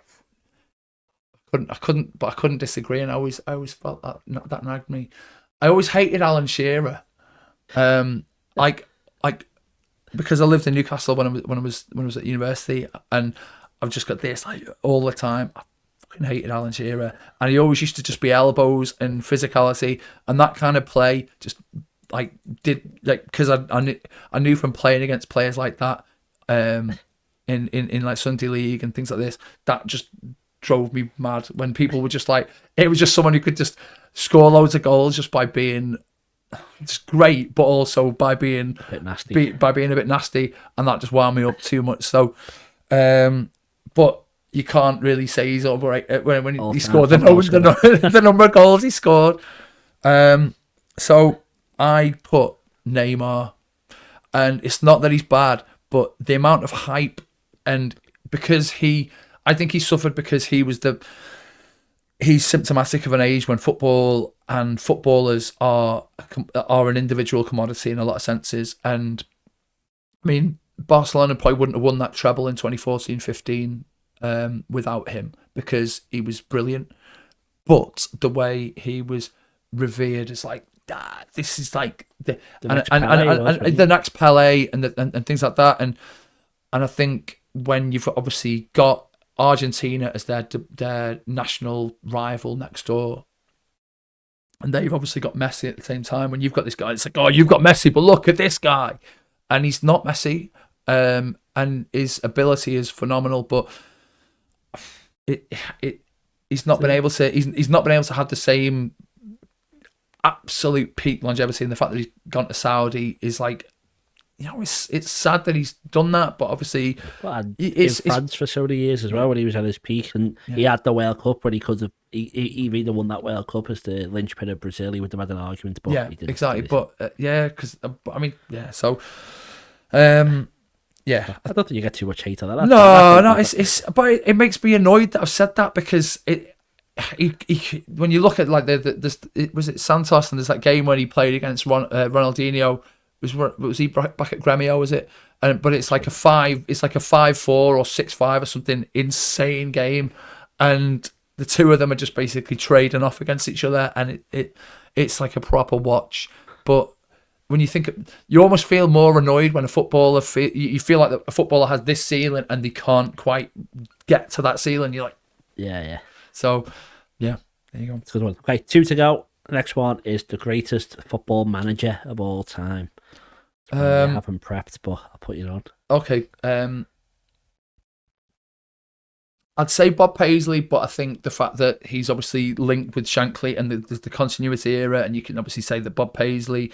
I couldn't disagree, and I always felt that nagged me. I always hated Alan Shearer, because I lived in Newcastle when I was at university, and I've just got this all the time. I fucking hated Alan Shearer, and he always used to just be elbows and physicality, and that kind of play just because I knew from playing against players like that, in like Sunday League and things like this, that just drove me mad when people were just like, it was just someone who could just score loads of goals just by being just great, but also by being a bit nasty. By being a bit nasty, and that just wound me up too much. So, but you can't really say he's overrated when he scored the number of goals he scored. So I put Neymar, and it's not that he's bad, but the amount of hype, and because I think he suffered because he's symptomatic of an age when football and footballers are an individual commodity in a lot of senses. And I mean, Barcelona probably wouldn't have won that treble in 2014-15 without him, because he was brilliant. But the way he was revered as like, this is like the next Pele and things like that. And I think when you've obviously got Argentina as their national rival next door, and they've obviously got Messi at the same time. When you've got this guy, it's like, you've got Messi, but look at this guy, and he's not Messi, and his ability is phenomenal, but he's not been able to have the same absolute peak longevity, and the fact that he's gone to Saudi is like, it's sad that he's done that, but obviously it's France for so many years as well, when he was at his peak, and he had the World Cup when he could have he either won that World Cup as the linchpin of Brazil. He would have had an argument, but he didn't. Exactly. But so I don't think you get too much hate on that. But it makes me annoyed that I've said that, because when you look at like was it Santos, and there's that game when he played against Ronaldinho. Was he back at Gremio? Was it? But it's like a 5-4 or 6-5 or something insane game, and the two of them are just basically trading off against each other, and it's like a proper watch. But when you think, you almost feel more annoyed when a footballer you feel like a footballer has this ceiling and they can't quite get to that ceiling. You're like, yeah. So there you go. It's a good one. Okay, 2 to go. The next one is the greatest football manager of all time. I haven't prepped, but I'll put you on. Okay. I'd say Bob Paisley, but I think the fact that he's obviously linked with Shankly and there's the continuity era, and you can obviously say that Bob Paisley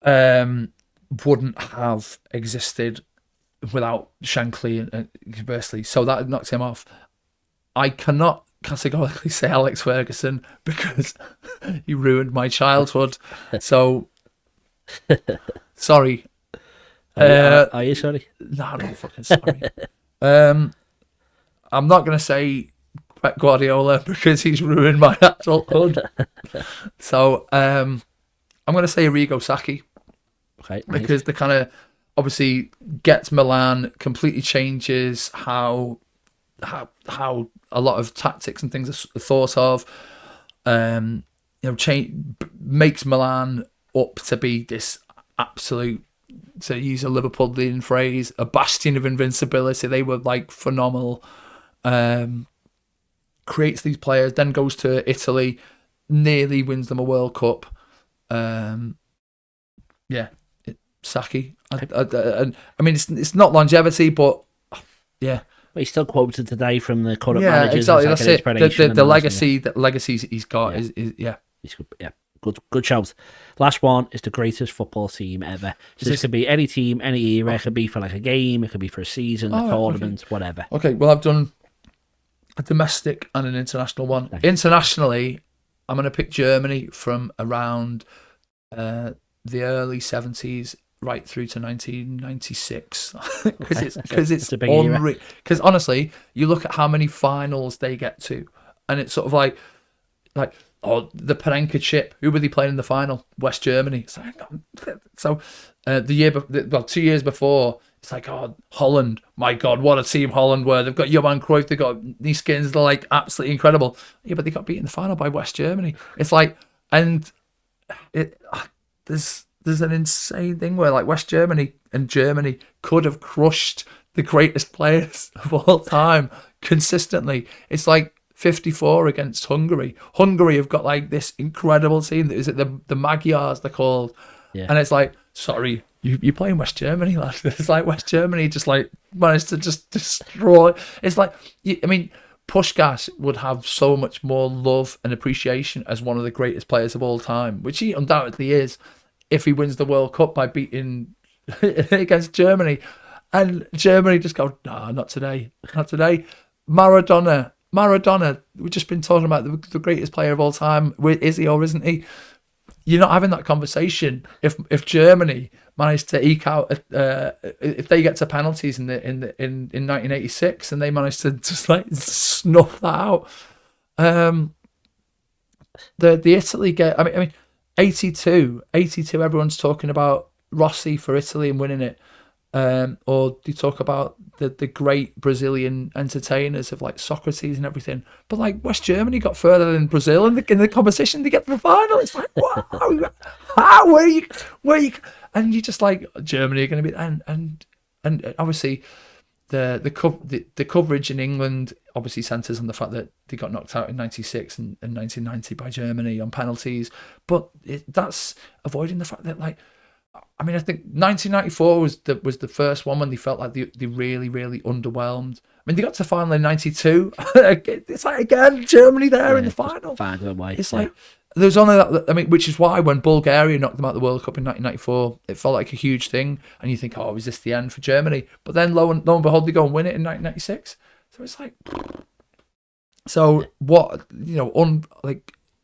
wouldn't have existed without Shankly and conversely. So that knocks him off. I cannot categorically say Alex Ferguson because he ruined my childhood. So, sorry. Are you sorry? No, I'm not fucking sorry. I'm not going to say Pep Guardiola because he's ruined my adulthood. So I'm going to say Arrigo Sacchi. Okay. Because the kind of obviously gets Milan, completely changes how a lot of tactics and things are thought of. Makes Milan up to be this absolute, to use a Liverpoolian phrase, a bastion of invincibility. They were like phenomenal. Creates these players, then goes to Italy, nearly wins them a World Cup. Sacchi. I mean, it's not longevity, but yeah. But he's still quoted today from the current yeah, managers. Exactly. That's it. The legacy, the legacies he's got is yeah. He's good. Yeah. Good shout. Last one is the greatest football team ever. So this could be any team, any era. It could be for like a game. It could be for a season, a tournament, whatever. Okay. Well, I've done a domestic and an international one. Nice. Internationally, I'm going to pick Germany from around the early 70s right through to 1996 because it's unreal. Because honestly, you look at how many finals they get to, and it's sort of like the Panenka chip. Who were they playing in the final? West Germany. It's like, so 2 years before, it's like, oh, Holland. My God, what a team Holland were. They've got Johan Cruyff. They've got Neeskens. They're like absolutely incredible. Yeah, but they got beat in the final by West Germany. It's like, and there's an insane thing where like West Germany and Germany could have crushed the greatest players of all time consistently. It's like 54 against Hungary. Hungary have got like this incredible team. Is it the Magyars they're called? Yeah. And it's like, sorry, you're playing West Germany, lad. It's like West Germany just like managed to just destroy. It's like, I mean, Puskás would have so much more love and appreciation as one of the greatest players of all time, which he undoubtedly is, if he wins the World Cup by beating against Germany. And Germany just go, nah, not today. Maradona, we've just been talking about the greatest player of all time. Is he or isn't he? You're not having that conversation if Germany managed to eke out if they get to penalties in 1986 and they managed to just like snuff that out. The Italy game. I mean, 82. Everyone's talking about Rossi for Italy and winning it. Or you talk about the great Brazilian entertainers of like Socrates and everything, but like West Germany got further than Brazil in the competition to get to the final. It's like, wow, how where you, and you just like, Germany are going to be, and obviously the coverage in England obviously centres on the fact that they got knocked out in 96 and 1990 by Germany on penalties, but that's avoiding the fact that like, I mean, I think 1994 was the first one when they felt like they really, really underwhelmed. I mean, they got to final in 92. It's like, again, Germany there in the final. It's like, there's only that, I mean, which is why when Bulgaria knocked them out of the World Cup in 1994, it felt like a huge thing. And you think, oh, is this the end for Germany? But then lo and behold, they go and win it in 1996. So it's like, so what,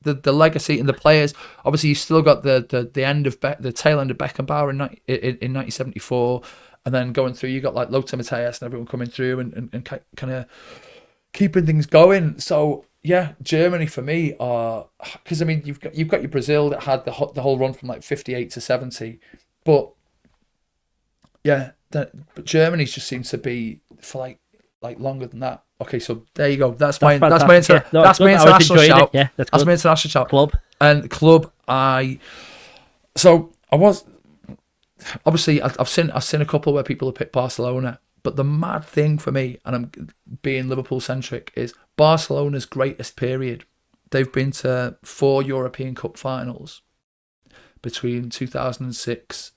the legacy and the players. Obviously, you still got the end of the tail end of Beckenbauer in 1974, and then going through, you got like Lothar Matthäus and everyone coming through and kind of keeping things going. So yeah, Germany for me are, because I mean you've got your Brazil that had the whole run from like 58 to 70, but yeah, but Germany just seems to be for like longer than that. Okay, so there you go. That's my international shout. Yeah, that's my international shout. Club. And club, I was obviously I've seen a couple where people have picked Barcelona, but the mad thing for me, and I'm being Liverpool centric, is Barcelona's greatest period. They've been to 4 European Cup finals between 2006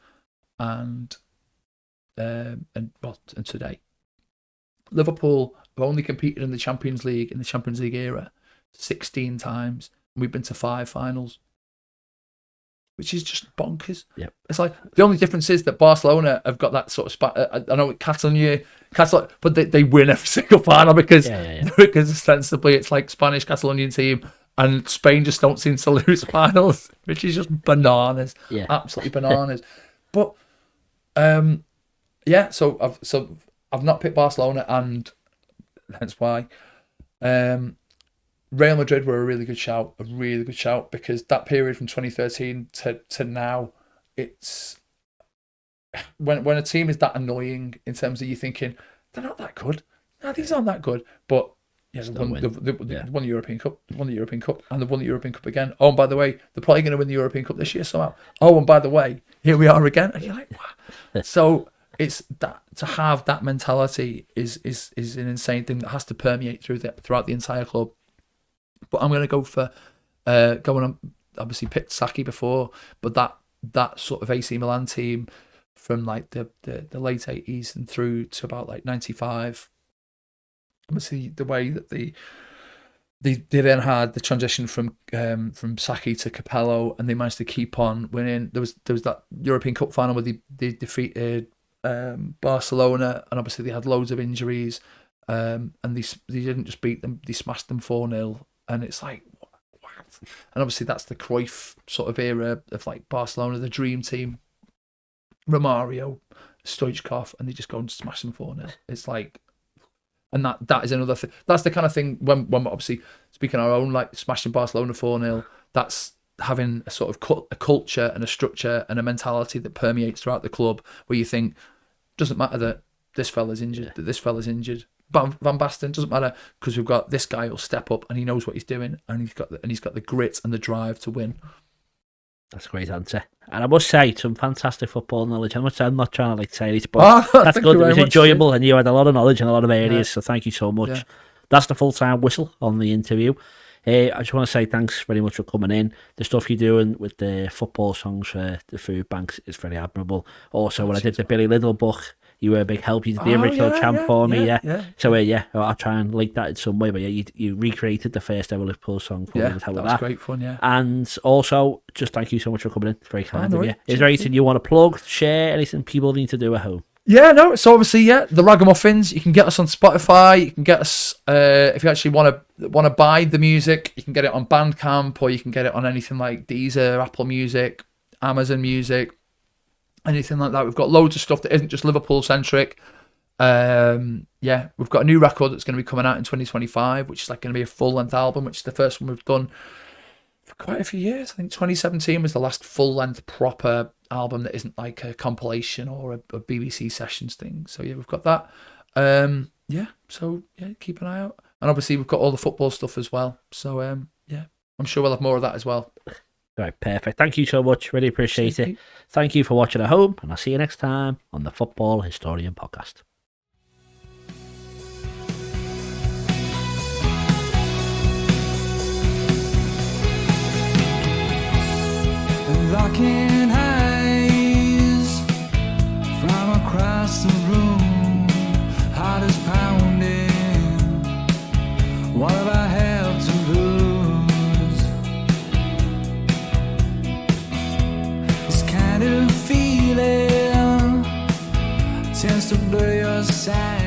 and today. Liverpool have only competed in the Champions League era 16 times. We've been to 5 finals, which is just bonkers. Yep. It's like the only difference is that Barcelona have got that sort of I know Catalonia, but they win every single final because ostensibly it's like Spanish Catalonian team, and Spain just don't seem to lose finals, which is just bananas. Yeah. Absolutely bananas. But so I've not picked Barcelona, and hence why. Real Madrid were a really good shout, because that period from 2013 to now, it's when a team is that annoying in terms of you thinking they're not that good. No, these aren't that good, but yeah, they won the European Cup, and they won the European Cup again. Oh, and by the way, they're probably going to win the European Cup this year somehow. Oh, and by the way, here we are again, and you're like, wow. So it's that, to have that mentality is an insane thing that has to permeate throughout the entire club. But I'm going to go for going on. Obviously, picked Saki before, but that sort of AC Milan team from like the late 80s and through to about like 95. Obviously, the way that they then had the transition from Saki to Capello, and they managed to keep on winning. There was that European Cup final where they defeated Barcelona, and obviously they had loads of injuries, and they didn't just beat them; they smashed them 4-0. And it's like, what? And obviously that's the Cruyff sort of era of like Barcelona, the dream team, Romario, Stoichkov, and they just go and smash them 4-0. It's like, and that is another thing. That's the kind of thing when obviously speaking our own, like smashing Barcelona 4-0, that's having a sort of a culture and a structure and a mentality that permeates throughout the club, where you think, doesn't matter that this fella's injured, that this fella's injured. Van Basten, doesn't matter, because we've got this guy who'll step up and he knows what he's doing, and he's got the grit and the drive to win. That's a great answer. And I must say, some fantastic football knowledge. I'm not trying to say it, but that's good. It was enjoyable, and you had a lot of knowledge in a lot of areas, so thank you so much. Yeah. That's the full-time whistle on the interview. I just want to say thanks very much for coming in. The stuff you're doing with the football songs for the food banks is very admirable. Also, when I did the Billy Little book, you were a big help. You did the original champ for me, So I'll try and link that in some way. But you recreated the first ever Liverpool song for me. That was great fun, yeah. And also, just thank you so much for coming in. It's very kind of you. Is there anything you want to plug, share, anything people need to do at home? Yeah, no. So obviously, the Ragamuffins. You can get us on Spotify. You can get us if you actually want to buy the music. You can get it on Bandcamp, or you can get it on anything like Deezer, Apple Music, Amazon Music. Anything like that. We've got loads of stuff that isn't just Liverpool centric. We've got a new record that's going to be coming out in 2025, which is like going to be a full length album, which is the first one we've done for quite a few years. I think 2017 was the last full length proper album that isn't like a compilation or a BBC Sessions thing. So we've got that. Keep an eye out. And obviously we've got all the football stuff as well. So I'm sure we'll have more of that as well. Right, perfect. Thank you so much. Really appreciate it. Thank you for watching at home, and I'll see you next time on the Football Historian Podcast. Locking eyes from across the room, heart is pounding. What have I have to lose? Feeling tends to blur your sight.